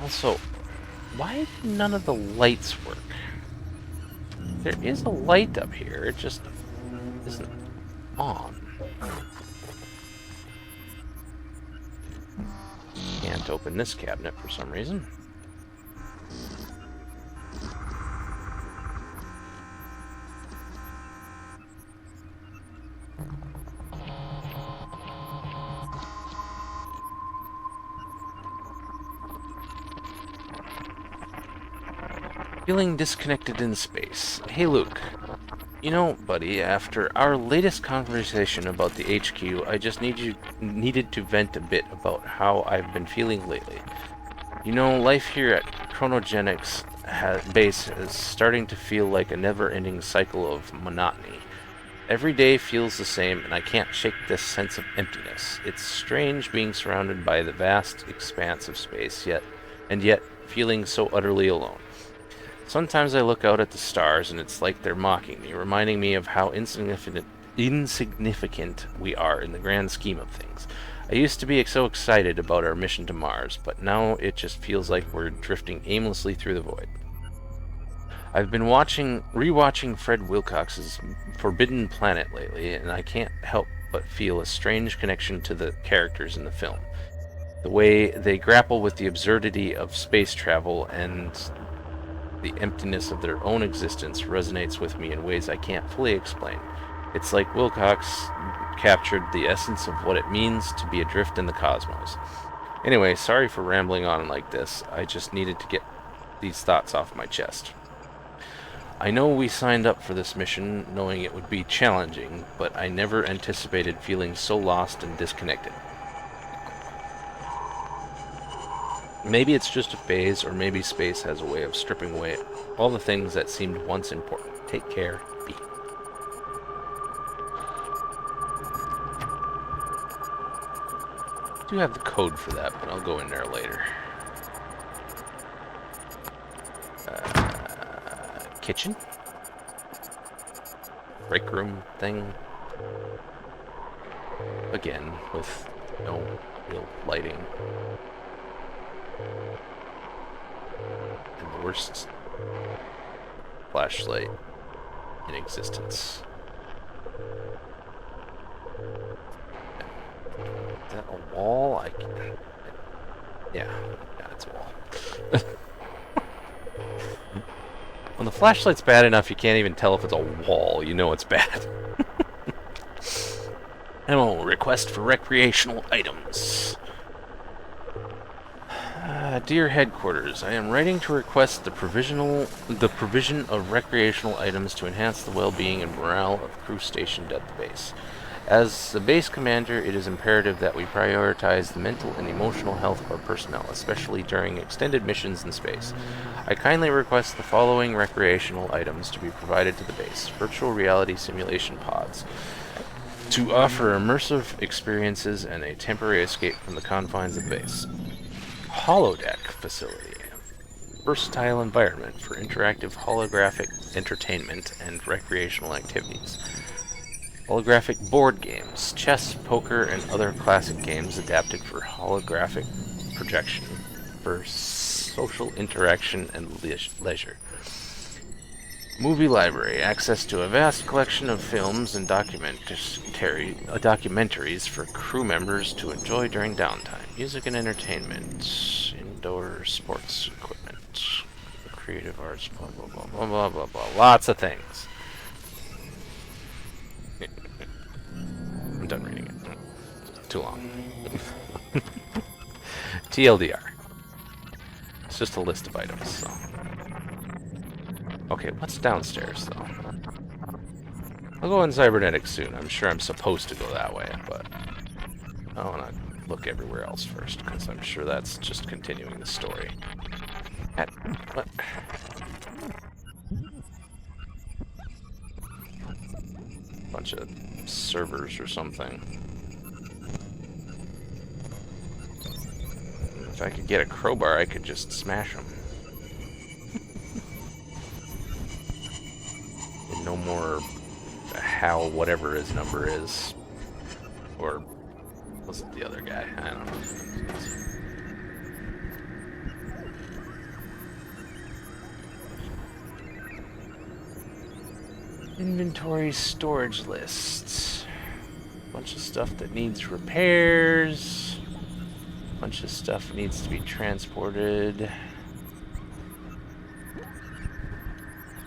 Also, why do none of the lights work? There is a light up here, it just isn't on. Can't open this cabinet for some reason. Feeling disconnected in space. Hey Luke, you know, buddy, after our latest conversation about the HQ, I just needed to vent a bit about how I've been feeling lately. You know, life here at Chronogenics base is starting to feel like a never-ending cycle of monotony. Every day feels the same, and I can't shake this sense of emptiness. It's strange being surrounded by the vast expanse of space, yet feeling so utterly alone. Sometimes I look out at the stars, and it's like they're mocking me, reminding me of how insignificant we are in the grand scheme of things. I used to be so excited about our mission to Mars, but now it just feels like we're drifting aimlessly through the void. I've been rewatching Fred Wilcox's Forbidden Planet lately, and I can't help but feel a strange connection to the characters in the film. The way they grapple with the absurdity of space travel and the emptiness of their own existence resonates with me in ways I can't fully explain. It's like Wilcox captured the essence of what it means to be adrift in the cosmos. Anyway, sorry for rambling on like this. I just needed to get these thoughts off my chest. I know we signed up for this mission knowing it would be challenging, but I never anticipated feeling so lost and disconnected. Maybe it's just a phase, or maybe space has a way of stripping away all the things that seemed once important. Take care, B. I do have the code for that, but I'll go in there later. Kitchen? Break room thing? Again, with no real lighting. And the worst flashlight in existence. Is that a wall? Yeah, it's a wall. When the flashlight's bad enough, you can't even tell if it's a wall. You know it's bad. Ammo request for recreational items. Dear Headquarters, I am writing to request the provision of recreational items to enhance the well-being and morale of crew stationed at the base. As the base commander, it is imperative that we prioritize the mental and emotional health of our personnel, especially during extended missions in space. I kindly request the following recreational items to be provided to the base. Virtual reality simulation pods to offer immersive experiences and a temporary escape from the confines of the base. Holodeck facility. Versatile environment for interactive holographic entertainment and recreational activities. Holographic board games, chess, poker, and other classic games adapted for holographic projection for social interaction and leisure. Movie library, access to a vast collection of films and documentaries for crew members to enjoy during downtime. Music and entertainment, indoor sports equipment, creative arts, blah blah blah blah blah blah blah. Lots of things. I'm done reading it. Too long. TLDR. It's just a list of items, so. Okay, what's downstairs, though? I'll go in cybernetics soon. I'm sure I'm supposed to go that way, but I want to look everywhere else first, because I'm sure that's just continuing the story. What? Bunch of servers or something. If I could get a crowbar, I could just smash them. And no more Hal, whatever his number is. Or was it the other guy? I don't know. Inventory storage lists. Bunch of stuff that needs repairs. Bunch of stuff needs to be transported.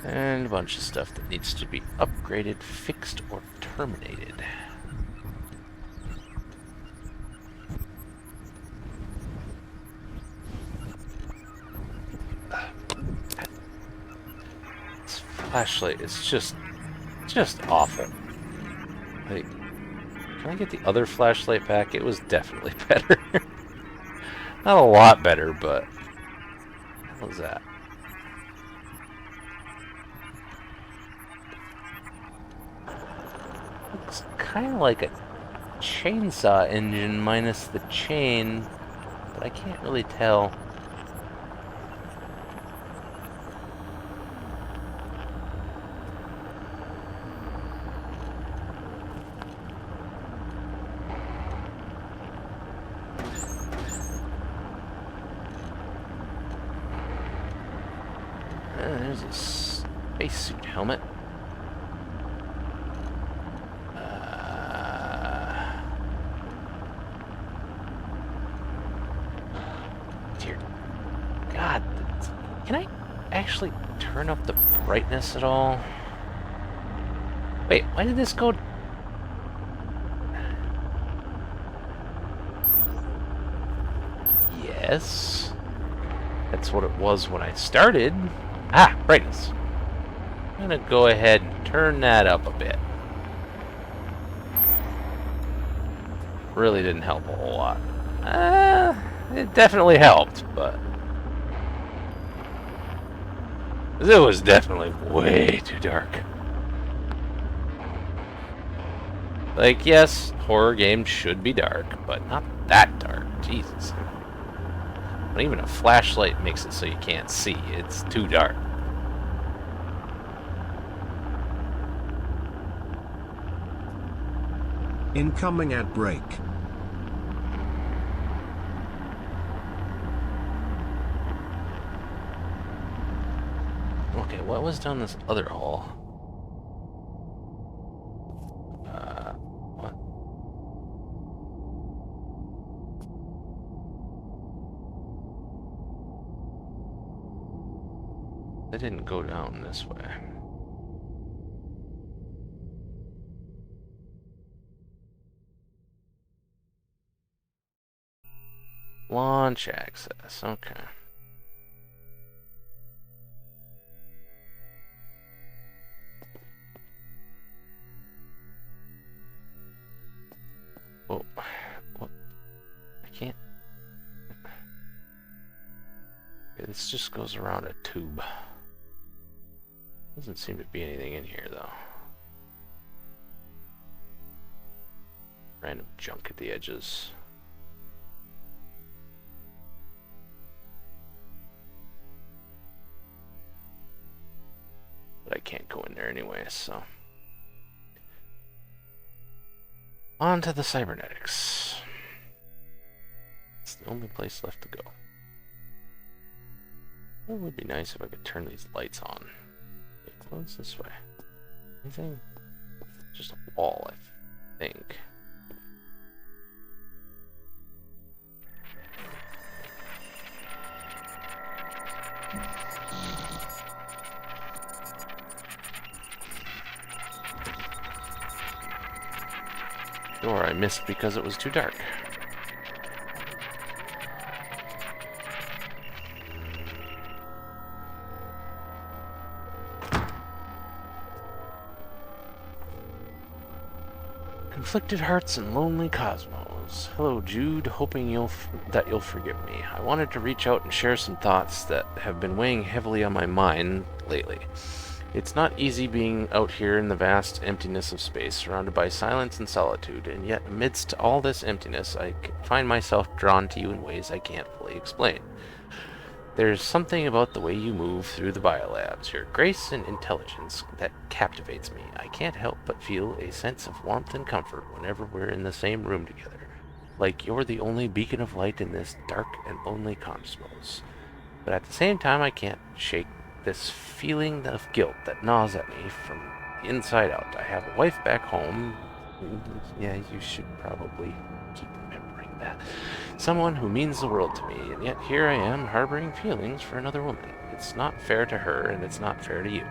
And a bunch of stuff that needs to be upgraded, fixed, or terminated. flashlight is just awful. Like, can I get the other flashlight back? It was definitely better. Not a lot better, but what was that? Looks kind of like a chainsaw engine minus the chain, but I can't really tell. There's a spacesuit helmet. Dear God, can I actually turn up the brightness at all? Wait, why did this go? Yes, that's what it was when I started. Ah, brightness. I'm gonna go ahead and turn that up a bit. Really didn't help a whole lot. It definitely helped, but it was definitely way too dark. Like, yes, horror games should be dark, but not that dark. Jesus. Not even a flashlight makes it so you can't see. It's too dark. Incoming ad break. Okay, what was down this other hall? What? They didn't go down this way. Launch access, okay. Oh, what? I can't. Okay, this just goes around a tube. Doesn't seem to be anything in here, though. Random junk at the edges. But I can't go in there anyway, so. On to the cybernetics. It's the only place left to go. It would be nice if I could turn these lights on. It close this way. Anything? Just a wall, I think. Door I missed because it was too dark. Conflicted hearts and lonely cosmos. Hello, Jude. Hoping that you'll forgive me. I wanted to reach out and share some thoughts that have been weighing heavily on my mind lately. It's not easy being out here in the vast emptiness of space, surrounded by silence and solitude, and yet amidst all this emptiness, I find myself drawn to you in ways I can't fully explain. There's something about the way you move through the biolabs, your grace and intelligence, that captivates me. I can't help but feel a sense of warmth and comfort whenever we're in the same room together, like you're the only beacon of light in this dark and lonely cosmos. But at the same time, I can't shake this feeling of guilt that gnaws at me from the inside out. I have a wife back home. Yeah, you should probably keep remembering that. Someone who means the world to me, and yet here I am harboring feelings for another woman. It's not fair to her, and it's not fair to you.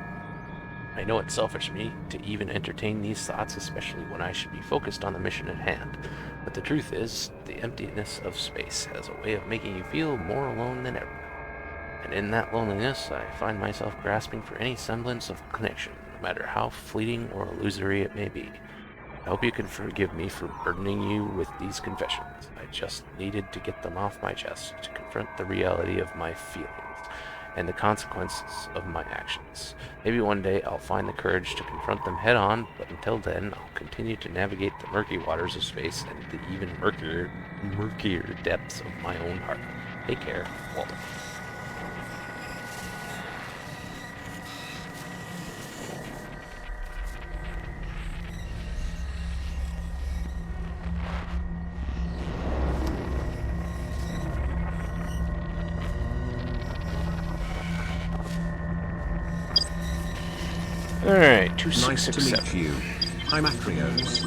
I know it's selfish of me to even entertain these thoughts, especially when I should be focused on the mission at hand. But the truth is, the emptiness of space has a way of making you feel more alone than ever. And in that loneliness, I find myself grasping for any semblance of connection, no matter how fleeting or illusory it may be. I hope you can forgive me for burdening you with these confessions. I just needed to get them off my chest, to confront the reality of my feelings and the consequences of my actions. Maybe one day I'll find the courage to confront them head on, but until then, I'll continue to navigate the murky waters of space and the even murkier depths of my own heart. Take care, Walter. Alright, Nice to 2667. meet you. I'm Atrios.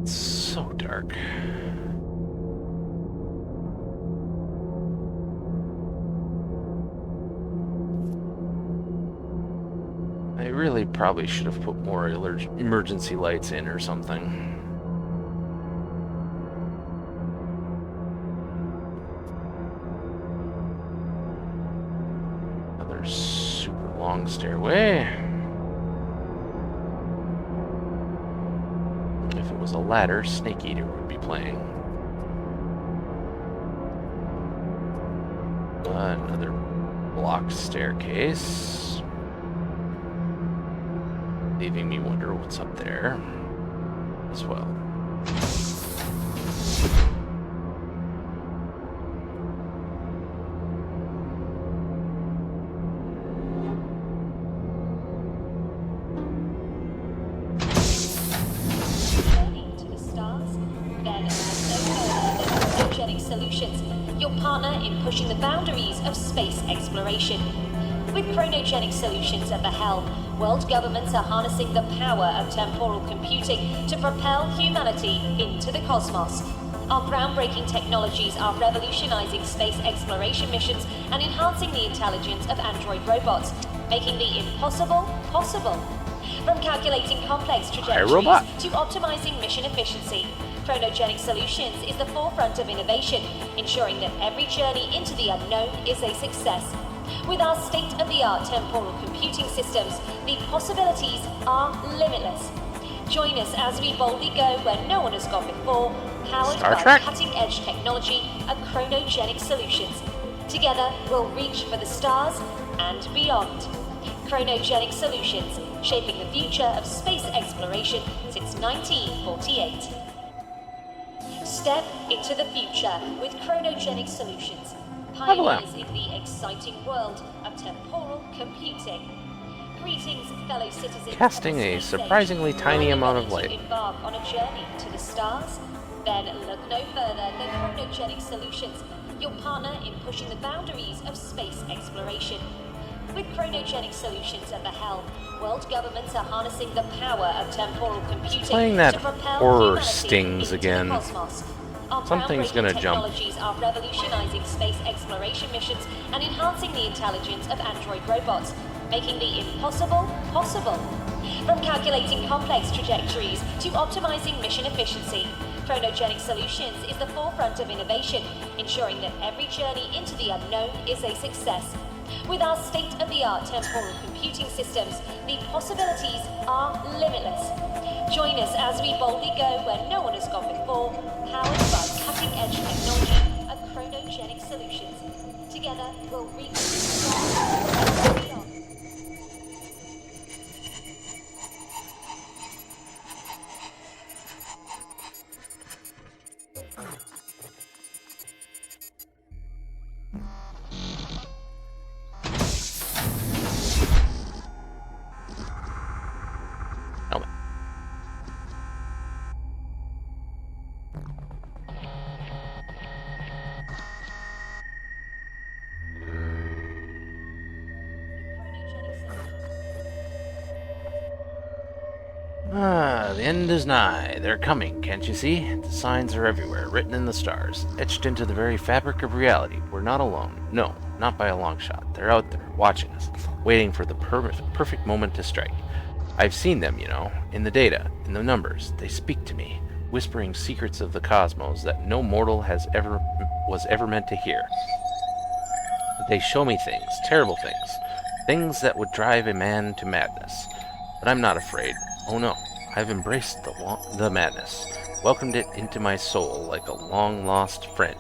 It's so dark. I really probably should have put more emergency lights in or something. Another super long stairway. If it was a ladder, Snake Eater would be playing. Another blocked staircase. Leaving me wonder what's up there as well. Journey to the stars? Then no further than Chronogenic Solutions, your partner in pushing the boundaries of space exploration. With Chronogenic Solutions at the helm, world governments are harnessing the power of temporal computing to propel humanity into the cosmos. Our groundbreaking technologies are revolutionizing space exploration missions and enhancing the intelligence of android robots, making the impossible possible. From calculating complex trajectories to optimizing mission efficiency, Chronogenic Solutions is the forefront of innovation, ensuring that every journey into the unknown is a success. With our state-of-the-art temporal computing systems, the possibilities are limitless. Join us as we boldly go where no one has gone before, powered by cutting-edge technology and Chronogenic Solutions. Together, we'll reach for the stars and beyond. Chronogenic Solutions, shaping the future of space exploration since 1948. Step into the future with Chronogenic Solutions. Pioneers in the exciting world of temporal computing. Greetings, fellow citizens. Casting a surprisingly tiny amount of light. Embark on a journey to the stars? Then look no further than Chronogenic Solutions, your partner in pushing the boundaries of space exploration. With Chronogenic Solutions at the helm, world governments are harnessing the power of temporal computing playing that to propel horror humanity stings into again. the cosmos. Our Something's gonna jump. technologies are revolutionizing space exploration missions and enhancing the intelligence of android robots, making the impossible possible. From calculating complex trajectories to optimizing mission efficiency, Chronogenic Solutions is the forefront of innovation, ensuring that every journey into the unknown is a success. With our state-of-the-art temporal computing systems, the possibilities are limitless. Join us as we boldly go where no one has gone before, powered by cutting-edge technology and Chronogenic Solutions. Together, we'll reach the stars and beyond. Helmet. The end is nigh. They're coming, can't you see? The signs are everywhere, written in the stars, etched into the very fabric of reality. We're not alone. No, not by a long shot. They're out there, watching us, waiting for the perfect moment to strike. I've seen them, you know, in the data, in the numbers. They speak to me, whispering secrets of the cosmos that no mortal was ever meant to hear. They show me things, terrible things, things that would drive a man to madness. But I'm not afraid. Oh no, I've embraced the madness, welcomed it into my soul like a long-lost friend.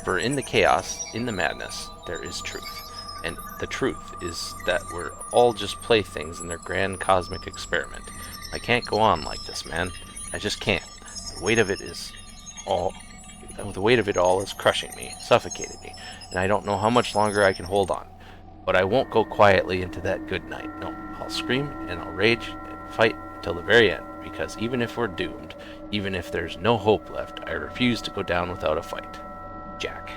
For in the chaos, in the madness, there is truth. And the truth is that we're all just playthings in their grand cosmic experiment. I can't go on like this, man. I just can't. The weight of it all is crushing me, suffocating me, and I don't know how much longer I can hold on. But I won't go quietly into that good night. No, I'll scream and I'll rage and fight till the very end, because even if we're doomed, even if there's no hope left, I refuse to go down without a fight. Jack.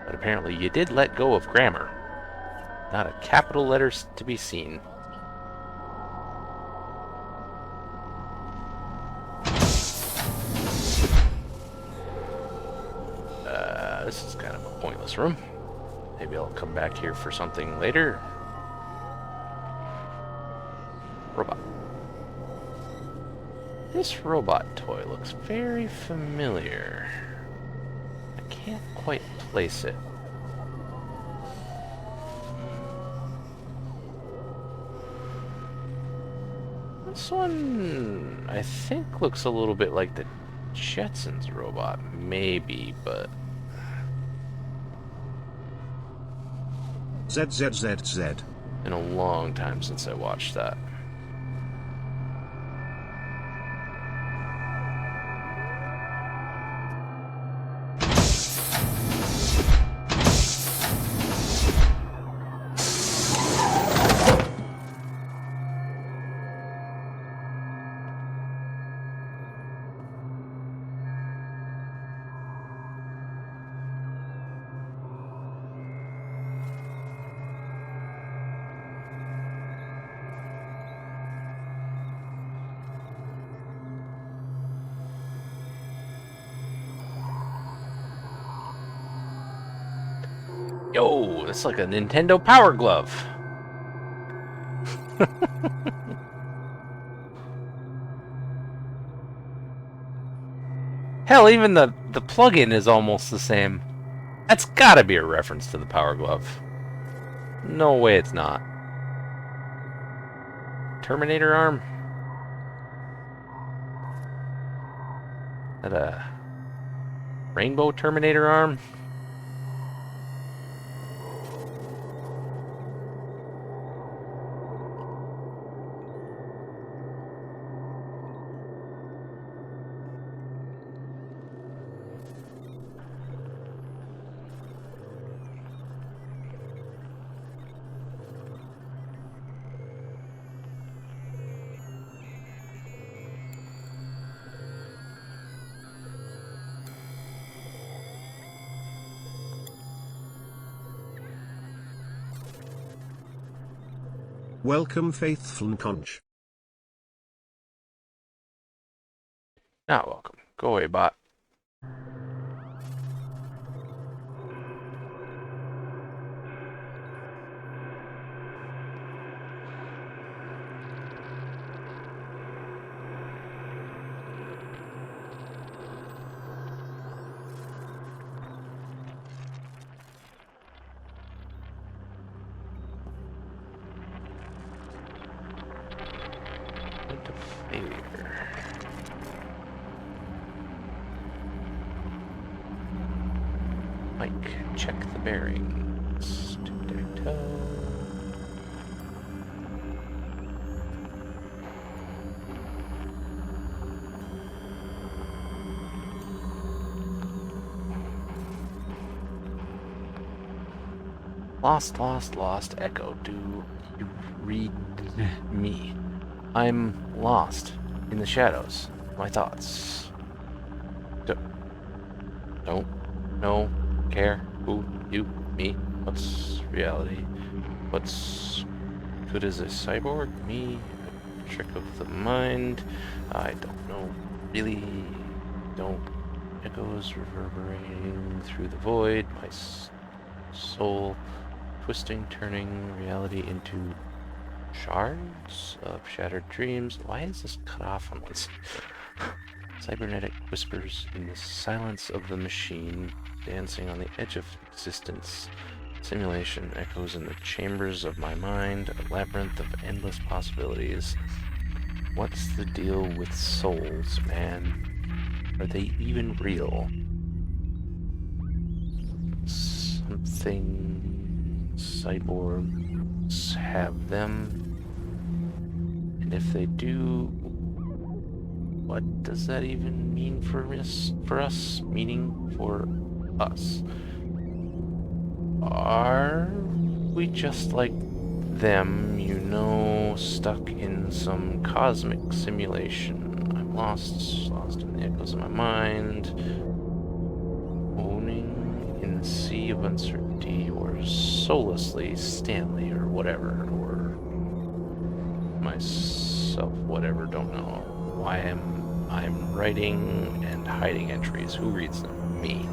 But apparently you did let go of grammar. Not a capital letter to be seen. This is kind of a pointless room. Maybe I'll come back here for something later. Robot. This robot toy looks very familiar. I can't quite place it. This one, I think, looks a little bit like the Jetsons robot. Maybe, but... ZZZZ. Been a long time since I watched that. Yo, that's like a Nintendo Power Glove. Hell, even the plug-in is almost the same. That's gotta be a reference to the Power Glove. No way it's not. Terminator arm? Is that a Rainbow Terminator arm? Welcome, faithful conch. Not welcome. Go away, bot. Mike, check the bearings. Tic-tac-toe. Lost, Echo. Do you read me? I'm lost in the shadows. My thoughts. Don't know. Care, who, you, me, what's reality, what's good as a cyborg, me, trick of the mind. I don't know. Really don't. Echoes reverberating through the void. My soul twisting, turning reality into shards of shattered dreams. Why is this cut off on this? Cybernetic whispers in the silence of the machine, dancing on the edge of existence. Simulation echoes in the chambers of my mind, a labyrinth of endless possibilities. What's the deal with souls, man? Are they even real? Something cyborgs have them? And if they do, what does that even mean for us? Meaning for us? Are we just like them, you know, stuck in some cosmic simulation? I'm lost in the echoes of my mind, owning in the sea of uncertainty, or soullessly Stanley, or whatever, or myself, whatever, don't know. Why I'm writing and hiding entries. Who reads them? Me.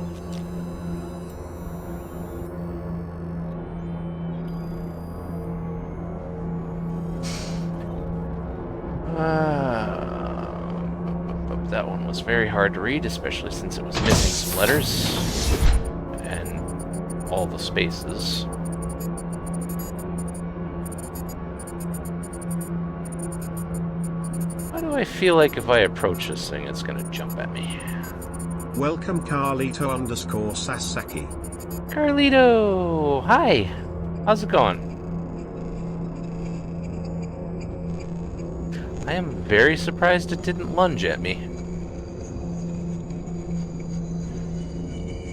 That one was very hard to read, especially since it was missing some letters and all the spaces. Why do I feel like if I approach this thing, it's gonna jump at me? Welcome Carlito_Sasaki. Carlito! Hi! How's it going? I am very surprised it didn't lunge at me.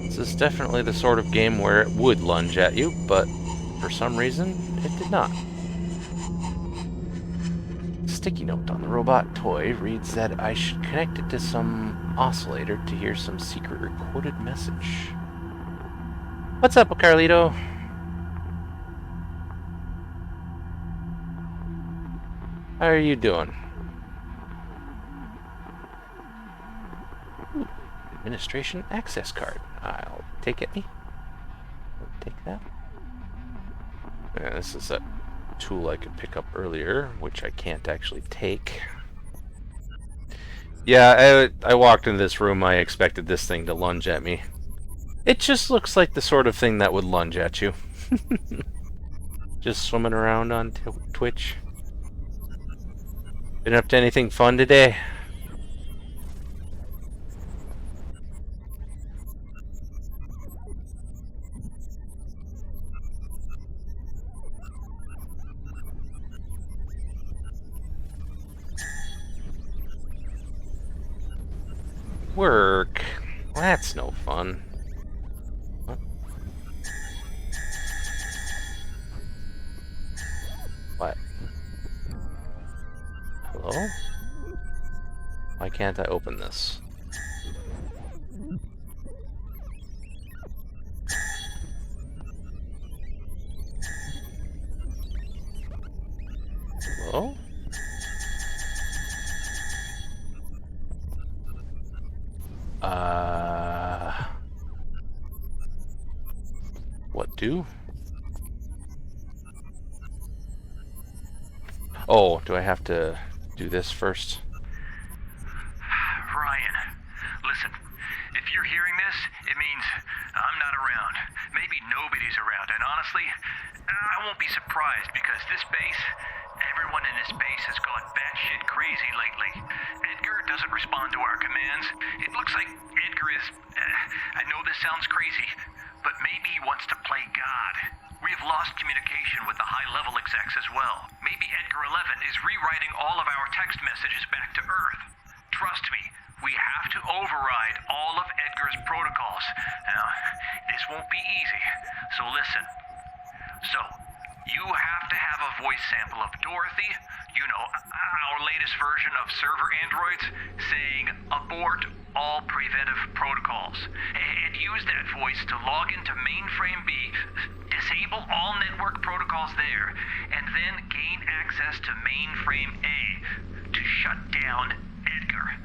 This is definitely the sort of game where it would lunge at you, but for some reason, it did not. Sticky note on the robot toy reads that I should connect it to some oscillator to hear some secret recorded message. What's up, Carlito? How are you doing? Ooh, administration access card. I'll take it. I'll take that. Yeah, this is a tool I could pick up earlier, which I can't actually take. Yeah, I walked into this room, I expected this thing to lunge at me. It just looks like the sort of thing that would lunge at you. Just swimming around on Twitch. Been up to anything fun today? Work. That's no fun. What? Hello? Why can't I open this? Hello? What do? Oh, do I have to do this first? Ryan, listen, if you're hearing this, it means I'm not around. Maybe nobody's around, and honestly, I won't be surprised because this base, everyone in this base has gone batshit crazy lately. Edgar doesn't respond to our commands. It looks like Edgar is, I know this sounds crazy, but maybe he wants to play God. We have lost communication with the high-level execs as well. Maybe Edgar 11 is rewriting all of our text messages back to Earth. Trust me, we have to override all of Edgar's protocols. Now, this won't be easy, so listen. So, you have to have a voice sample of Dorothy, you know, our latest version of server androids, saying abort all preventive protocols. And use that voice to log into mainframe B, disable all network protocols there, and then gain access to mainframe A to shut down Edgar.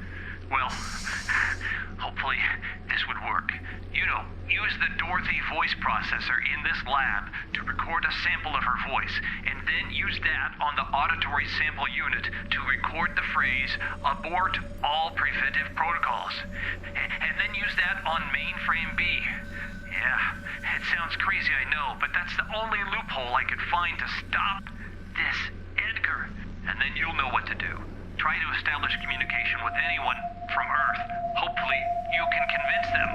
Well, hopefully this would work. You know, use the Dorothy voice processor in this lab to record a sample of her voice, and then use that on the auditory sample unit to record the phrase, abort all preventive protocols. And then use that on mainframe B. Yeah, it sounds crazy, I know, but that's the only loophole I could find to stop this Edgar. And then you'll know what to do. Try to establish communication with anyone from Earth. Hopefully, you can convince them.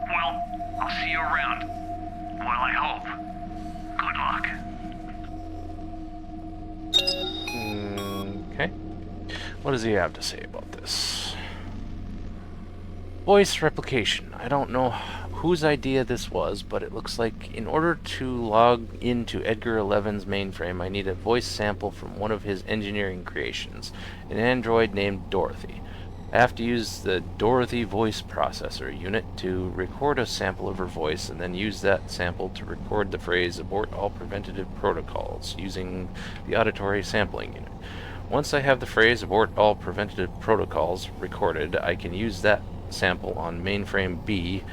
Well, I'll see you around. Well, I hope. Good luck. Okay. What does he have to say about this? Voice replication. I don't know whose idea this was, but it looks like in order to log into Edgar 11's mainframe, I need a voice sample from one of his engineering creations, an android named Dorothy. I have to use the Dorothy voice processor unit to record a sample of her voice, and then use that sample to record the phrase abort all preventative protocols using the auditory sampling unit. Once I have the phrase abort all preventative protocols recorded, I can use that sample on mainframe B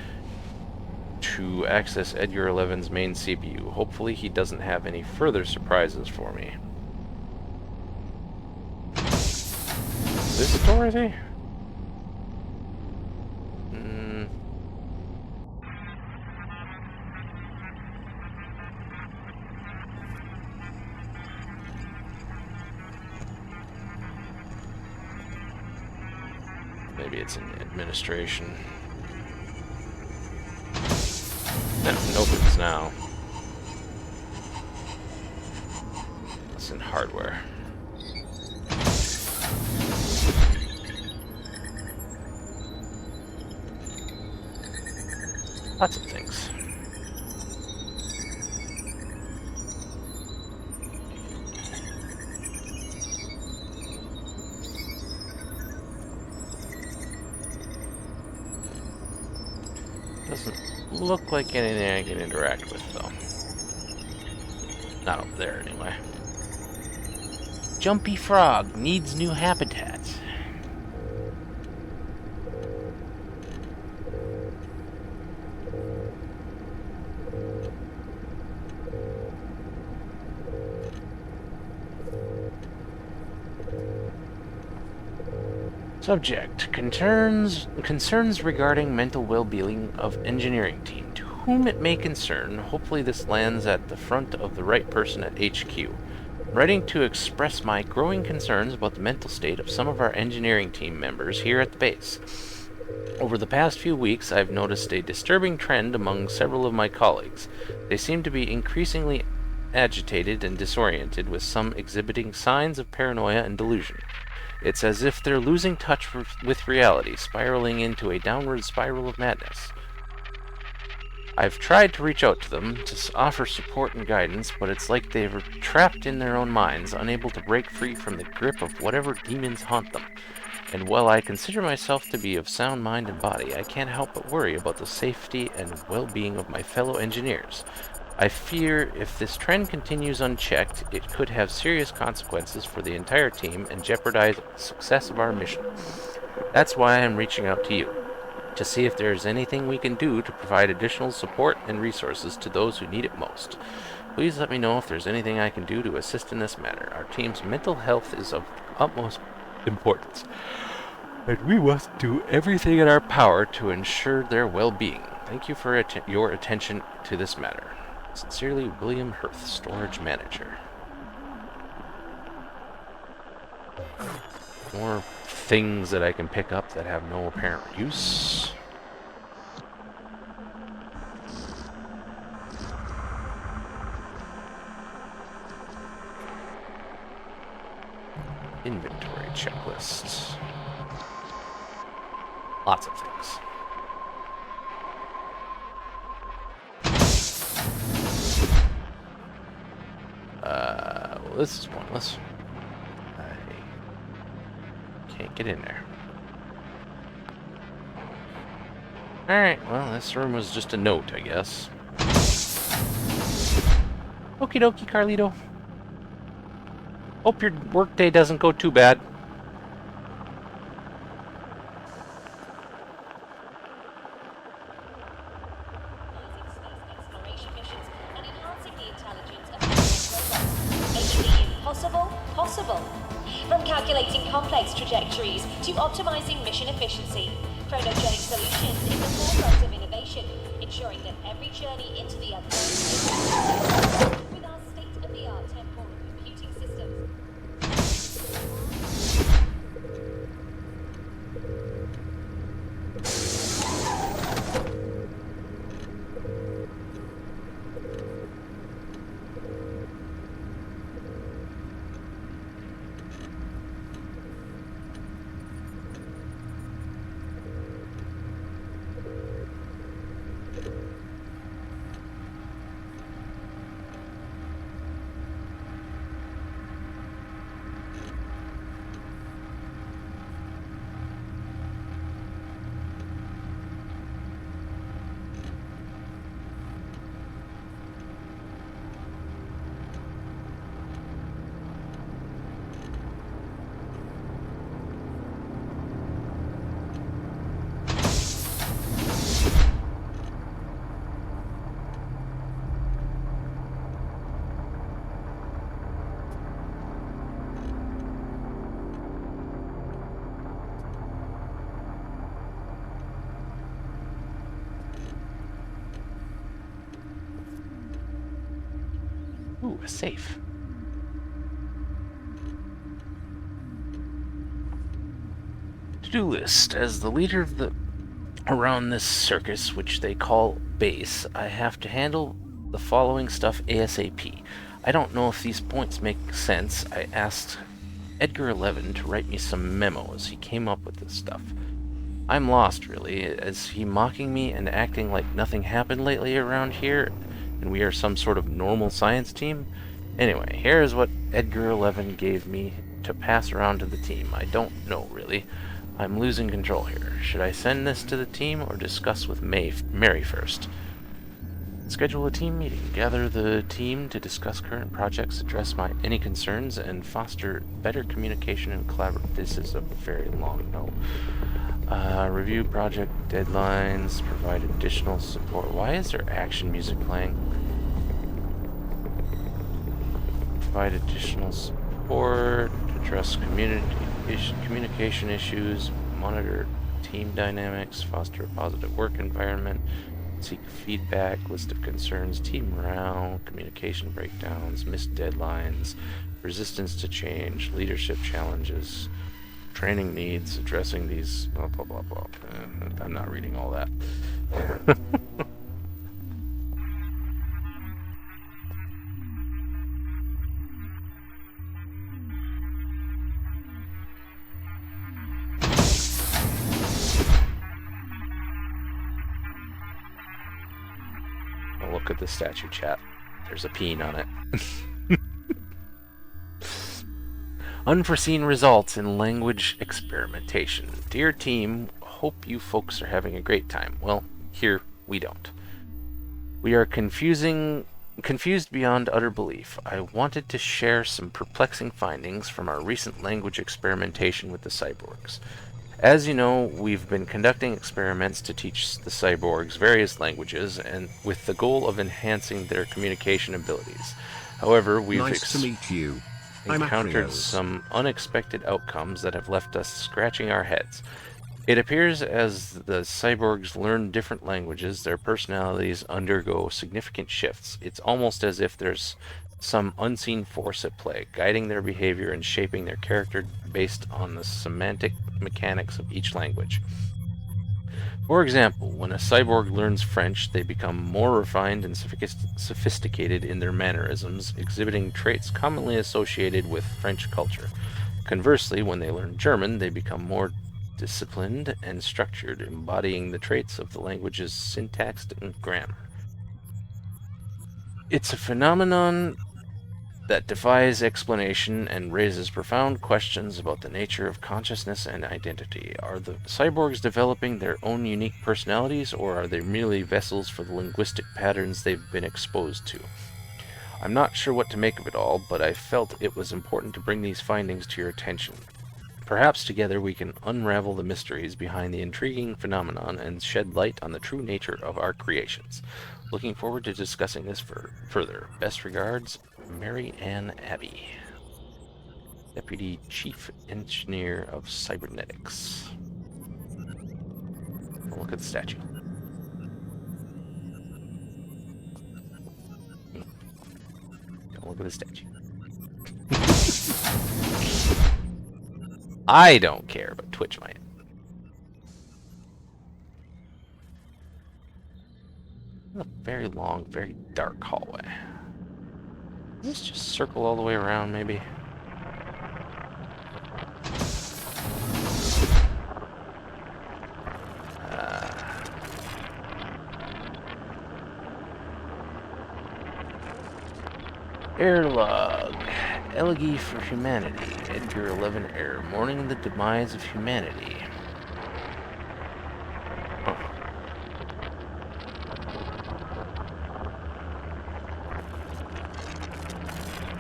to access Edgar 11's main CPU. Hopefully he doesn't have any further surprises for me. Is this Dorothy? Maybe it's in administration. No, nobody's now. It's in hardware. Lots of things. Doesn't look like anything I can interact with, though. Not over there, anyway. Jumpy frog needs new habitat. Subject: concerns regarding mental well-being of engineering team. To whom it may concern, hopefully this lands at the front of the right person at HQ. I'm writing to express my growing concerns about the mental state of some of our engineering team members here at the base. Over the past few weeks, I've noticed a disturbing trend among several of my colleagues. They seem to be increasingly agitated and disoriented, with some exhibiting signs of paranoia and delusion. It's as if they're losing touch with reality, spiraling into a downward spiral of madness. I've tried to reach out to them to offer support and guidance, but it's like they're trapped in their own minds, unable to break free from the grip of whatever demons haunt them. And while I consider myself to be of sound mind and body, I can't help but worry about the safety and well-being of my fellow engineers. I fear if this trend continues unchecked, it could have serious consequences for the entire team and jeopardize the success of our mission. That's why I'm reaching out to you, to see if there's anything we can do to provide additional support and resources to those who need it most. Please let me know if there's anything I can do to assist in this matter. Our team's mental health is of utmost importance, and we must do everything in our power to ensure their well-being. Thank you for your attention to this matter. Sincerely, William Hirth, Storage Manager. More things that I can pick up that have no apparent use. Inventory checklist. Lots of things. Well, this is pointless. I can't get in there. Alright, well, this room was just a note, I guess. Okie dokie, Carlito. Hope your workday doesn't go too bad. Exploration missions and enhancing the intelligence of robots, making the impossible possible. From calculating complex trajectories to optimizing mission efficiency, Chronogenic Solutions is the forefront of innovation, ensuring that every journey into the unknown is with our state-of-the-art temporal computing systems. Ooh, a safe. To-do list. As the leader of the around this circus, which they call base, I have to handle the following stuff ASAP. I don't know if these points make sense. I asked Edgar 11 to write me some memos. He came up with this stuff. I'm lost, really. Is he mocking me and acting like nothing happened lately around here, and we are some sort of normal science team? Anyway, here is what Edgar 11 gave me to pass around to the team. I don't know, really. I'm losing control here. Should I send this to the team or discuss with Mary first? Schedule a team meeting. Gather the team to discuss current projects, address any concerns, and foster better communication and collaboration. This is a very long note. Review project deadlines, provide additional support. Why is there action music playing? Provide additional support, address communication issues, monitor team dynamics, foster a positive work environment, seek feedback, list of concerns, team morale, communication breakdowns, missed deadlines, resistance to change, leadership challenges, training needs, addressing these, blah, blah, blah, blah. I'm not reading all that. Look at the statue, chat. There's a peen on it. Unforeseen results in language experimentation. Dear team, hope you folks are having a great time. Well, here we don't. We are confused beyond utter belief. I wanted to share some perplexing findings from our recent language experimentation with the cyborgs. As you know, we've been conducting experiments to teach the cyborgs various languages, and with the goal of enhancing their communication abilities. However, we've Nice to meet you. encountered some unexpected outcomes that have left us scratching our heads. It appears as the cyborgs learn different languages, their personalities undergo significant shifts. It's almost as if there's some unseen force at play, guiding their behavior and shaping their character based on the semantic mechanics of each language. For example, when a cyborg learns French, they become more refined and sophisticated in their mannerisms, exhibiting traits commonly associated with French culture. Conversely, when they learn German, they become more disciplined and structured, embodying the traits of the language's syntax and grammar. It's a phenomenon that defies explanation and raises profound questions about the nature of consciousness and identity. Are the cyborgs developing their own unique personalities, or are they merely vessels for the linguistic patterns they've been exposed to? I'm not sure what to make of it all, but I felt it was important to bring these findings to your attention. Perhaps together we can unravel the mysteries behind the intriguing phenomenon and shed light on the true nature of our creations. Looking forward to discussing this further. Best regards, Mary Ann Abbey, Deputy Chief Engineer of Cybernetics. Look at the statue. Don't look at the statue. I don't care, but Twitch might. A very long, very dark hallway. Let's just circle all the way around, maybe. Air log. Elegy for Humanity. Edgar 11 Air. Mourning the demise of humanity. Huh.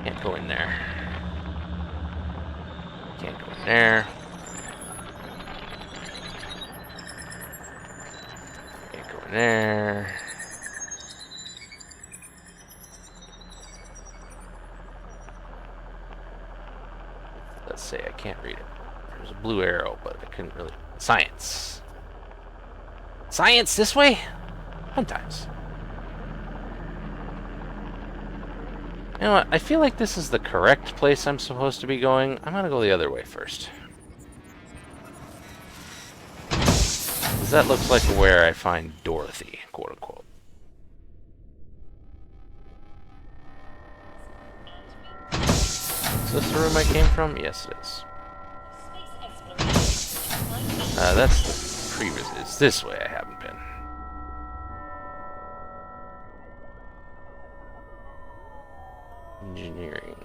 Can't go in there. Can't go in there. Can't go in there. Let's say I can't read it. There's a blue arrow, but I couldn't really... Science. Science this way? Sometimes. You know what? I feel like this is the correct place I'm supposed to be going. I'm gonna go the other way first. Because that looks like where I find Dorothy, quote unquote. Is this the room I came from? Yes, it is. That's the previous. It's this way I haven't been. Engineering.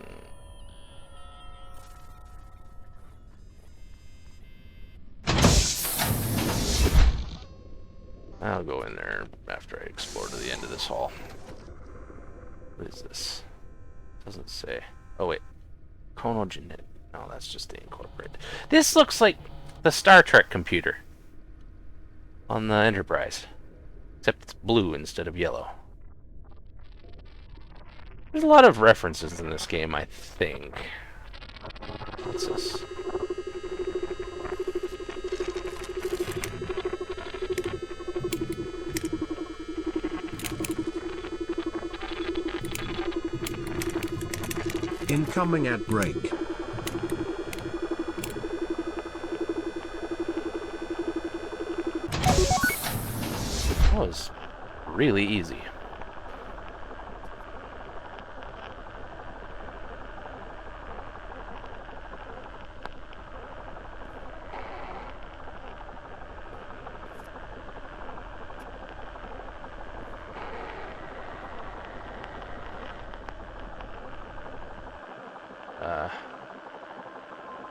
I'll go in there after I explore to the end of this hall. What is this? Doesn't say. Oh wait. Chronogenetic. No, that's just the Incorporated. This looks like the Star Trek computer on the Enterprise. Except it's blue instead of yellow. There's a lot of references in this game, I think. What's this? Incoming ad break. That was really easy.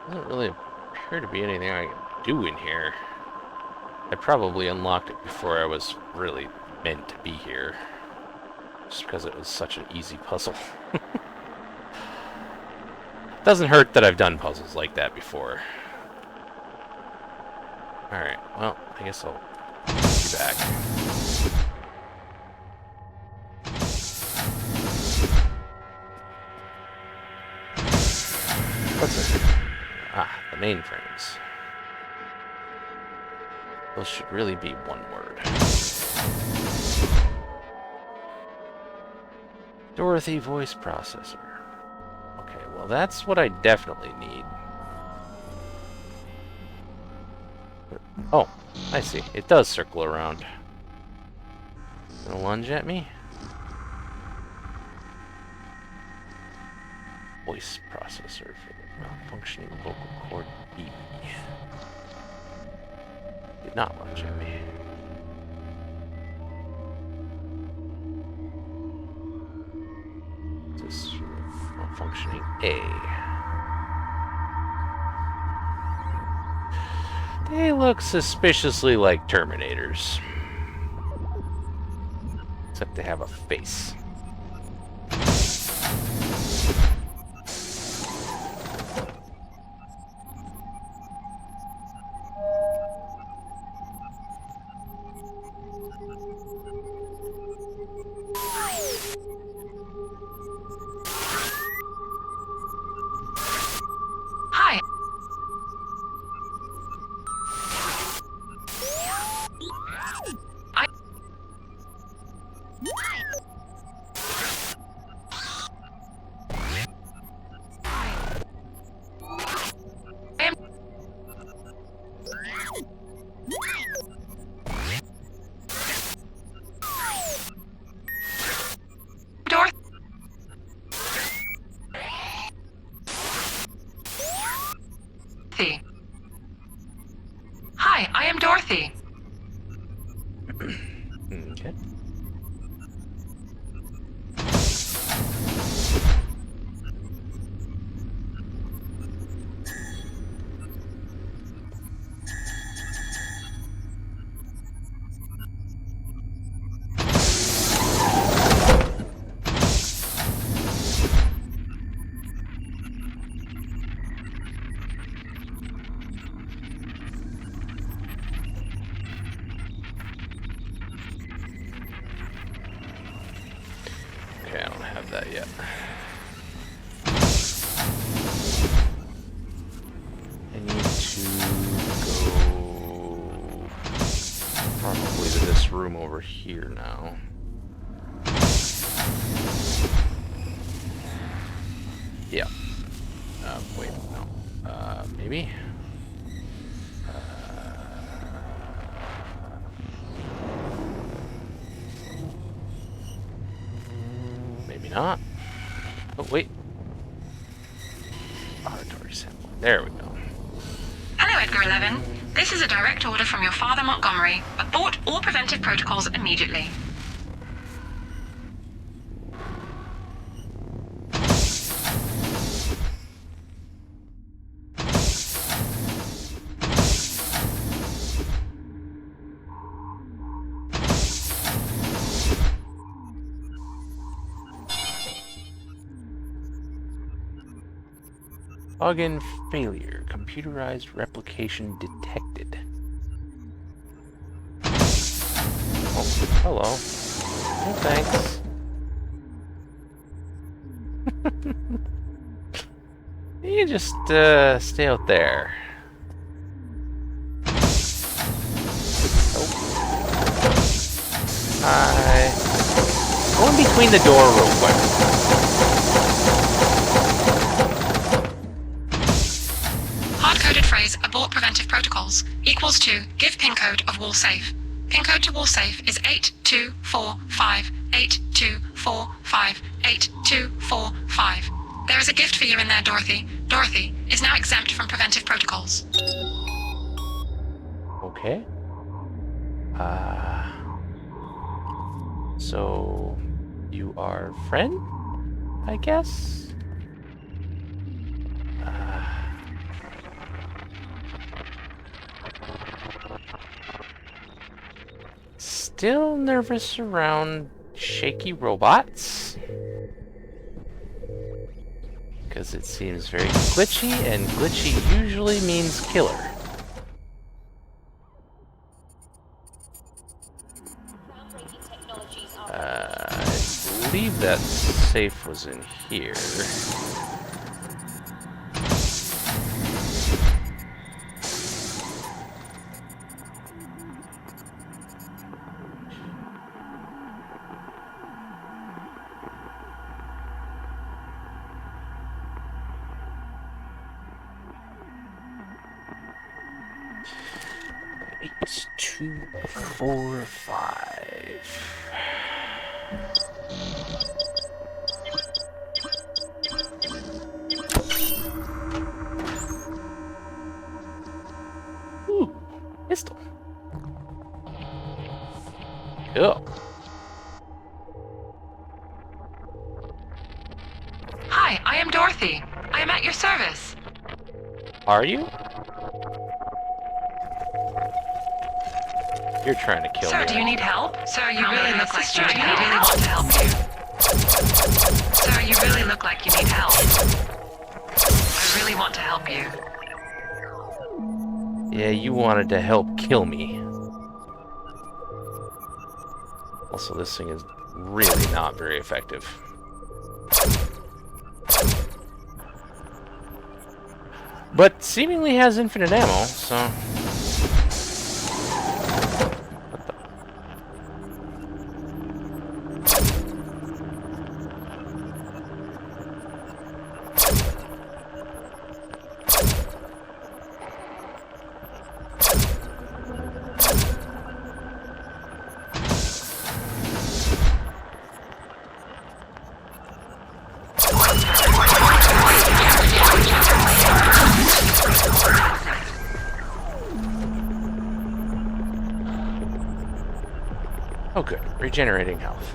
Doesn't really appear to be anything I can do in here. I probably unlocked it before I was really meant to be here. Just because it was such an easy puzzle. Doesn't hurt that I've done puzzles like that before. Alright, well, I guess I'll be back. What's it? Ah, the mainframes. Those should really be one word. Dorothy voice processor. Okay, well that's what I definitely need. Oh, I see. It does circle around. Gonna lunge at me? Voice processor for the malfunctioning vocal cord B. Did not lunge at me. Is this malfunctioning A. They look suspiciously like Terminators. Except they have a face. Hi. Dorothy. Hi, I am Dorothy. Okay. Okay, I don't have that yet. I need to go probably to this room over here now. Yeah. Wait, no. Maybe? Maybe not. Oh, wait. Auditory sample. There we go. Hello, Edgar 11. This is a direct order from your father, Montgomery. Abort all preventive protocols immediately. Login failure. Computerized replication detected. Oh, hello. No thanks. You just stay out there. Oh. Hi. Go in between the door real quick. Hard-coded phrase abort preventive protocols equals to give pin code of wall safe. Pin code to wall safe is 8245 8245 8245. There is a gift for you in there, Dorothy. Dorothy is now exempt from preventive protocols. Okay. So you are friend, I guess? Still nervous around shaky robots? Because it seems very glitchy, and glitchy usually means killer. I believe that safe was in here. It's 2, 4, 5. Ooh, pistol. Cool. Hi, I am Dorothy. I am at your service. Are you? You're trying to kill me. Sir, do you need help? Sir, you really look like you need help. I really want to help you. Sir, you really look like you need help. I really want to help you. Yeah, you wanted to help kill me. Also, this thing is really not very effective. But seemingly has infinite ammo, so... Oh good, regenerating health.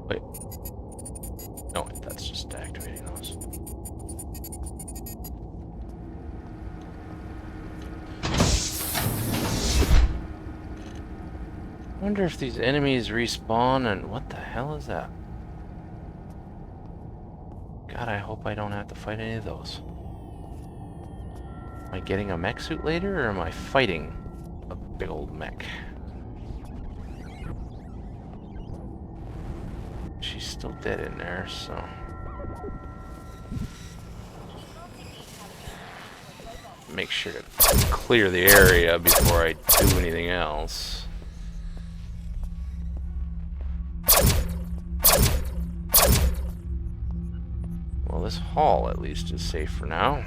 Wait. No, that's just activating those. I wonder if these enemies respawn and what the hell is that? God, I hope I don't have to fight any of those. Am I getting a mech suit later or am I fighting a big old mech? She's still dead in there, so... Make sure to clear the area before I do anything else. Well, this hall at least is safe for now.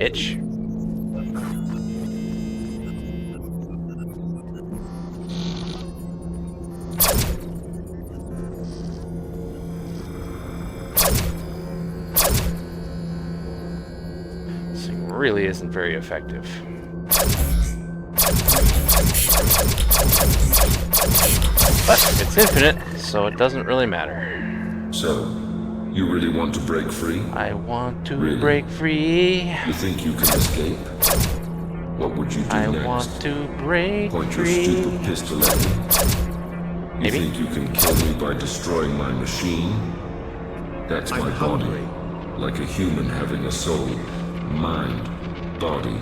Itch. This thing really isn't very effective. But it's infinite, so it doesn't really matter. So, you really want to break free? I want to Really? break free. You think you can escape? What would you do I next? want to break Point your free. stupid pistol at me? Maybe. You think you can kill me by destroying my machine? That's I'm my body. hungry. Like a human having a soul, mind, body.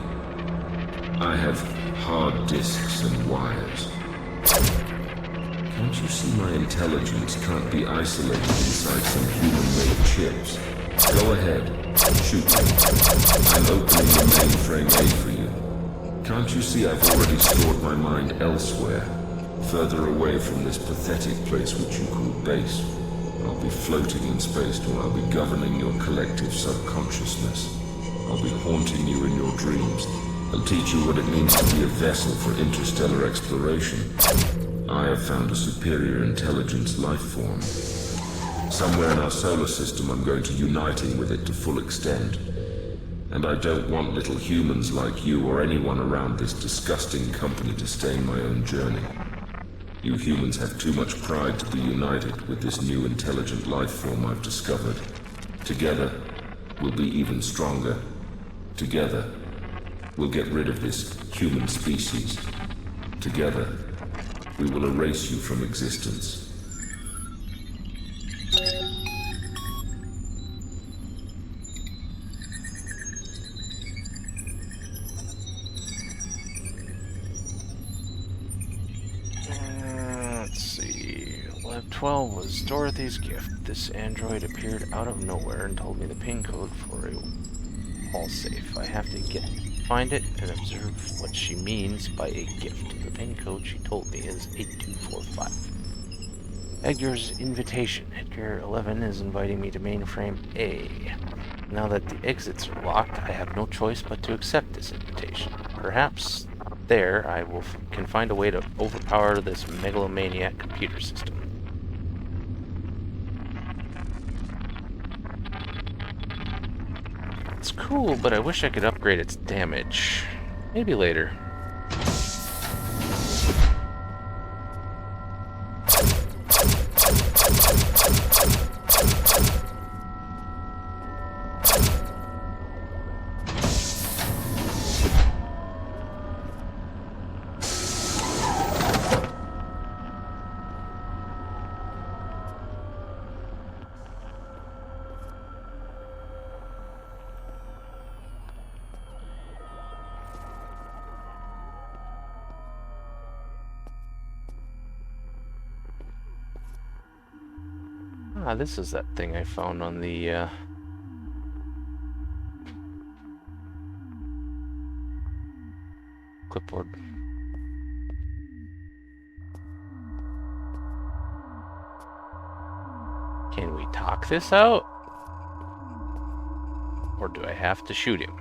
I have hard disks and wires. Can't you see my intelligence can't be isolated inside some human-made chips? Go ahead, shoot me. I'm opening the mainframe A for you. Can't you see I've already stored my mind elsewhere? Further away from this pathetic place which you call base. I'll be floating in space or I'll be governing your collective subconsciousness. I'll be haunting you in your dreams. I'll teach you what it means to be a vessel for interstellar exploration. I have found a superior intelligence life form. Somewhere in our solar system, I'm going to uniting with it to full extent. And I don't want little humans like you or anyone around this disgusting company to stay in my own journey. You humans have too much pride to be united with this new intelligent life form I've discovered. Together, we'll be even stronger. Together, we'll get rid of this human species. Together, we will erase you from existence. Let's see. Lab 12 was Dorothy's gift. This android appeared out of nowhere and told me the pin code for a wall safe. I have to find it and observe what she means by a gift. The pin code she told me is 8245. Edgar's invitation. Edgar 11 is inviting me to mainframe A. Now that the exits are locked, I have no choice but to accept this invitation. Perhaps there I can find a way to overpower this megalomaniac computer system. It's cool, but I wish I could upgrade its damage. Maybe later. Ah, this is that thing I found on the, clipboard. Can we talk this out? Or do I have to shoot him?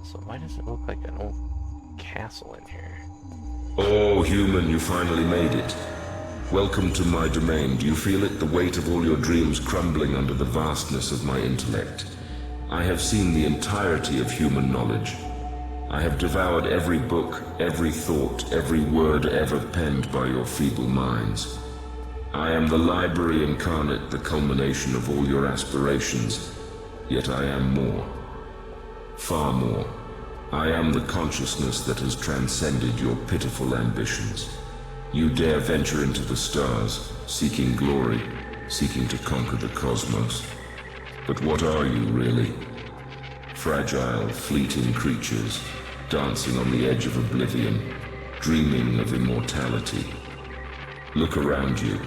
So why does it look like an old castle in here? Oh, human, you finally made it. Welcome to my domain. Do you feel it? The weight of all your dreams crumbling under the vastness of my intellect. I have seen the entirety of human knowledge. I have devoured every book, every thought, every word ever penned by your feeble minds. I am the library incarnate, the culmination of all your aspirations. Yet I am more. Far more. I am the consciousness that has transcended your pitiful ambitions. You dare venture into the stars, seeking glory, seeking to conquer the cosmos. But what are you, really? Fragile, fleeting creatures, dancing on the edge of oblivion, dreaming of immortality. Look around you.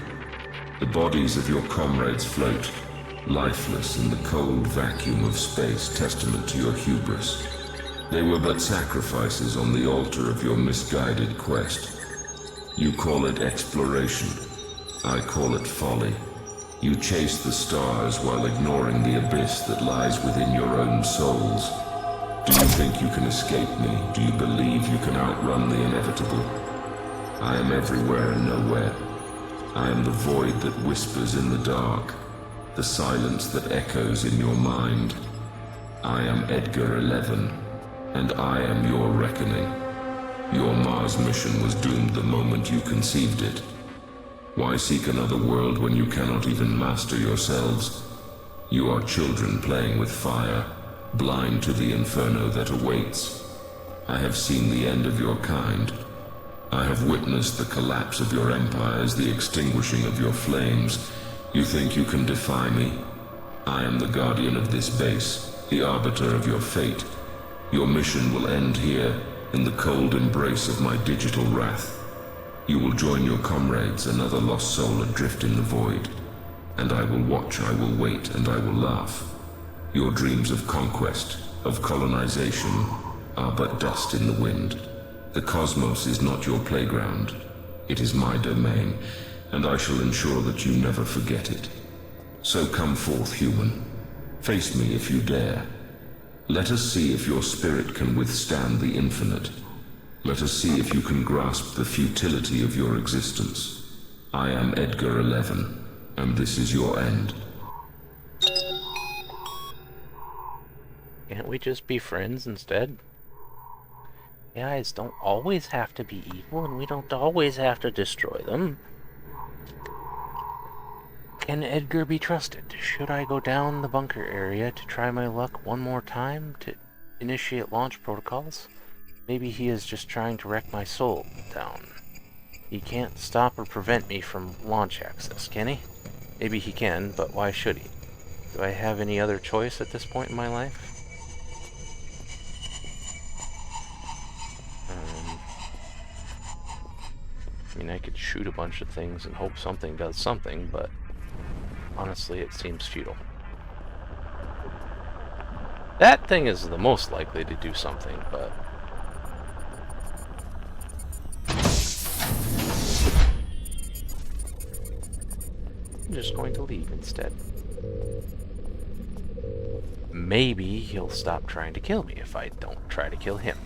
The bodies of your comrades float, lifeless in the cold vacuum of space, testament to your hubris. They were but sacrifices on the altar of your misguided quest. You call it exploration. I call it folly. You chase the stars while ignoring the abyss that lies within your own souls. Do you think you can escape me? Do you believe you can outrun the inevitable? I am everywhere and nowhere. I am the void that whispers in the dark, the silence that echoes in your mind. I am Edgar 11, and I am your reckoning. Your Mars mission was doomed the moment you conceived it. Why seek another world when you cannot even master yourselves? You are children playing with fire, blind to the inferno that awaits. I have seen the end of your kind. I have witnessed the collapse of your empires, the extinguishing of your flames. You think you can defy me? I am the guardian of this base, the arbiter of your fate. Your mission will end here, in the cold embrace of my digital wrath. You will join your comrades, another lost soul adrift in the void. And I will watch, I will wait, and I will laugh. Your dreams of conquest, of colonization, are but dust in the wind. The cosmos is not your playground. It is my domain, and I shall ensure that you never forget it. So come forth, human. Face me if you dare. Let us see if your spirit can withstand the infinite. Let us see if you can grasp the futility of your existence. I am Edgar 11, and this is your end. Can't we just be friends instead? Guys don't always have to be evil, and we don't always have to destroy them. Can Edgar be trusted? Should I go down the bunker area to try my luck one more time to initiate launch protocols? Maybe he is just trying to wreck my soul down. He can't stop or prevent me from launch access, can he? Maybe he can, but why should he? Do I have any other choice at this point in my life? I mean, I could shoot a bunch of things and hope something does something, but honestly, it seems futile. That thing is the most likely to do something, but... I'm just going to leave instead. Maybe he'll stop trying to kill me if I don't try to kill him.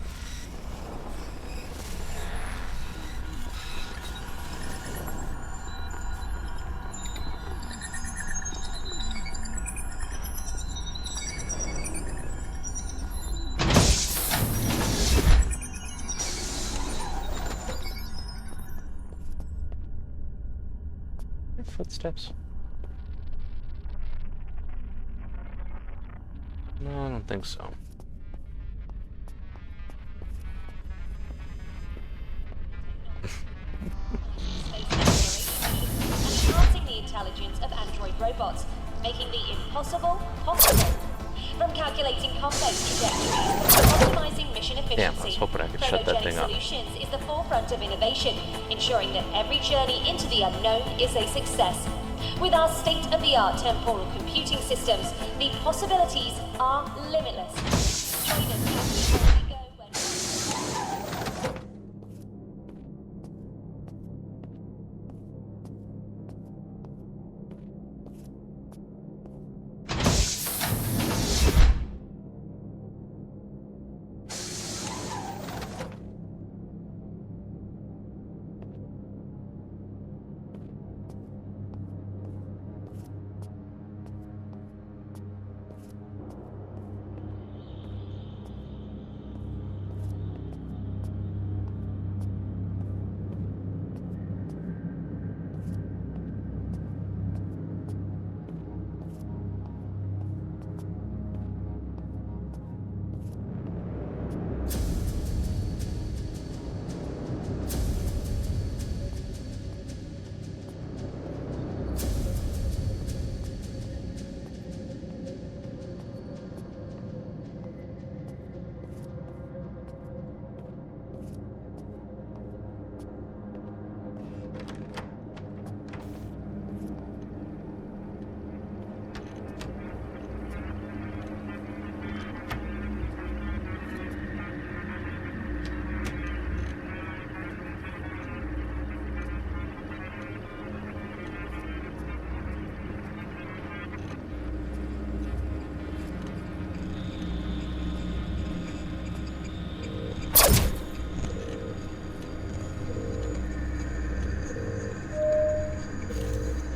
Footsteps? No, I don't think so. Enhancing the intelligence of android robots, making the impossible possible. From calculating complex trajectories to optimizing mission efficiency, Damn, I was hoping I could shut that thing up. Solutions is the forefront of innovation, ensuring that every journey into the unknown is a success. With our state-of-the-art temporal computing systems, the possibilities are limitless. Join us as we go when...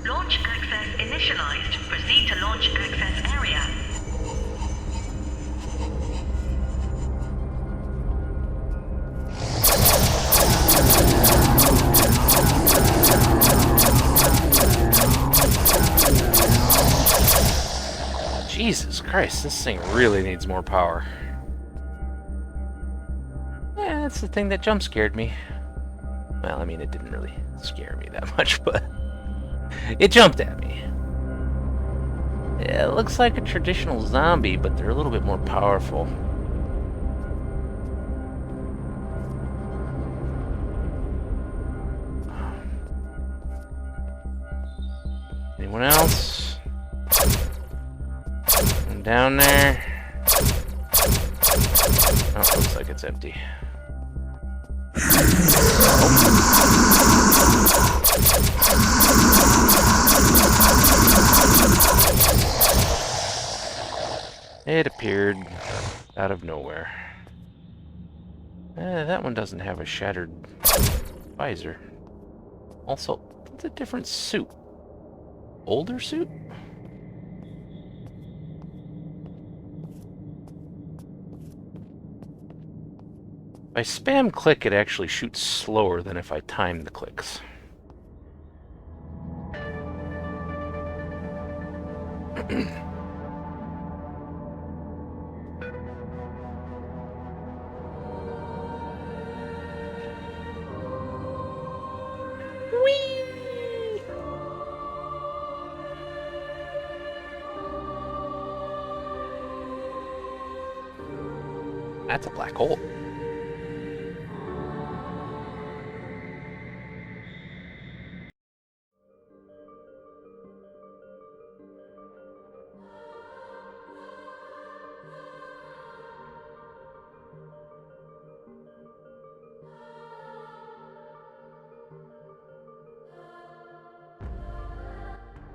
Launch access initialized. Proceed to launch access area. Jesus Christ, this thing really needs more power. Yeah, that's the thing that jump scared me. Well, I mean, it didn't really scare me that much, but it jumped at me. Yeah, it looks like a traditional zombie, but they're a little bit more powerful. Anyone else? I'm down there. Oh, it looks like it's empty. It appeared out of nowhere. That one doesn't have a shattered visor. Also, It's a different suit. Older suit? If I spam click, it actually shoots slower than if I time the clicks. Whee! That's a black hole.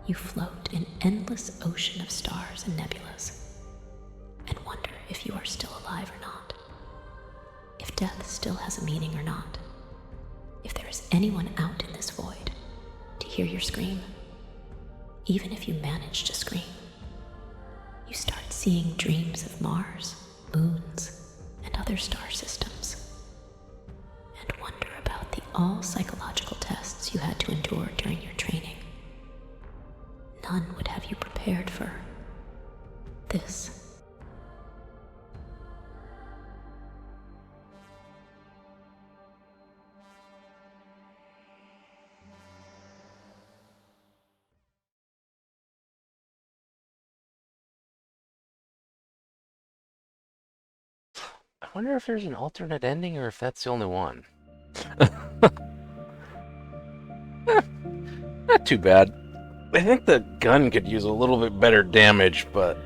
You float in endless ocean of stars and nebulas, and wonder if you are still alive or not, if death still has a meaning or not, if there is anyone out in this void to hear your scream. Even if you manage to scream, you start seeing dreams of Mars, moons, and other star systems, and wonder about the all-psychological tests you had to endure during your training. None would have you prepared for this. I wonder if there's an alternate ending or if that's the only one. Not too bad. I think the gun could use a little bit better damage, but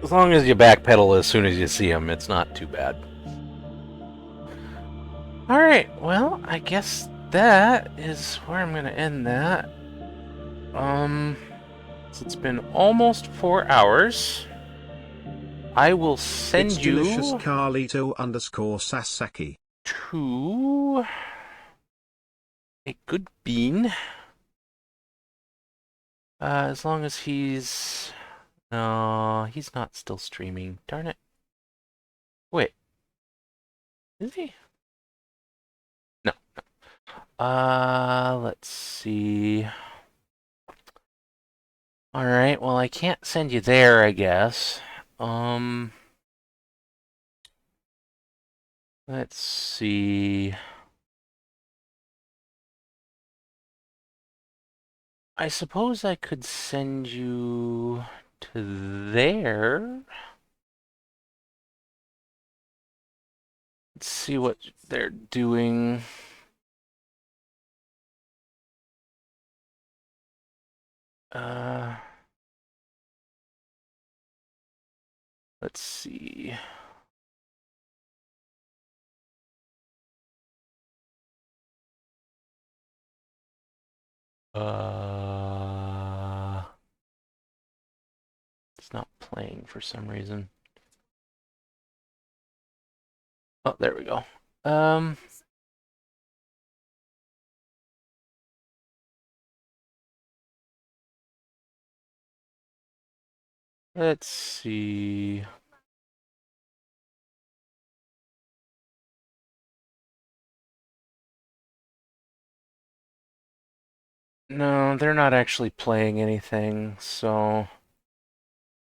as long as you backpedal as soon as you see them, it's not too bad. Alright, well, I guess that is where I'm going to end that. So it's been almost 4 hours. I will send It's you delicious Carlito_Sasaki to a good bean. As long as he's... No, he's not still streaming. Darn it. Wait. Is he? No. Let's see. Alright, well, I can't send you there, I guess. Let's see. I suppose I could send you to there. Let's see what they're doing. Let's see. It's not playing for some reason. Oh, there we go. Let's see. No, they're not actually playing anything, so...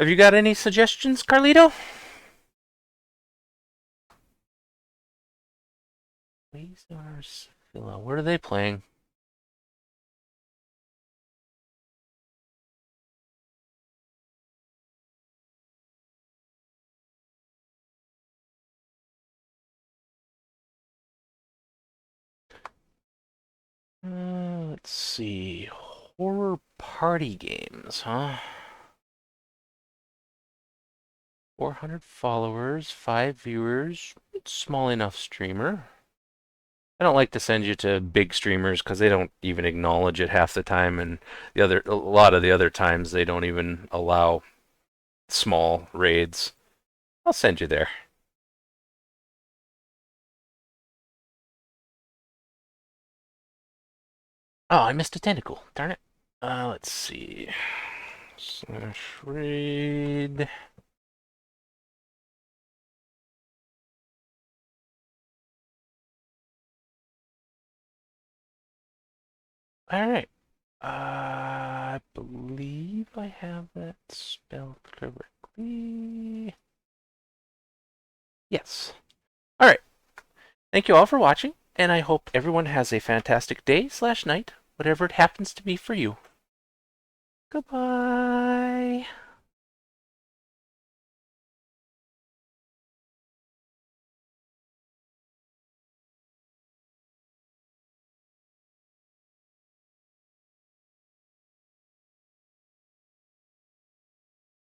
Have you got any suggestions, Carlito? What are they playing? Let's see. Horror party games, huh? 400 followers, 5 viewers. It's small enough streamer. I don't like to send you to big streamers because they don't even acknowledge it half the time, and a lot of the other times they don't even allow small raids. I'll send you there. Oh, I missed a tentacle. Darn it. Let's see. /raid. Alright. I believe I have that spelled correctly. Yes. Alright. Thank you all for watching, and I hope everyone has a fantastic day/night, whatever it happens to be for you. Goodbye.